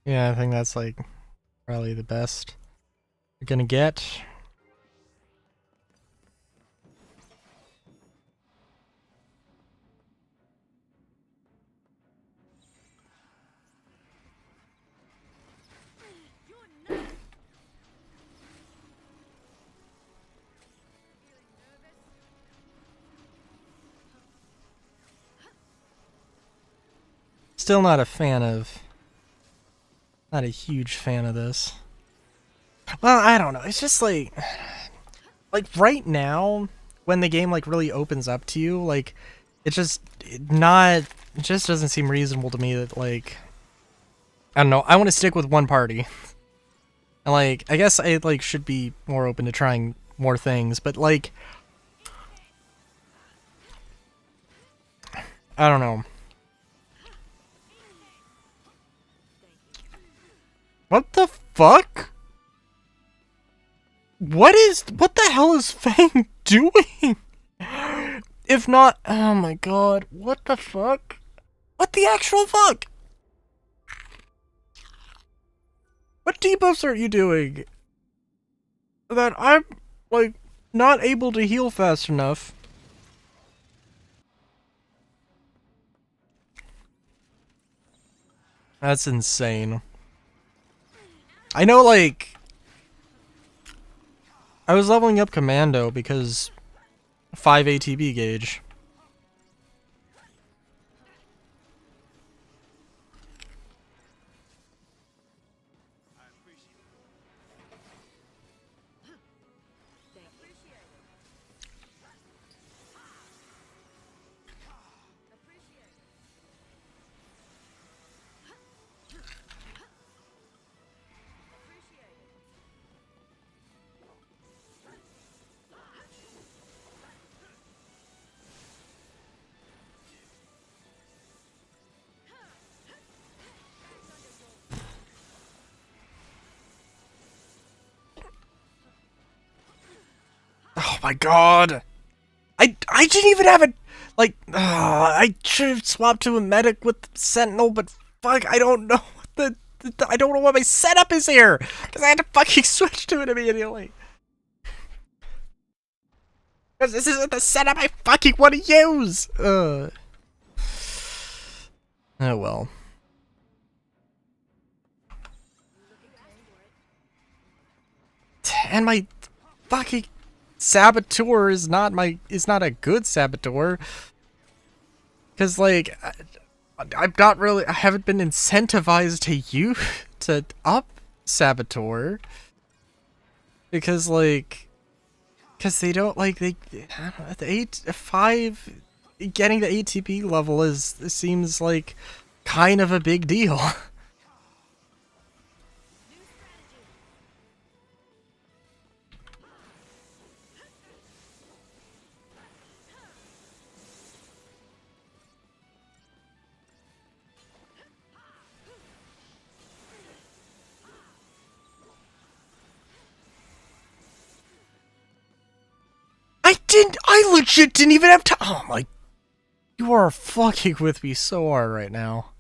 Yeah, I think that's like probably the best we're gonna get. Still not a fan of... Not a huge fan of this. Well, I don't know. It's just like... Like, right now, when the game, like, really opens up to you, like, it's just not... It just doesn't seem reasonable to me that, like... I don't know. I want to stick with one party. And, like, I guess I, like, should be more open to trying more things, but, like... I don't know. What the fuck? What the hell is Fang doing? If not, oh my god, what the fuck? What the actual fuck? What debuffs are you doing? That I'm, like, not able to heal fast enough. That's insane. I know, like, I was leveling up Commando because 5 ATB gauge. Oh my god! I didn't even have a like. I should have swapped to a medic with Sentinel, but fuck, I don't know what I don't know what my setup is here because I had to fucking switch to it immediately. Because this isn't the setup I fucking want to use. Oh well. And my fucking saboteur is not a good saboteur, because like I haven't been incentivized to up saboteur, because they don't like I don't know, getting the ATP level seems like kind of a big deal. I legit didn't even have time. Oh my, you are fucking with me so hard right now.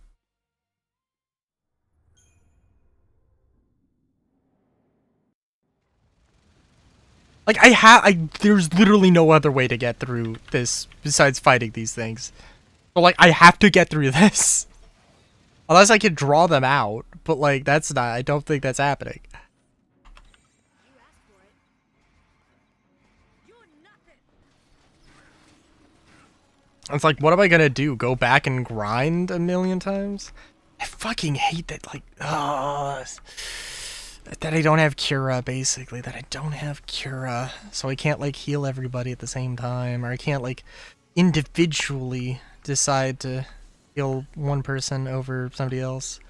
Like there's literally no other way to get through this besides fighting these things. But like, I have to get through this. Unless I can draw them out, but like, I don't think that's happening. It's like, what am I gonna do? Go back and grind a million times? I fucking hate that, like, that I don't have Cura, basically. That I don't have Cura. So I can't, like, heal everybody at the same time. Or I can't, like, individually decide to heal one person over somebody else.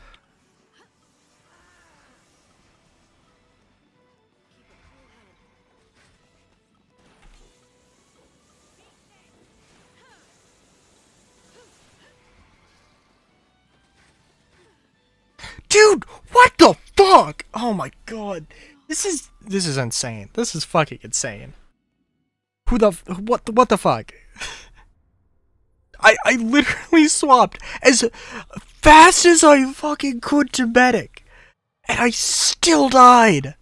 Dude, what the fuck? Oh my god. This is insane. This is fucking insane. What the fuck? I literally swapped as fast as I fucking could to medic, and I still died.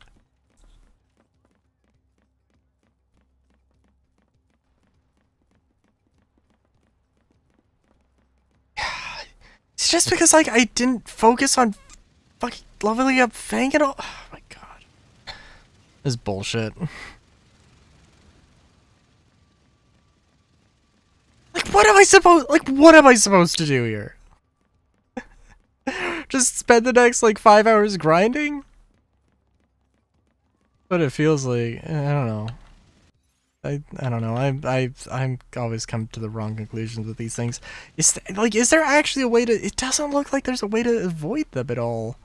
It's just because, like, I didn't focus on fucking leveling up Fang at all. Oh my god. This is bullshit. Like, what am I supposed to do here? Just spend the next, like, 5 hours grinding? But it feels like, I don't know. I don't know. I'm always come to the wrong conclusions with these things. Is there actually a way to? It doesn't look like there's a way to avoid them at all.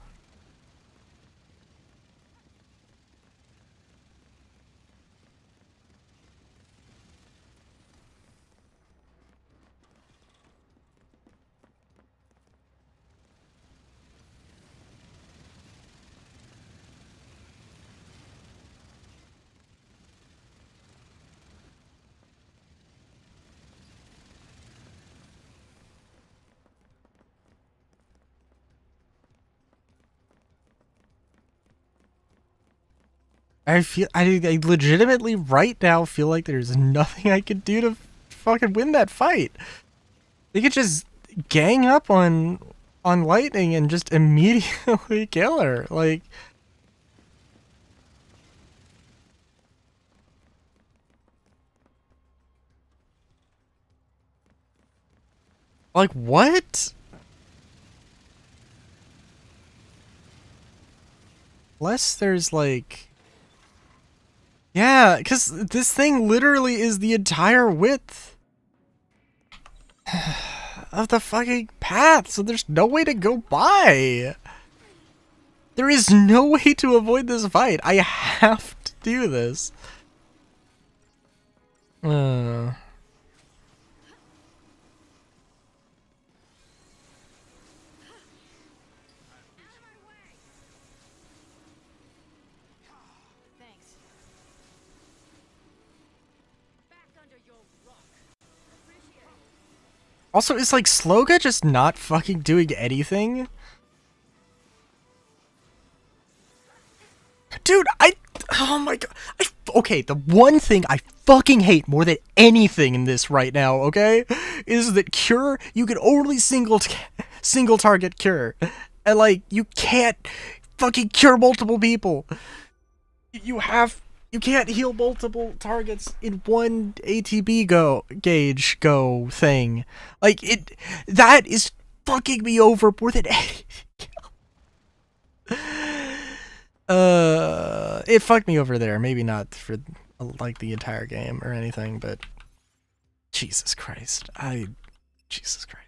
I legitimately right now feel like there's nothing I could do to fucking win that fight. They could just gang up on Lightning and just immediately kill her. Like, Like, what? Unless there's like... Yeah, because this thing literally is the entire width of the fucking path, so there's no way to go by. There is no way to avoid this fight. I have to do this. Thanks. Back under your rock. Appreciate it. Also, is like Sloga just not fucking doing anything? Dude, oh my god. Okay, the one thing I fucking hate more than anything in this right now, okay, is that Cure, you can only single target Cure. And like, you can't fucking cure multiple people. You can't heal multiple targets in one ATB gauge thing. Like, that is fucking me over more than anything. It fucked me over there. Maybe not for like the entire game or anything, but Jesus Christ. Jesus Christ.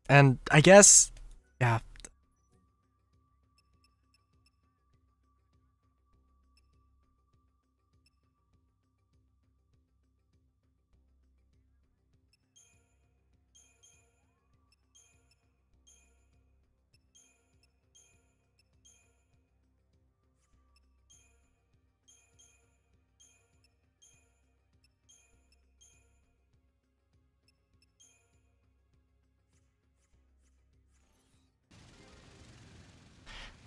And I guess, yeah.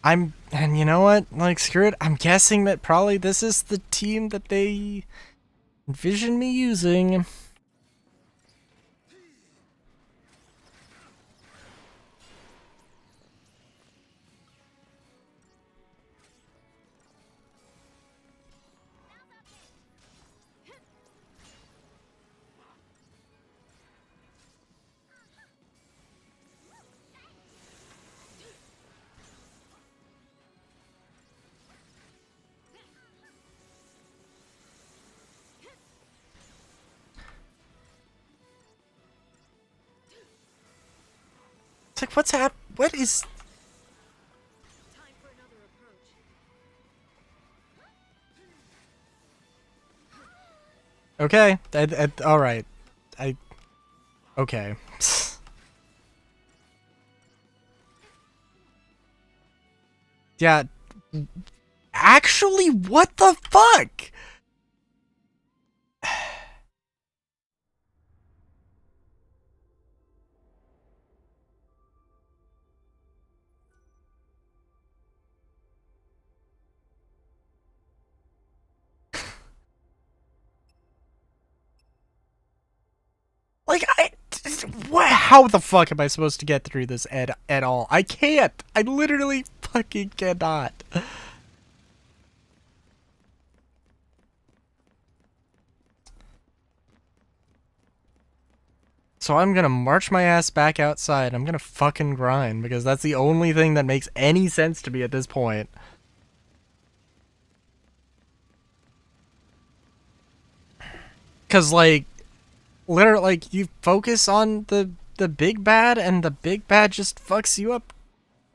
And you know what? Like, screw it. I'm guessing that probably this is the team that they envision me using. It's like, what's what is... Time for another approach. Okay, alright. Okay. Yeah. Actually, what the fuck? Like, what? How the fuck am I supposed to get through this at all? I can't. I literally fucking cannot. So I'm gonna march my ass back outside. I'm gonna fucking grind because that's the only thing that makes any sense to me at this point. Cause like, literally, like, you focus on the big bad, and the big bad just fucks you up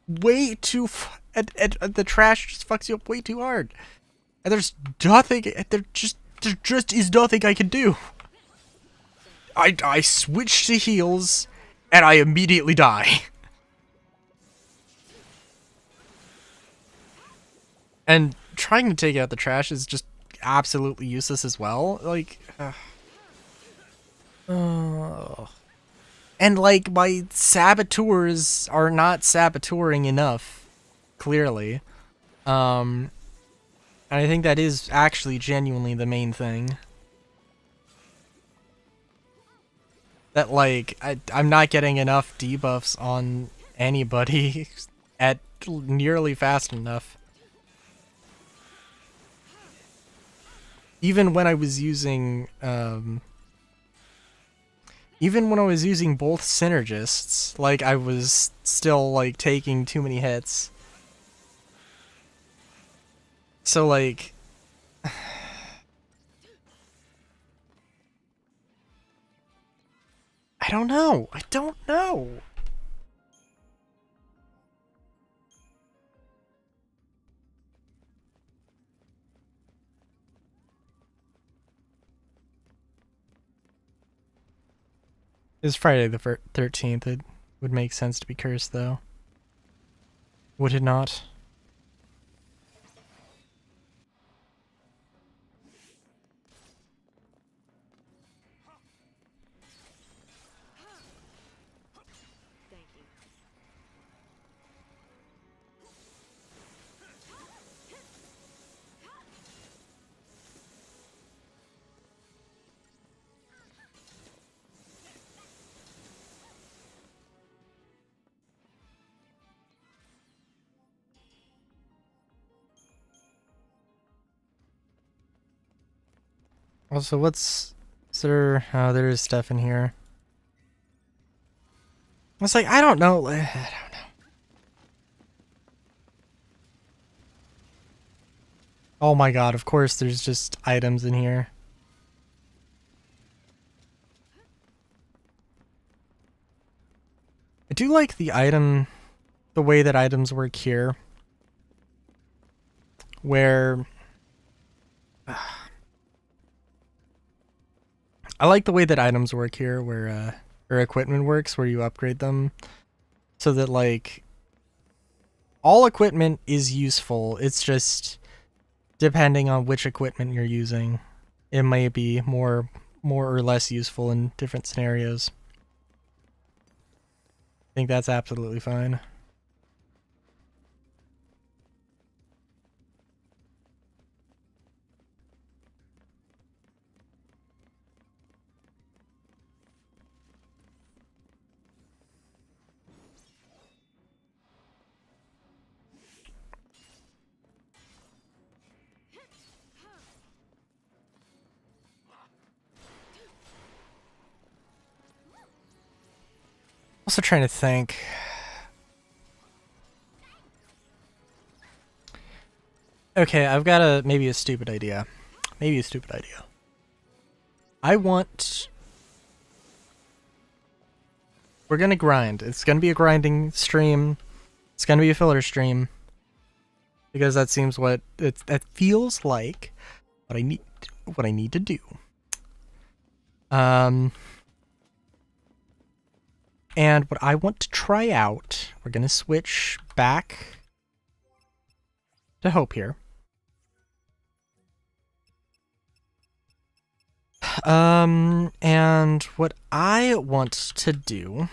way too. And the trash just fucks you up way too hard. And there's nothing. There just is nothing I can do. I switch to heals, and I immediately die. And trying to take out the trash is just absolutely useless as well. Like, and like, my saboteurs are not saboteuring enough, clearly. And I think that is actually genuinely the main thing. That, like, I'm not getting enough debuffs on anybody at nearly fast enough. even when I was using even when I was using both synergists, like I was still like taking too many hits. So like I don't know. I don't know. It's Friday the 13th. It would make sense to be cursed, though. Would it not? Thank you. Also, is there? Oh, there is stuff in here. It's like I don't know. I don't know. Oh my god! Of course, there's just items in here. I do like the way that items work here, where I like the way that items work here, where or equipment works, where you upgrade them, so that like all equipment is useful. It's just depending on which equipment you're using, it may be more or less useful in different scenarios. I think that's absolutely fine. Also trying to think. Okay, I've got maybe a stupid idea. Maybe a stupid idea. We're gonna grind. It's gonna be a grinding stream. It's gonna be a filler stream. Because that seems that feels like what I need to do. And what I want to try out, we're gonna switch back to Hope here. And what I want to do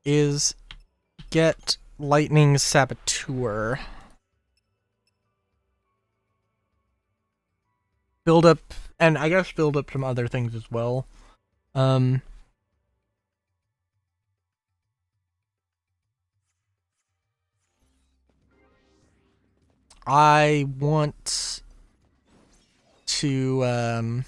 is get Lightning Saboteur. Build up, and I guess build up some other things as well. I want to,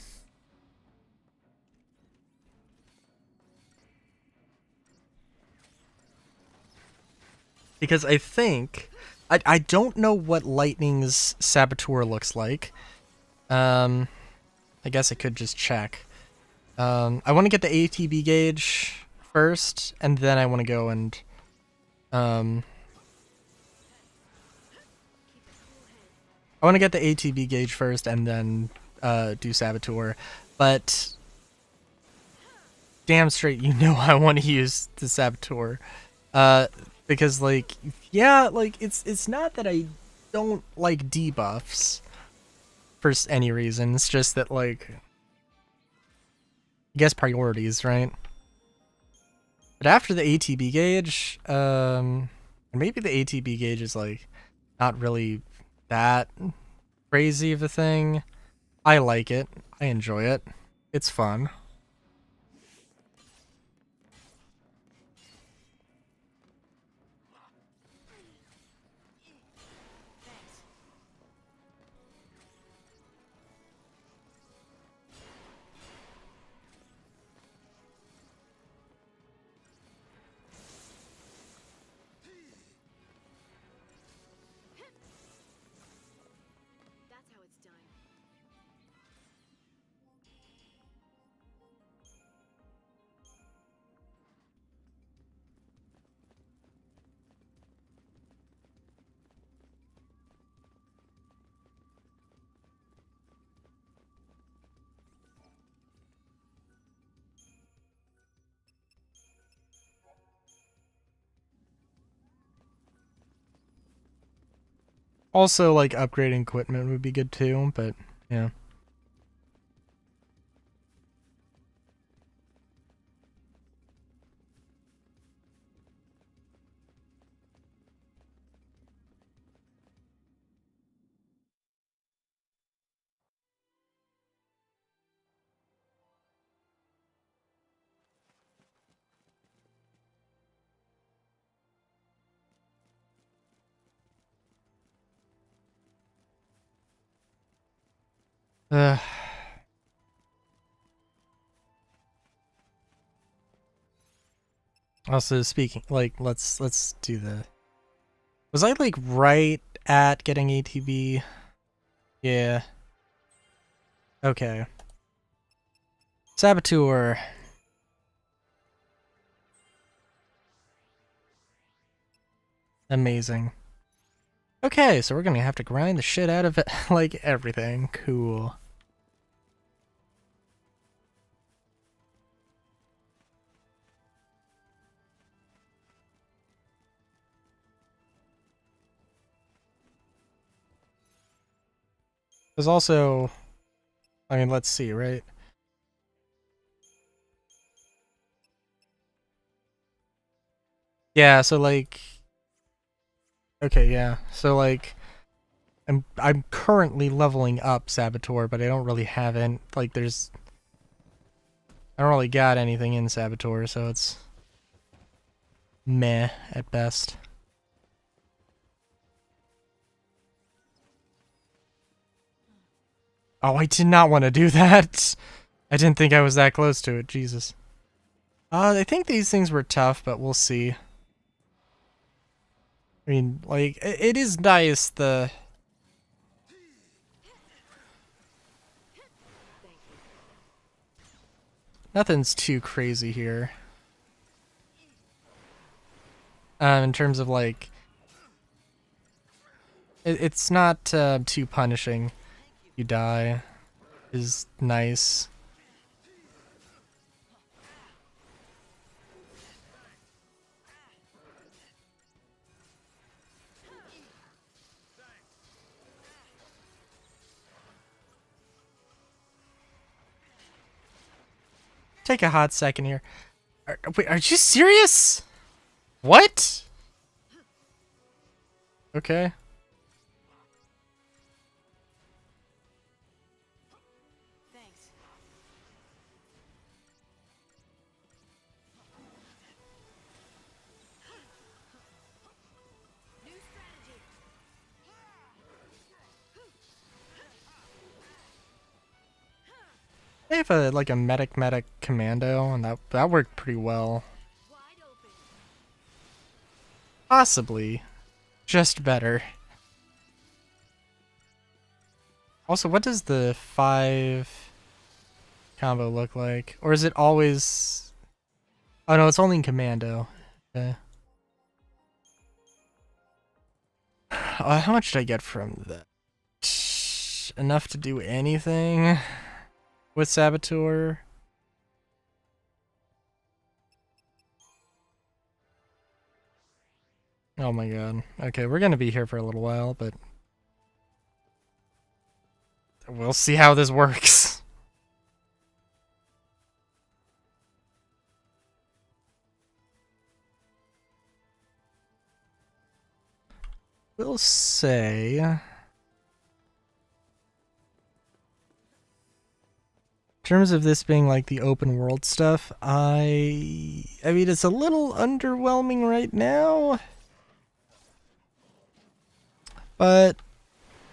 because I think, I don't know what Lightning's Saboteur looks like. I guess I could just check. I want to get the ATB gauge first, and then I want to go and, I want to get the ATB gauge first, and then, do Saboteur. But, damn straight, you know I want to use the Saboteur. Because, like, yeah, like, it's not that I don't like debuffs for any reason. It's just that, like, I guess priorities, right? But after the ATB gauge, maybe the ATB gauge is, like, not really that crazy of a thing. I like it. I enjoy it. It's fun. Also, like, upgrading equipment would be good too, but yeah. Uh, also, speaking, like, let's do the. Was I like right at getting ATB? Yeah. Okay. Saboteur. Amazing. Okay, so we're gonna have to grind the shit out of it, like everything. Cool. There's also, I mean, let's see, right? Yeah, so like, okay, yeah, so like, I'm currently leveling up Saboteur, but I don't really have it. Like, I don't really got anything in Saboteur, so it's meh at best. Oh, I did not want to do that. I didn't think I was that close to it. Jesus. I think these things were tough, but we'll see. I mean, like, it is nice, the... Nothing's too crazy here. In terms of, like... It's not too punishing. You die. Is nice. Take a hot second here. Wait, are you serious? What? Okay. Thanks. New strategy. They have a like a medic commando, and that worked pretty well. Wide open. Possibly, just better. Also, what does the 5 combo look like? Or is it always... Oh no, it's only in commando. Okay. How much did I get from that? Enough to do anything with Saboteur? Oh my god. Okay, we're gonna be here for a little while, but... we'll see how this works. We'll say... in terms of this being like the open world stuff, I mean, it's a little underwhelming right now. But,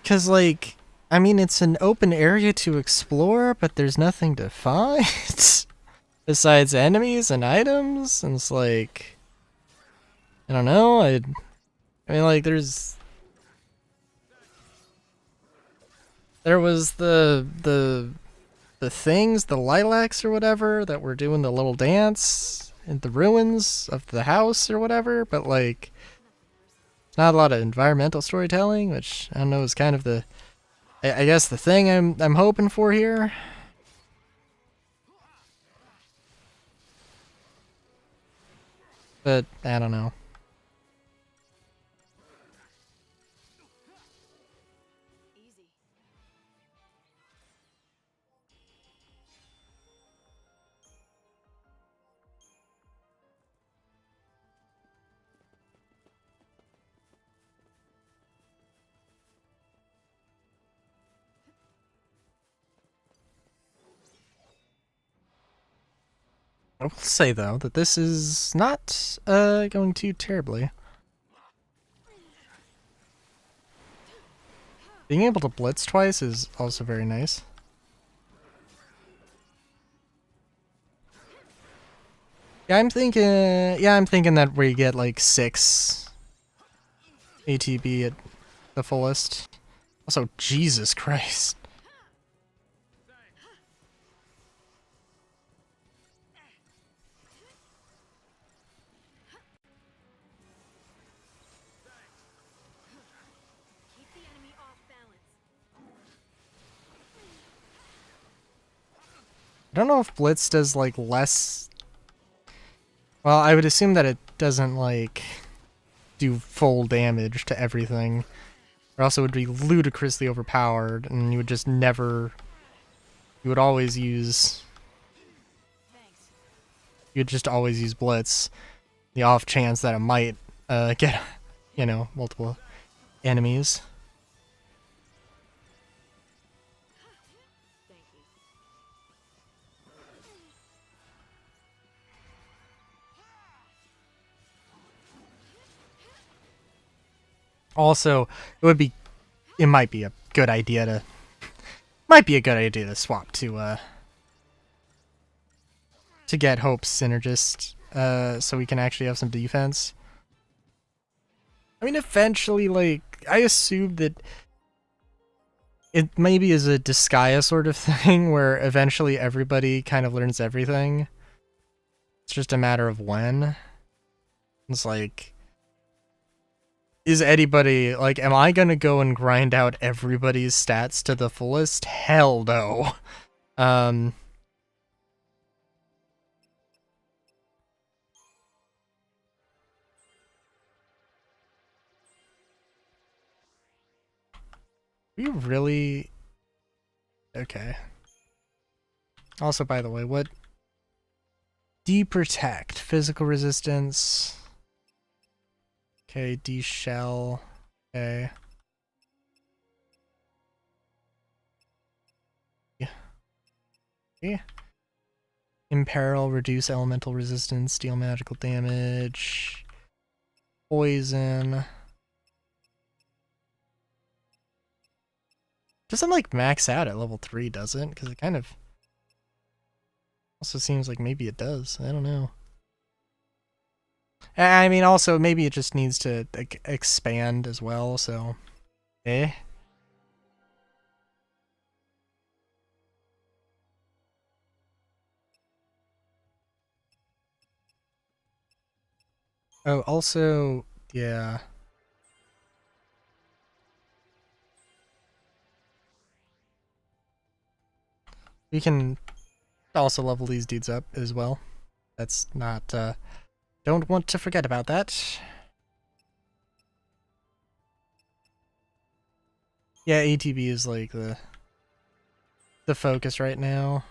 because like, I mean, it's an open area to explore, but there's nothing to find besides enemies and items, and it's like, I don't know, I mean, like, there was the things, the lilacs or whatever, that were doing the little dance in the ruins of the house or whatever, but like, not a lot of environmental storytelling, which I don't know is kind of the, I guess the thing I'm hoping for here. But I don't know. I will say though that this is not going too terribly. Being able to blitz twice is also very nice. Yeah, I'm thinking that we get like 6 ATB at the fullest. Also, Jesus Christ. Keep the enemy off balance. I don't know if Blitz does like less. Well, I would assume that it doesn't like do full damage to everything, or else it would be ludicrously overpowered, and you would just never. You would always use. Thanks. You would just always use Blitz, the off chance that it might get, you know, multiple enemies. Thank you. Also, it might be a good idea to swap to get Hope's Synergist, so we can actually have some defense. I mean, eventually, like, I assume that it maybe is a Disgaea sort of thing, where eventually everybody kind of learns everything. It's just a matter of when. It's like, is anybody, like, am I gonna go and grind out everybody's stats to the fullest? Hell no. We really... Okay. Also, by the way, what... Deprotect. Physical resistance. Okay, D-Shell. Okay. Yeah. Okay. Imperil, reduce elemental resistance, deal magical damage. Poison. Doesn't like max out at level 3, does it? Because it kind of also seems like maybe it does. I don't know. I mean, also maybe it just needs to like, expand as well. So, eh. Oh, also, yeah. We can also level these dudes up as well. That's not, don't want to forget about that. Yeah, ATB is like the focus right now.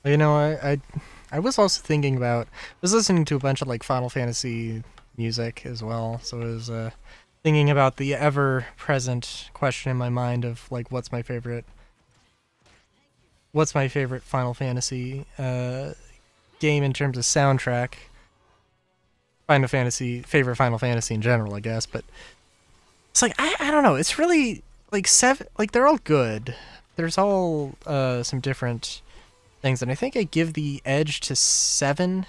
You know, I was also thinking about, I was listening to a bunch of like Final Fantasy music as well, so I was thinking about the ever-present question in my mind of like what's my favorite Final Fantasy game in terms of soundtrack. favorite Final Fantasy in general, I guess, but it's like I don't know, it's really like seven, like they're all good. There's all some different things, and I think I give the edge to 7,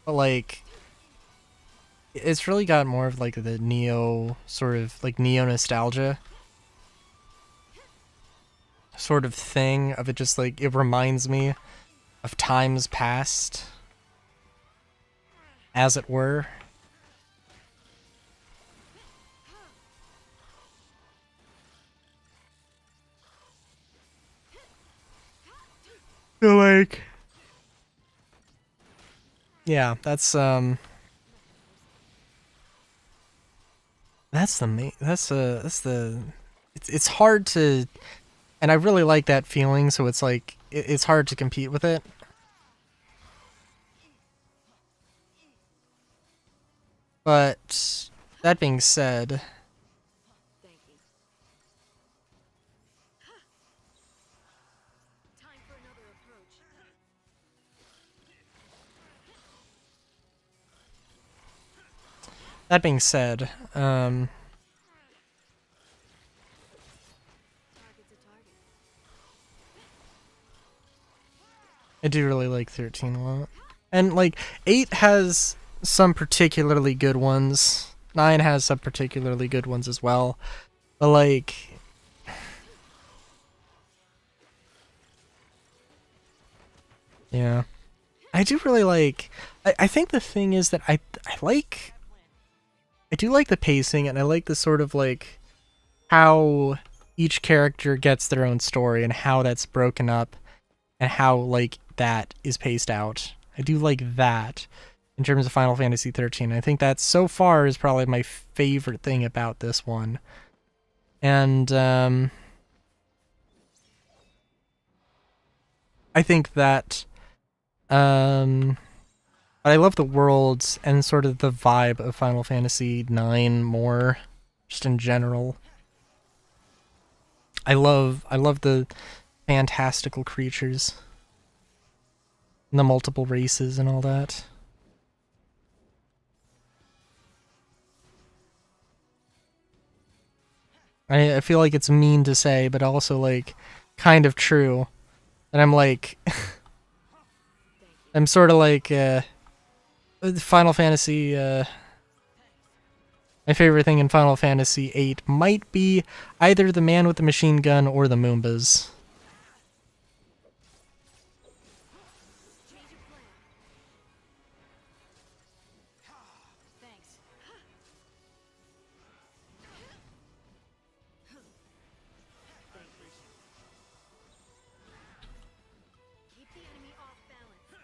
but like it's really got more of like the Neo sort of like Neo nostalgia sort of thing of it, just like it reminds me of times past, as it were. So like, yeah, that's the main, that's the it's hard to, and I really like that feeling, so it's like it's hard to compete with it. But that being said, Thank you. Time for another approach. that being said, Target's a target. I do really like 13 a lot. And like 8 has some particularly good ones. 9 has some particularly good ones as well. But like, yeah. I do really like, I think the thing is that I do like the pacing, and I like the sort of like how each character gets their own story and how that's broken up and how like that is paced out. I do like that in terms of Final Fantasy 13. I think that so far is probably my favorite thing about this one. And I think that but I love the worlds and sort of the vibe of Final Fantasy 9 more, just in general. I love the fantastical creatures and the multiple races and all that. I feel like it's mean to say, but also like kind of true. And I'm like I'm sort of like Final Fantasy my favorite thing in Final Fantasy 8 might be either the man with the machine gun or the Moombas. Thanks. Keep the enemy off balance.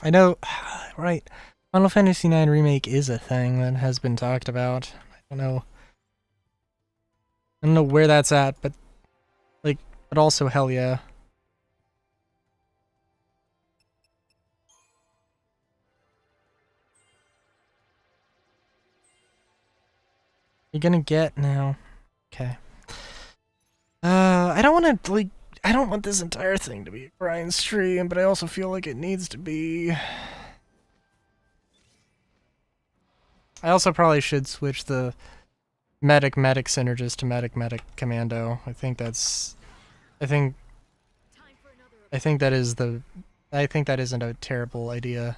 I know, right? Final Fantasy IX Remake is a thing that has been talked about. I don't know where that's at, but like, but also hell yeah. You're gonna get now. Okay. I don't want to like. I don't want this entire thing to be a grind stream, but I also feel like it needs to be. I also probably should switch the medic synergist to medic commando. I think that's. I think. Time for another I think that is the. I think that isn't a terrible idea.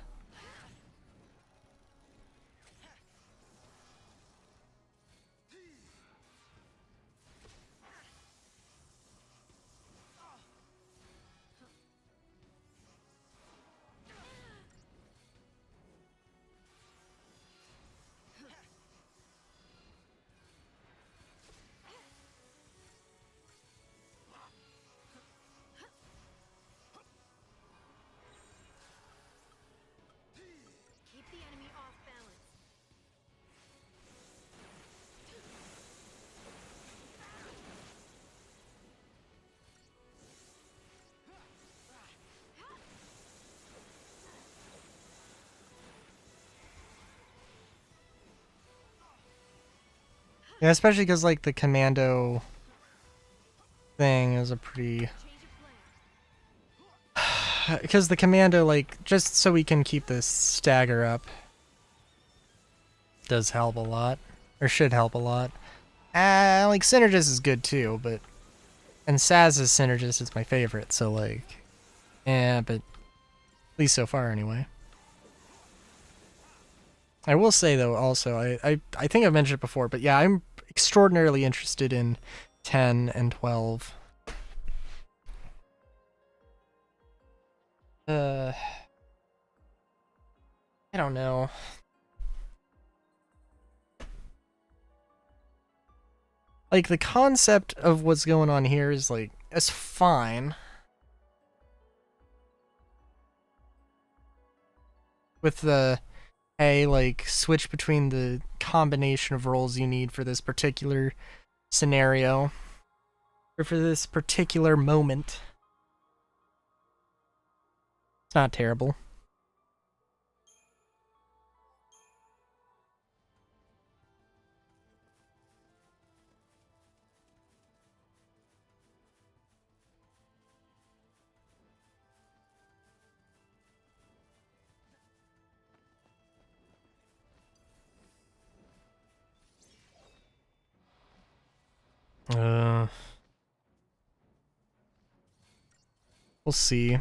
Yeah, especially because like the commando thing is a pretty. Because the commando, like, just so we can keep this stagger up, does help a lot, or should help a lot. Like Synergist is good too, but and Saz's Synergist is my favorite. So like, yeah, but at least so far anyway. I will say though, also, I think I've mentioned it before, but yeah, I'm extraordinarily interested in 10 and 12. I don't know. Like the concept of what's going on here is like, it's fine. With the, hey, like, switch between the combination of roles you need for this particular scenario. Or for this particular moment. It's not terrible. We'll see.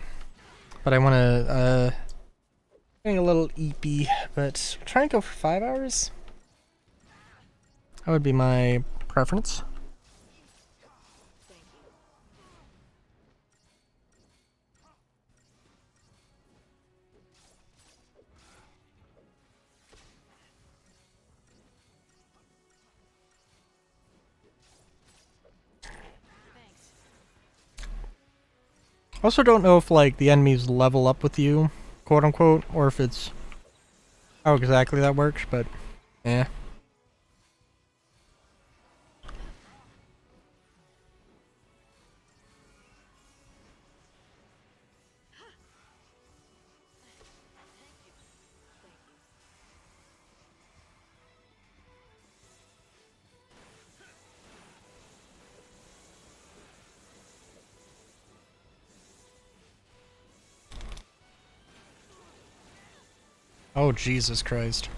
But I want to, getting a little eepy, but try and go for 5 hours? That would be my preference. I also don't know if like the enemies level up with you, quote unquote, or if it's how exactly that works, but yeah. Oh, Jesus Christ.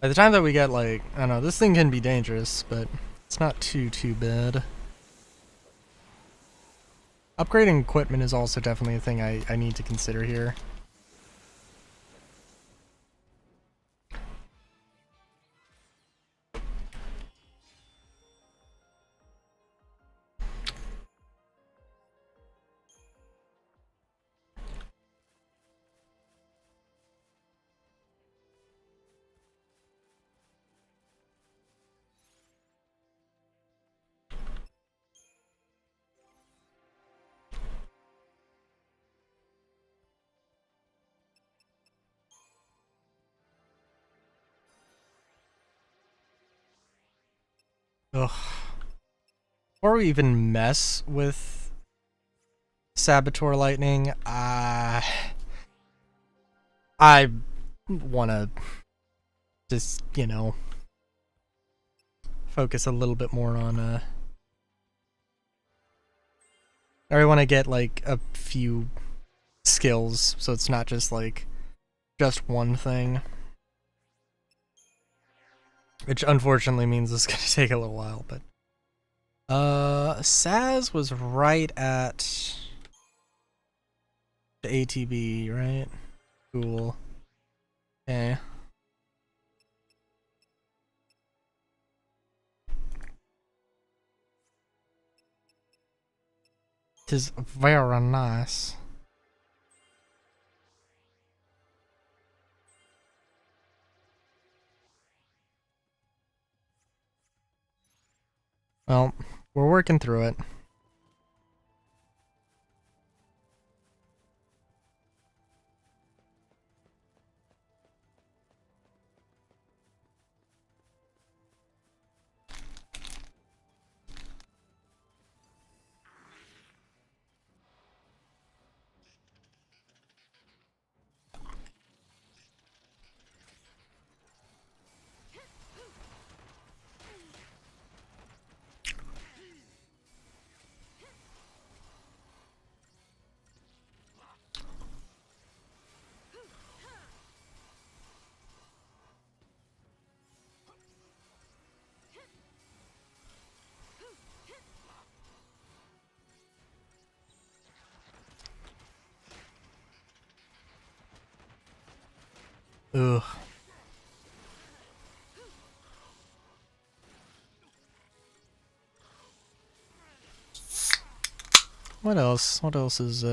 By the time that we get like, I don't know, this thing can be dangerous, but it's not too bad. Upgrading equipment is also definitely a thing I need to consider here. Ugh. Before we even mess with Saboteur Lightning, I wanna just, you know, focus a little bit more on or I wanna get like a few skills so it's not just like just one thing. Which unfortunately means it's gonna take a little while, but Saz was right at the ATB, right? Cool. Okay. Tis very nice. Well, we're working through it. Ugh. What else? What else is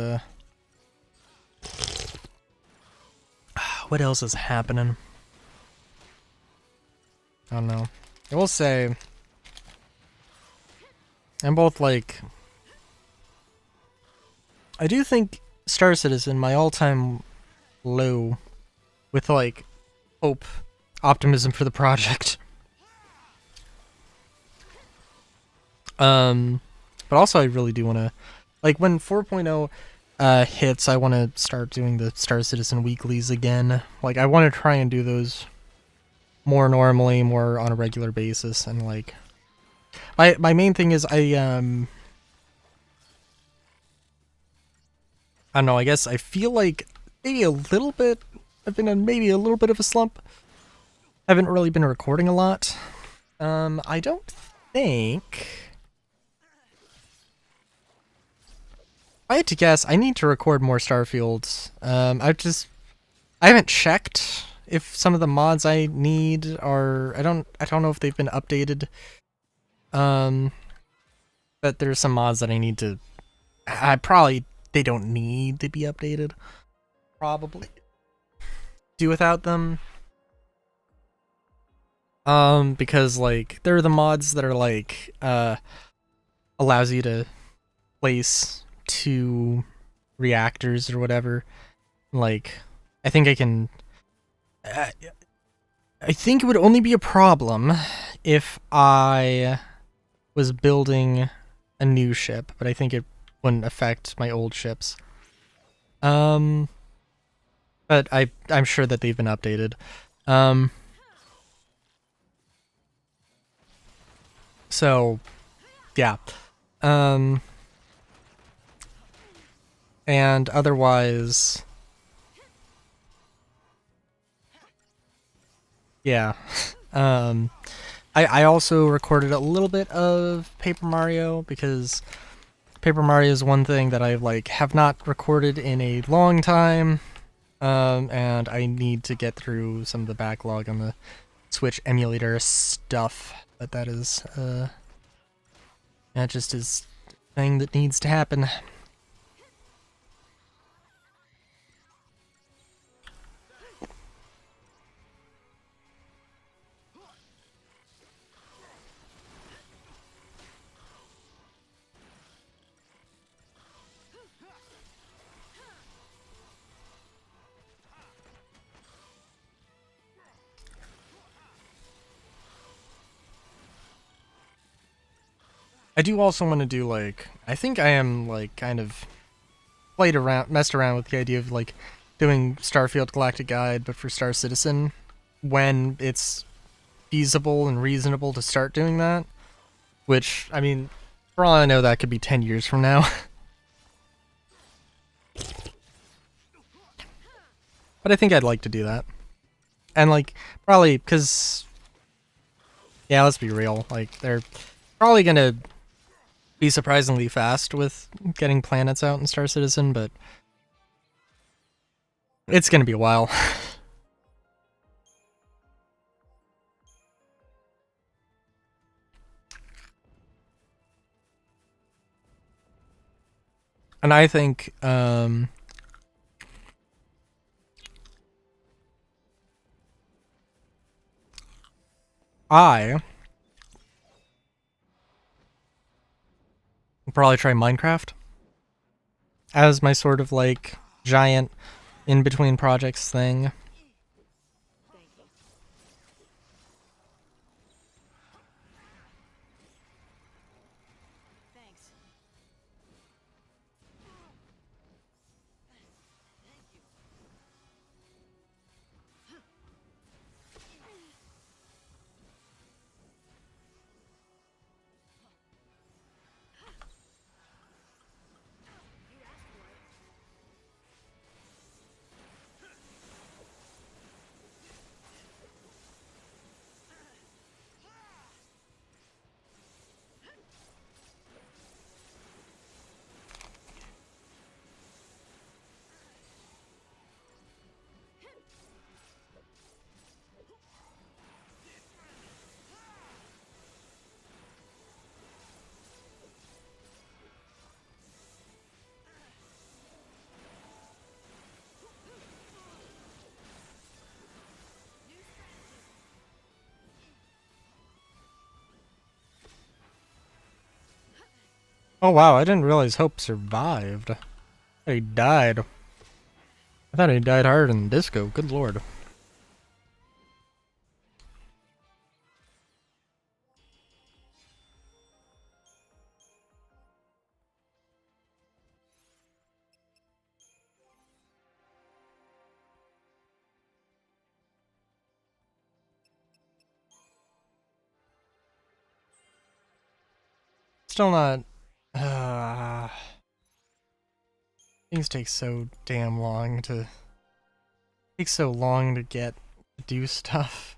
what else is happening? I don't know. I will say I'm both like I do think Star Citizen, my all-time low with like hope, optimism for the project. But also I really do want to like when 4.0 hits, I want to start doing the Star Citizen weeklies again. Like I want to try and do those more normally, more on a regular basis, and like my main thing is I don't know, I guess I feel like maybe a little bit I've been in maybe a little bit of a slump. Haven't really been recording a lot. I don't think I had to guess, I need to record more Starfields. I haven't checked if some of the mods I need are I don't know if they've been updated. But there's some mods that I need to they don't need to be updated. Probably do without them. Because like they're the mods that are like allows you to place 2 reactors or whatever. Like I think I can I think it would only be a problem if I was building a new ship, but I think it wouldn't affect my old ships. But I'm sure that they've been updated. So yeah. And otherwise, yeah. I also recorded a little bit of Paper Mario because Paper Mario is one thing that I like have not recorded in a long time. And I need to get through some of the backlog on the Switch emulator stuff. But that is that just is a thing that needs to happen. I do also want to do like I think I am like kind of messed around with the idea of like doing Starfield Galactic Guide but for Star Citizen when it's feasible and reasonable to start doing that. Which, I mean, for all I know that could be 10 years from now. But I think I'd like to do that. And like probably because yeah, let's be real, like they're probably gonna be surprisingly fast with getting planets out in Star Citizen, but it's gonna be a while. And I think I probably try Minecraft as my sort of like giant in between projects thing. Thank you. Thanks. You asked for it. Oh wow, I didn't realize Hope survived. I thought he died. I thought he died harder than Disco, good lord. Still not... things take so damn long to... Takes so long to get to do stuff.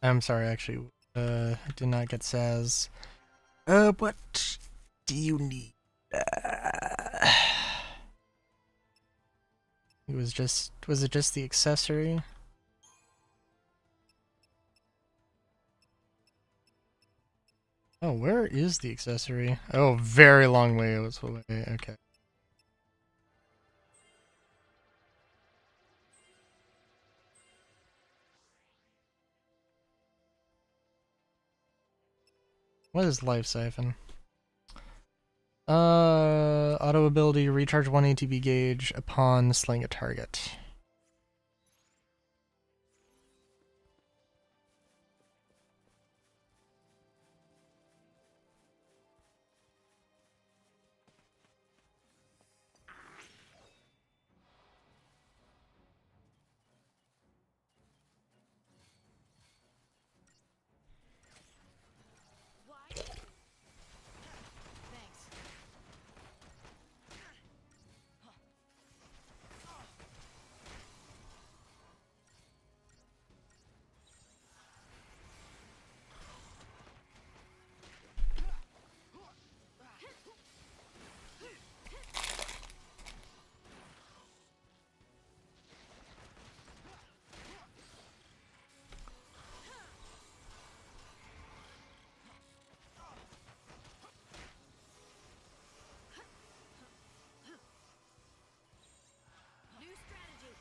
I'm sorry, actually, I did not get Saz. What do you need? Was it just the accessory? Oh, where is the accessory? Oh, very long way away, okay. What is Life Siphon? Auto ability, recharge 1 ATB gauge upon slaying a target. Thanks. New strategy.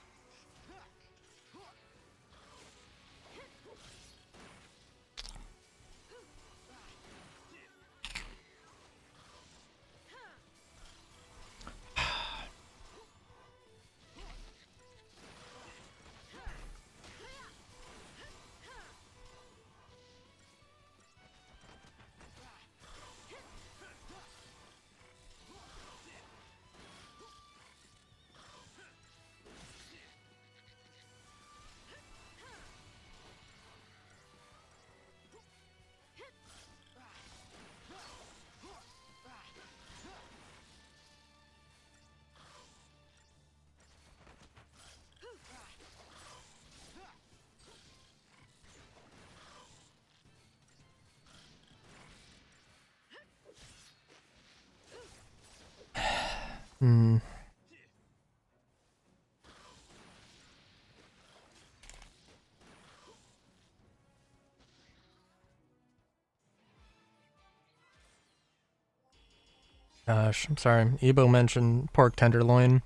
Gosh, I'm sorry. Ebo mentioned pork tenderloin.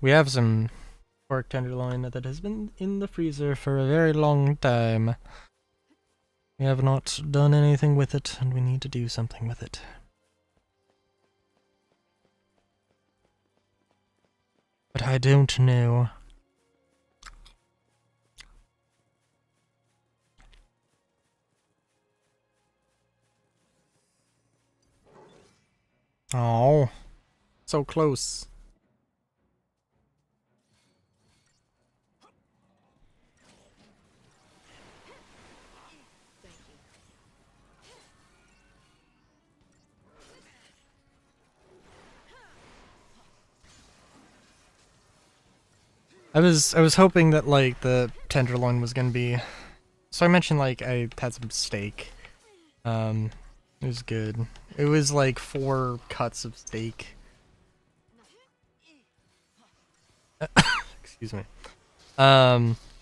We have some pork tenderloin that has been in the freezer for a very long time. We have not done anything with it, and we need to do something with it. But I don't know. Oh, so close. I was hoping that like the tenderloin was gonna be. So I mentioned like I had some steak. It was good. It was like 4 cuts of steak. Excuse me.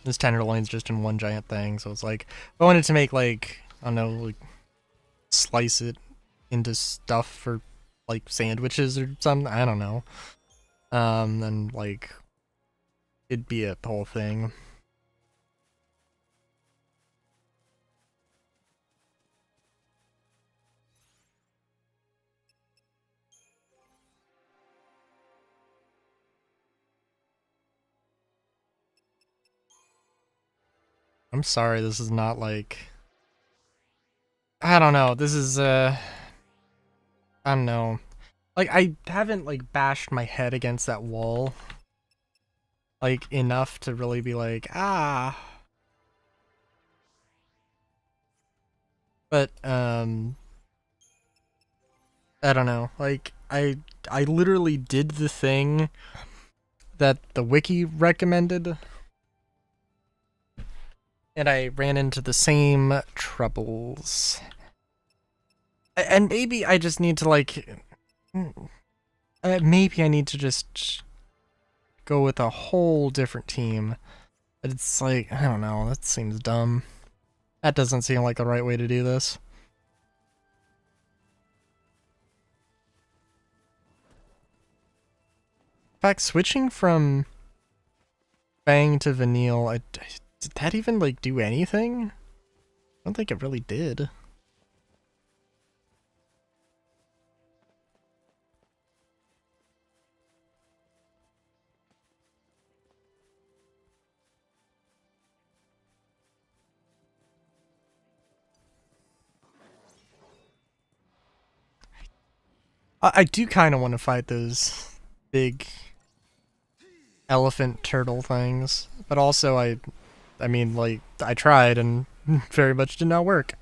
This tenderloin's just in one giant thing, so it's like if I wanted to make like I don't know, like slice it into stuff for like sandwiches or something. I don't know. And like it'd be a whole thing. I'm sorry, this is not like I don't know. This is I don't know. Like I haven't like bashed my head against that wall like enough to really be like, ah. But I don't know. Like I literally did the thing that the wiki recommended, and I ran into the same troubles. And maybe I just need to like maybe I need to just go with a whole different team. But it's like, I don't know, that seems dumb. That doesn't seem like the right way to do this. In fact, switching from Fang to Vanille, did that even like do anything? I don't think it really did. I do kind of want to fight those big elephant turtle things, but also I mean, like I tried and very much did not work.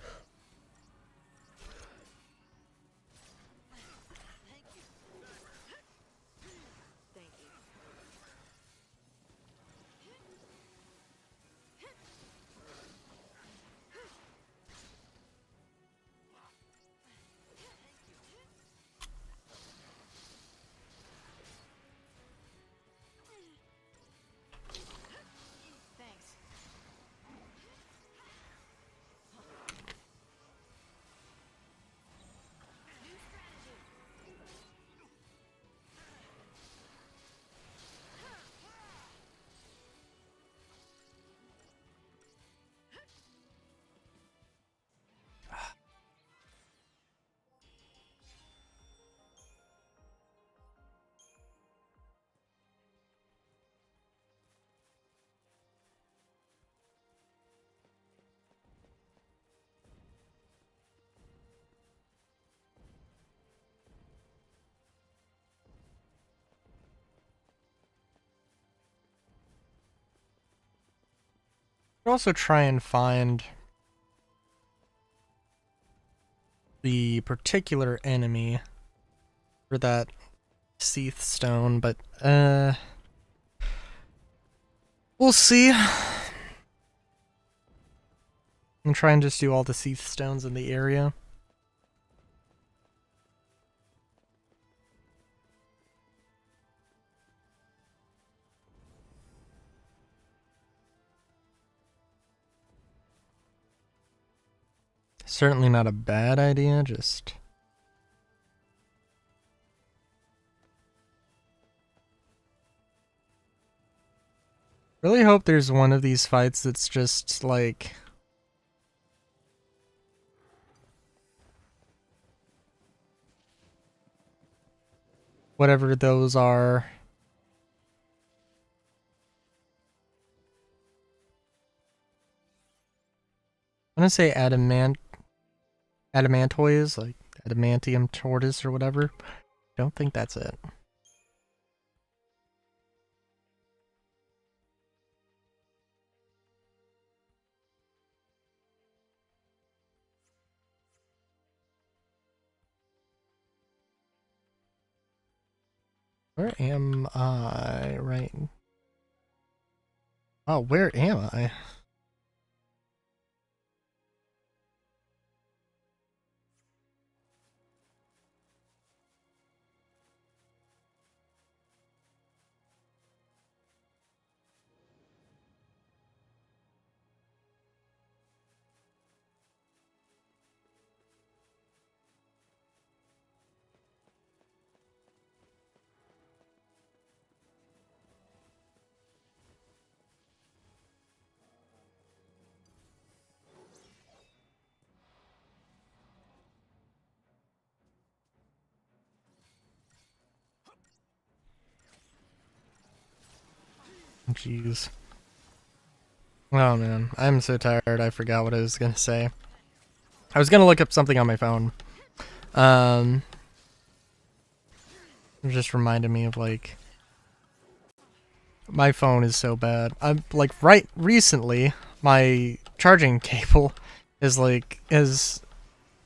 I'll also try and find the particular enemy for that Seath Stone, but we'll see. I'm trying to just do all the Seath Stones in the area. Certainly not a bad idea, just Really hope there's one of these fights that's just like whatever those are. I'm gonna say adamantoids, like adamantium tortoise or whatever. Don't think that's it. Where am I right? Oh, where am I? Jeez. Oh man, I'm so tired. I forgot what I was gonna say. I was gonna look up something on my phone. It just reminded me of like my phone is so bad. I'm like right recently my charging cable is like has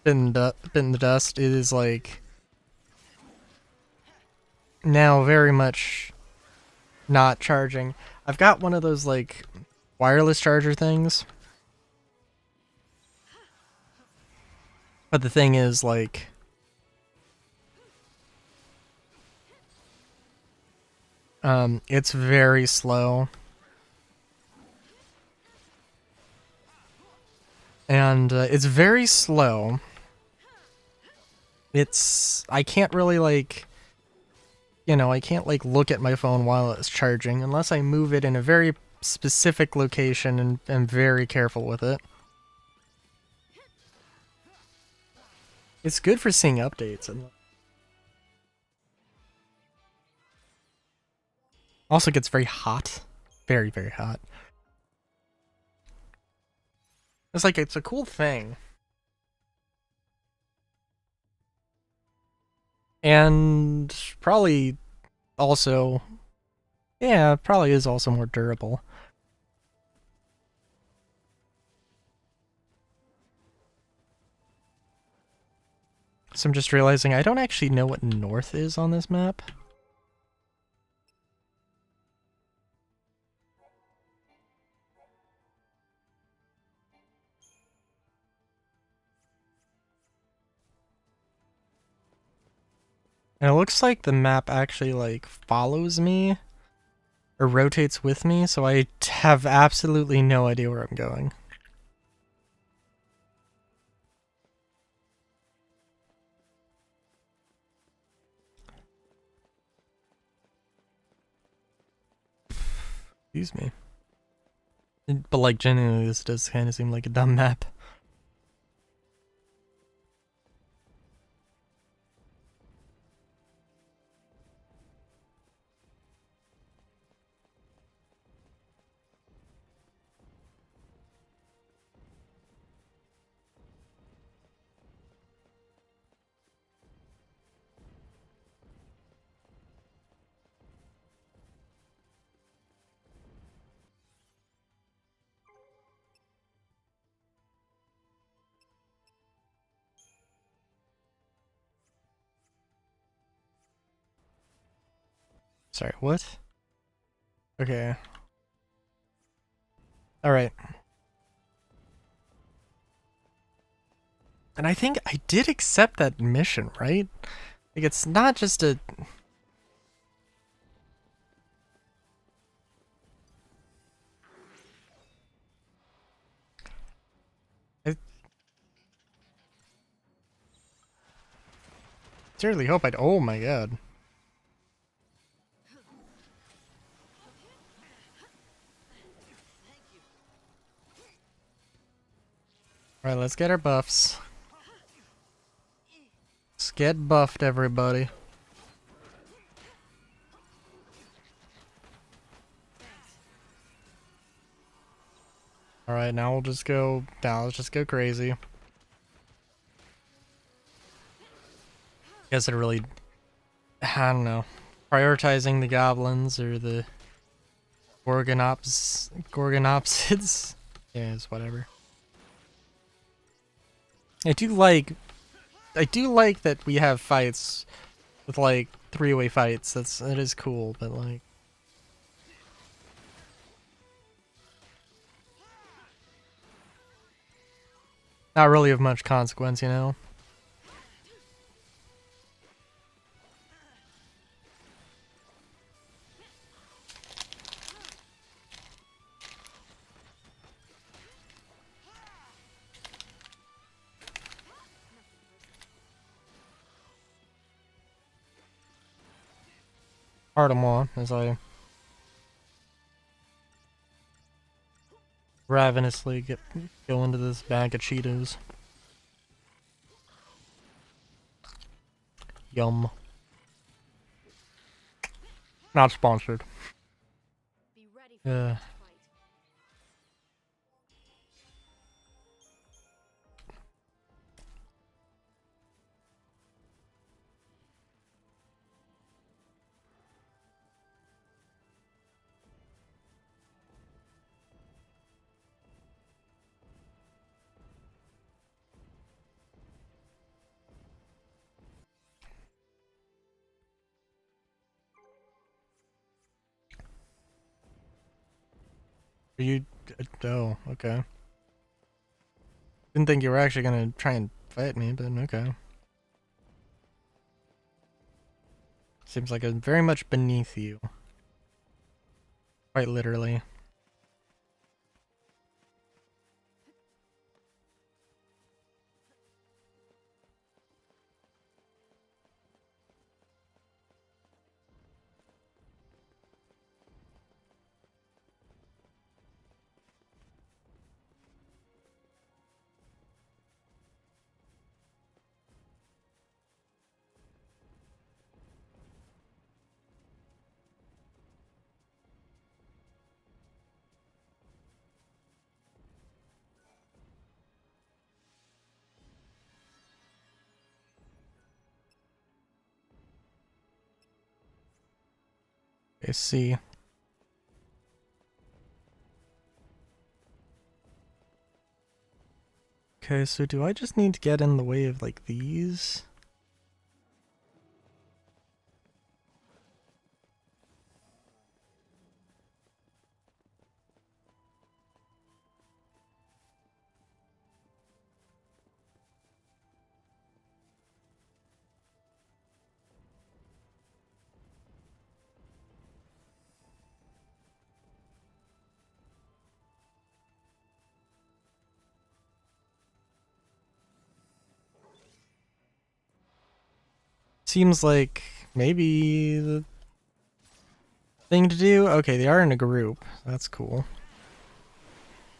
been the dust. It is like now very much not charging. I've got one of those like wireless charger things. But the thing is like it's very slow. And it's very slow. I can't really like, you know, I can't like look at my phone while it's charging unless I move it in a very specific location and am very careful with it. It's good for seeing updates and also gets very hot. Very, very hot. It's like, it's a cool thing. And probably also, yeah, probably is also more durable. So I'm just realizing I don't actually know what north is on this map. And it looks like the map actually like follows me or rotates with me, so I have absolutely no idea where I'm going. Excuse me. But like genuinely this does kind of seem like a dumb map. Sorry, what? Okay. Alright. And I think I did accept that mission, right? Like, it's not just a... I sincerely hope I'd... Oh my god. Alright, let's get our buffs. Let's get buffed, everybody. Alright, now we'll just go. Now let's just go crazy. Guess it really. I don't know. Prioritizing the goblins or the Gorgonopsids. Yeah, it's whatever. I do like that we have fights with like three-way fights. That is cool, but like not really of much consequence, you know. Artemois, as I ravenously go into this bag of Cheetos. Yum. Not sponsored. Be ready for the Yeah. next fight. Are you? Oh, okay. Didn't think you were actually gonna try and fight me, but okay. Seems like I'm very much beneath you. Quite literally. I see. Okay, so do I just need to get in the way of like these? Seems like maybe the thing to do. Okay, they are in a group. That's cool.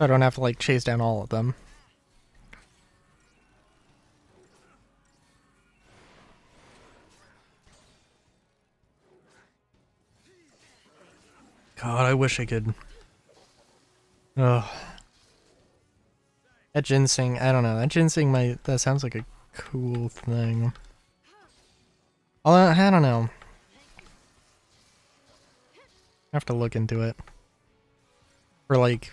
I don't have to like chase down all of them. God, I wish I could. Ugh. That ginseng, I don't know. That ginseng that sounds like a cool thing. I don't know. I have to look into it. For like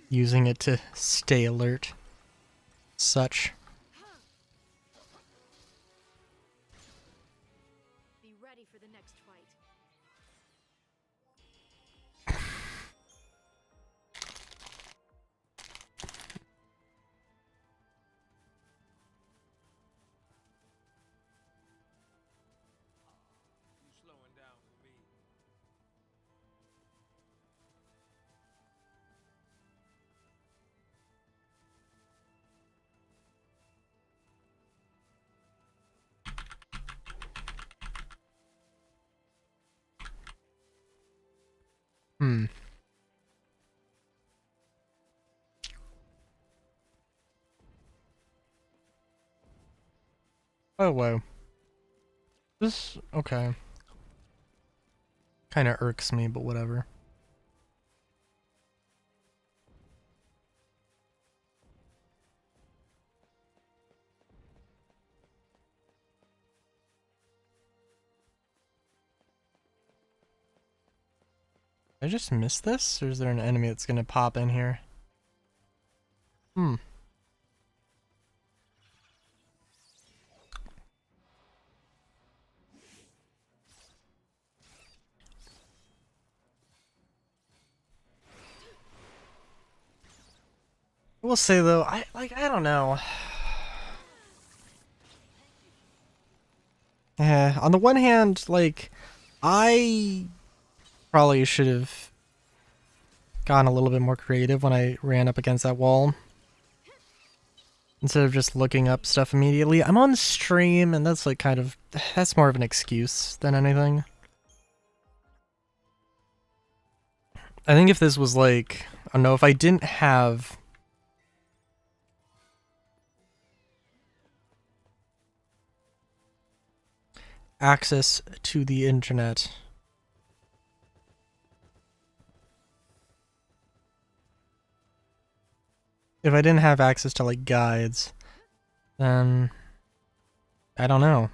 using it to stay alert. Such. Be ready for the next fight. You slowing down for me. Hmm. Oh, whoa. This, okay. Kind of irks me, but whatever. Did I just miss this? Or is there an enemy that's gonna pop in here? Hmm. I will say though, I don't know. Yeah, on the one hand, like, I probably should have gotten a little bit more creative when I ran up against that wall. Instead of just looking up stuff immediately. I'm on stream, and that's like kind of, that's more of an excuse than anything. I think if this was like, I don't know, if I didn't have access to the internet, if I didn't have access to like guides, then I don't know.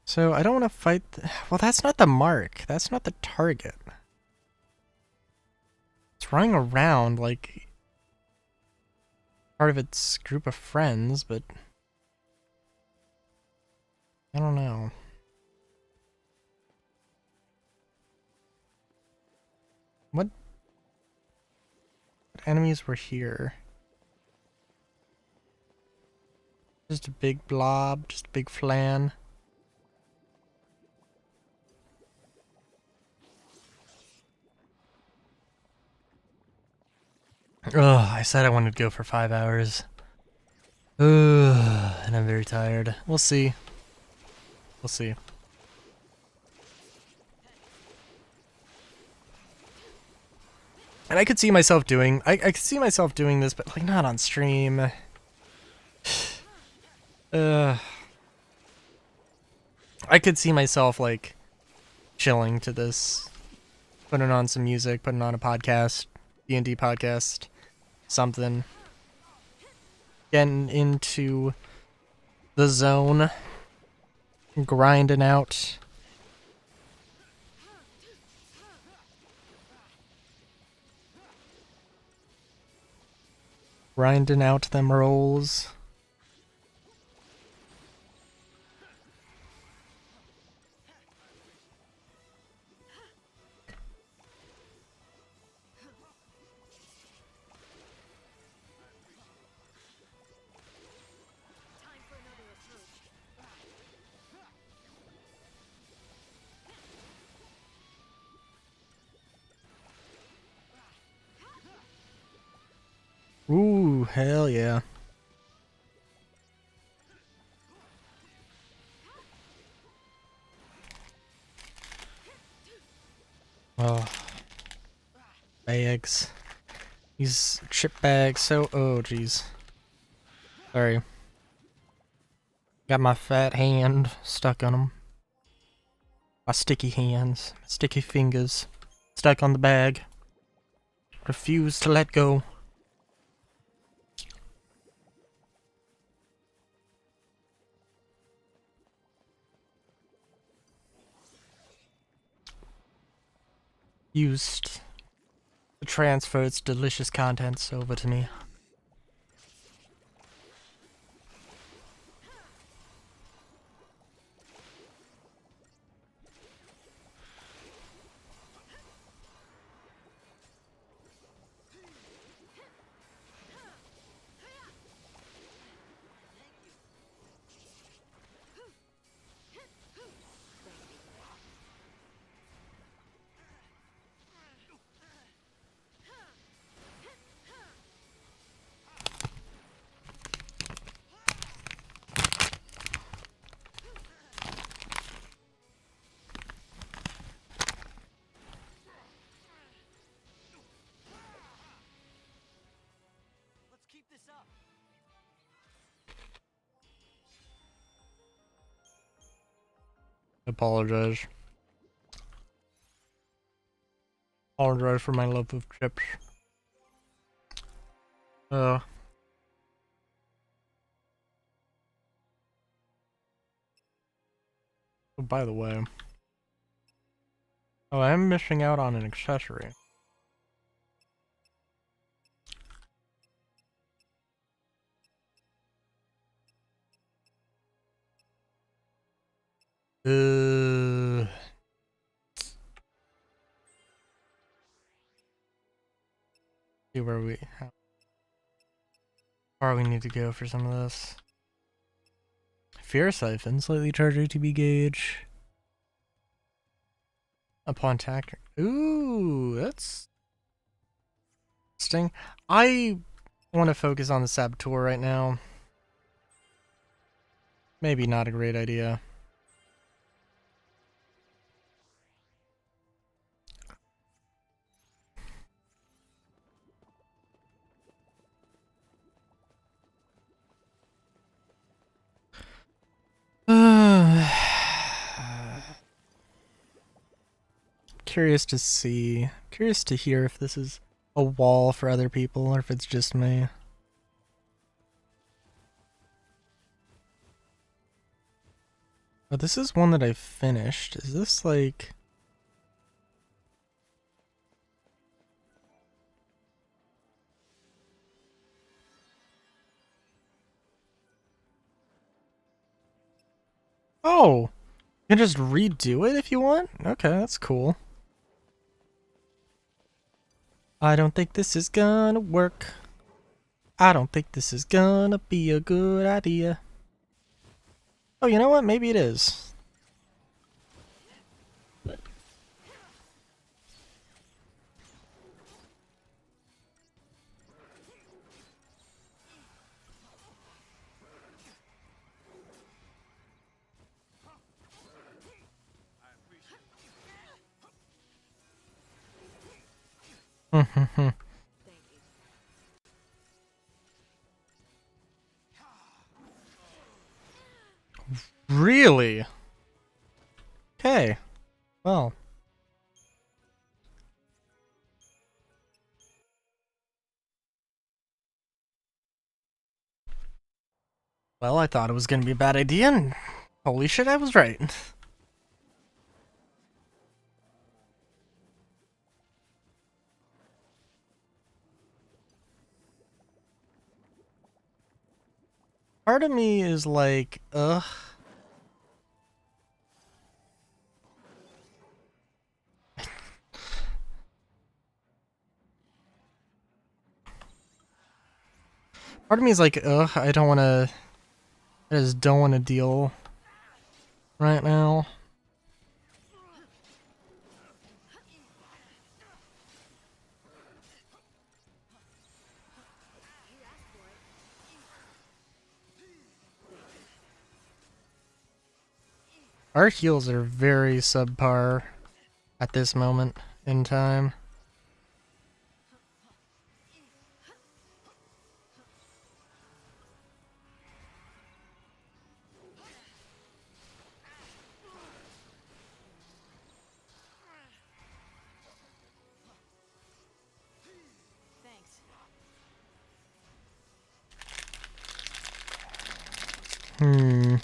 So I don't want to fight. Well, that's not the mark. That's not the target. It's running around like part of its group of friends, but I don't know. What enemies were here? Just a big blob, just a big flan. Ugh, I said I wanted to go for 5 hours. Ugh, and I'm very tired. We'll see. We'll see. And I could see myself doing, I could see myself doing this, but like not on stream. I could see myself like chilling to this, putting on some music, putting on a podcast, D&D podcast, something, getting into the zone, grinding out. Grinding out them rolls. Ooh, hell yeah. Oh. Bags. These chip bags, so, oh jeez. Sorry. Got my fat hand stuck on them. My sticky hands, my sticky fingers, stuck on the bag. Refuse to let go. Used to transfer its delicious contents over to me. this up. Apologize. Apologize for my love of chips. Oh, by the way. Oh, I'm missing out on an accessory. See where how far we need to go for some of this. Fear Siphon, slightly charged ATB gauge. Upon attack. Ooh, that's interesting. I want to focus on the Saboteur right now. Maybe not a great idea. Curious to hear if this is a wall for other people or if it's just me. Oh, this is one that I finished. Is this like... Oh! You can just redo it if you want? Okay, that's cool. I don't think this is gonna work. I don't think this is gonna be a good idea. Oh, you know what? Maybe it is. Really? Okay. Well. Well, I thought it was gonna be a bad idea, and holy shit, I was right. Part of me is like, ugh. Part of me is like, ugh, I just don't want to deal right now. Our heals are very subpar at this moment in time. Thanks. Hmm.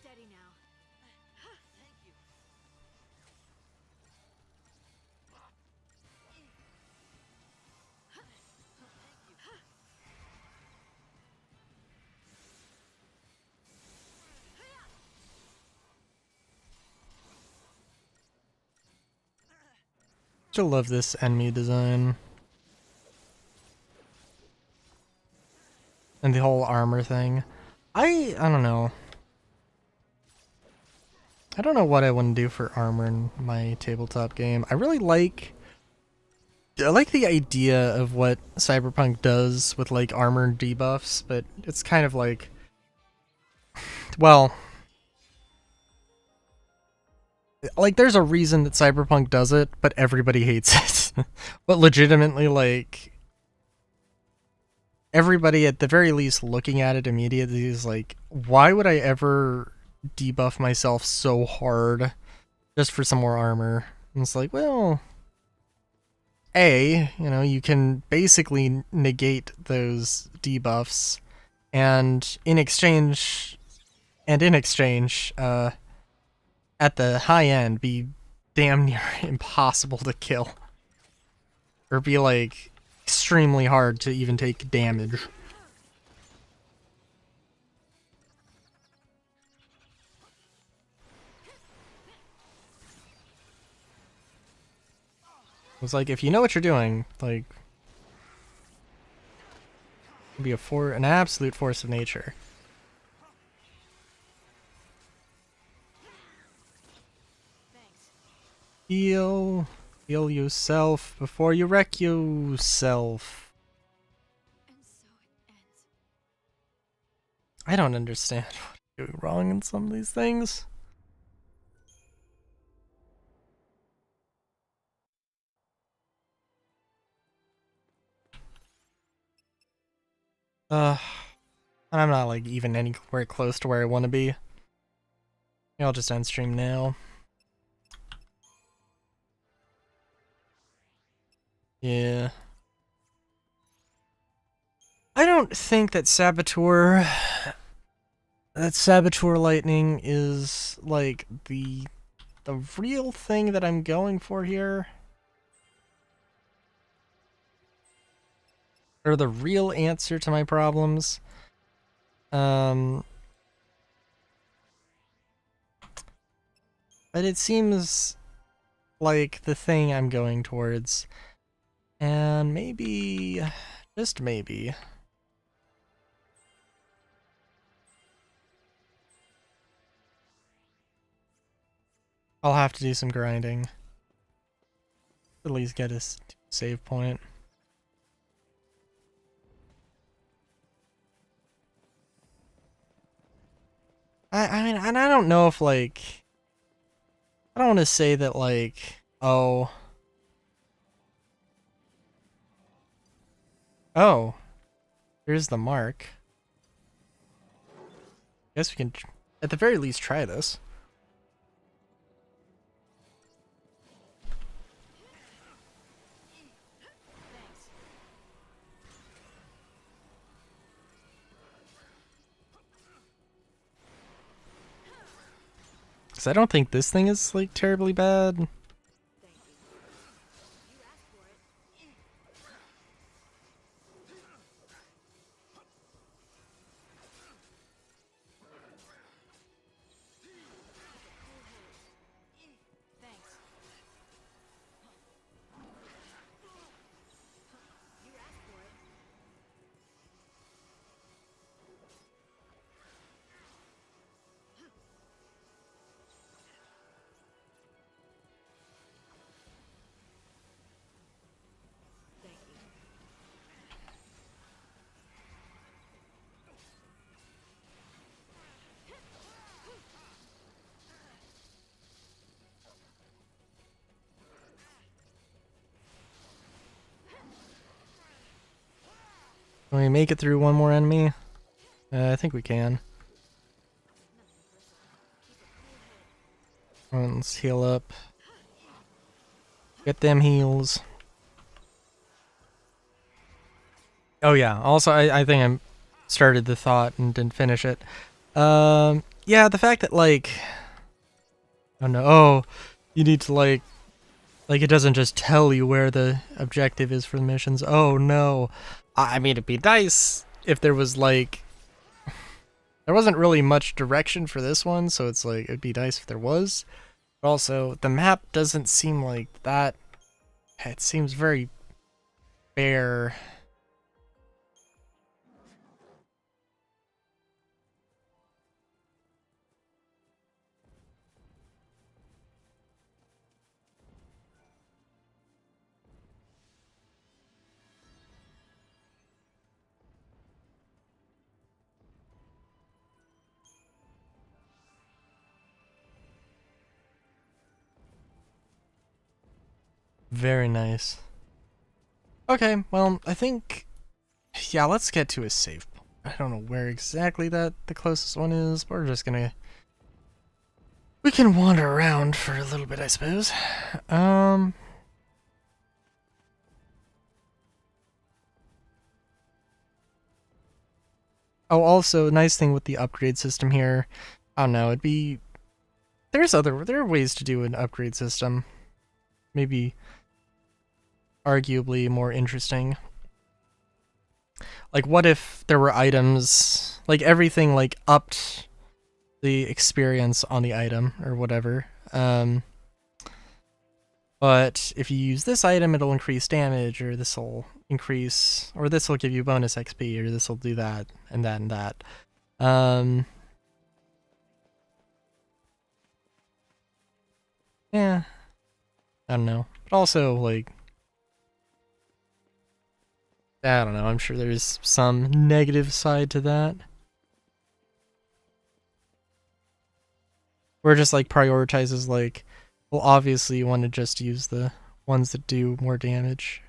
Steady now. Thank you. Still love this enemy design. and the whole armor thing. I don't know. I don't know what I want to do for armor in my tabletop game. I like the idea of what Cyberpunk does with like armor and debuffs, but it's kind of like, well, like there's a reason that Cyberpunk does it, but everybody hates it. But legitimately, like, everybody at the very least looking at it immediately is like, why would I ever debuff myself so hard just for some more armor? And it's like, well, you can basically negate those debuffs, and in exchange, at the high end, be damn near impossible to kill. Or be, like, extremely hard to even take damage. It's like, if you know what you're doing, like, be an absolute force of nature. Heal yourself before you wreck yourself. And so it ends. I don't understand what I'm doing wrong in some of these things. And I'm not like even anywhere close to where I want to be. I'll just end stream now. Yeah. I don't think that Saboteur Lightning is like the real thing that I'm going for here. Or the real answer to my problems. But it seems like the thing I'm going towards. And maybe, just maybe, I'll have to do some grinding. At least get a save point. I mean, and I don't know if, like, I don't want to say that, like, oh, here's the mark. Guess we can, at the very least, try this. Because I don't think this thing is, like, terribly bad. Can we make it through one more enemy? I think we can. Let's heal up. Get them heals. Oh yeah, also I think I started the thought and didn't finish it. Yeah, the fact that, like, oh no, you need to, like it doesn't just tell you where the objective is for the missions. Oh no. I mean, it'd be nice if there was, like, there wasn't really much direction for this one, so it's like, it'd be nice if there was. But also, the map doesn't seem like that. It seems very bare. Very nice. Okay, well, I think, yeah, let's get to a save point. I don't know where exactly that the closest one is, but we're just gonna, we can wander around for a little bit, I suppose. Oh, also, a nice thing with the upgrade system here, I don't know, there are ways to do an upgrade system. Maybe arguably more interesting. Like, what if there were items, like everything like upped the experience on the item or whatever. But if you use this item, it'll increase damage, or this will increase, or this will give you bonus XP, or this will do that, and that, and that. Yeah. I don't know. But also, like, I don't know, I'm sure there's some negative side to that. Where it just, like, prioritizes, like, well, obviously you want to just use the ones that do more damage.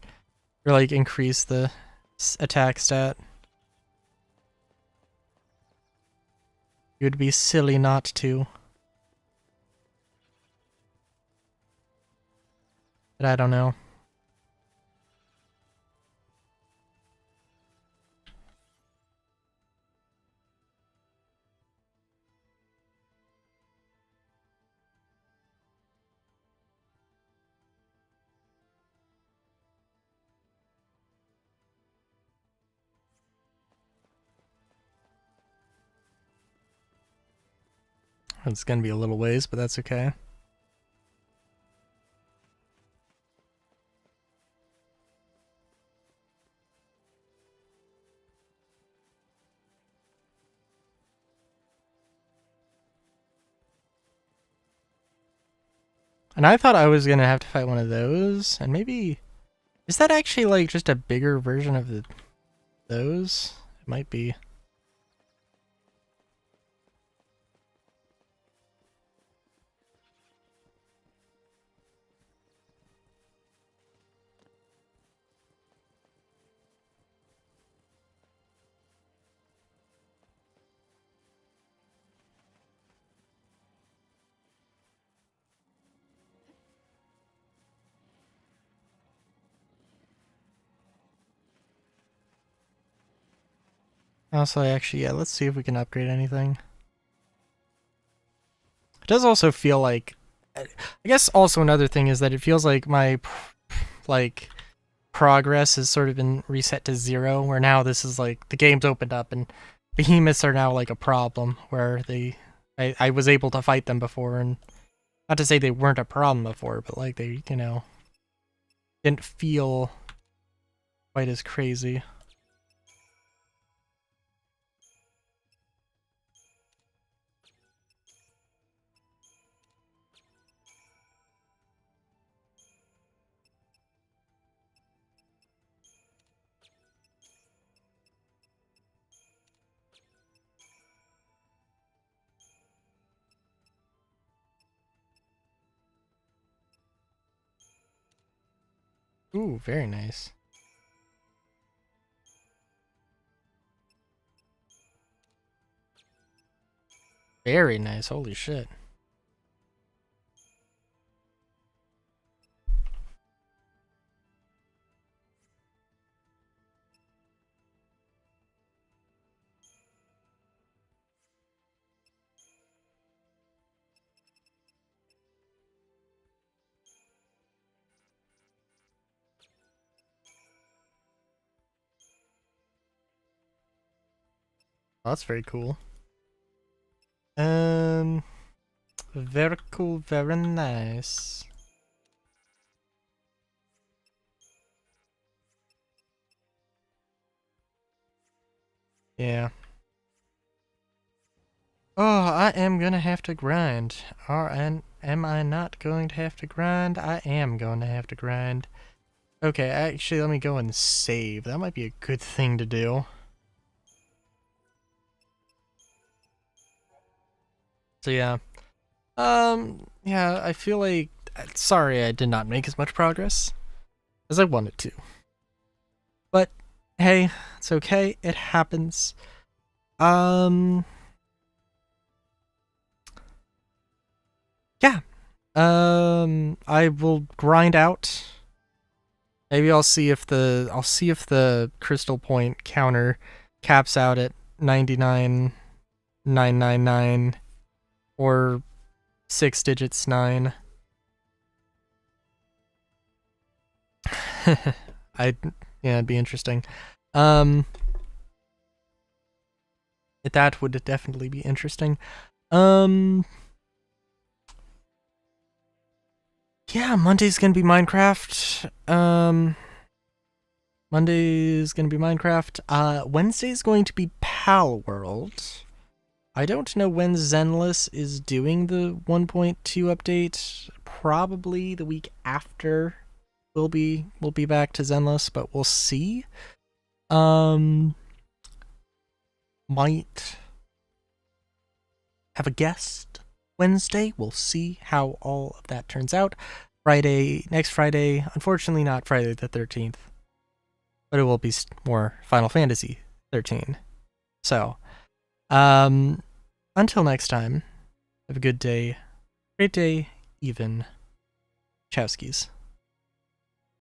Or, like, increase the attack stat. You'd be silly not to. But I don't know. It's gonna be a little ways, but that's okay. And I thought I was gonna have to fight one of those, and maybe... Is that actually, like, just a bigger version of those? It might be. Also, actually, yeah, let's see if we can upgrade anything. It does also feel like... I guess also another thing is that it feels like my, like, progress has sort of been reset to 0, where now this is like, the game's opened up and behemoths are now like a problem, where I was able to fight them before, and not to say they weren't a problem before, but like they, you know, didn't feel quite as crazy. Ooh, very nice. Very nice, holy shit. Oh, that's very cool. Very cool, very nice. Yeah. Oh, I am gonna have to grind. Or am I not going to have to grind? I am going to have to grind. Okay, actually, let me go and save. That might be a good thing to do. So yeah. Yeah, I feel like... Sorry I did not make as much progress as I wanted to. But hey, it's okay. It happens. Yeah. I will grind out. Maybe I'll see if the Crystal Point counter caps out at 99,999 or 6 digits 9. It'd be interesting. That would definitely be interesting. Yeah, Monday's gonna be Minecraft. Monday's gonna be Minecraft. Wednesday's going to be Pal World. I don't know when Zenless is doing the 1.2 update. Probably the week after we'll be back to Zenless, but we'll see. Might have a guest Wednesday. We'll see how all of that turns out. Next Friday, unfortunately not Friday the 13th, but it will be more Final Fantasy 13. So, until next time, have a good day. Great day, even. Chowskis.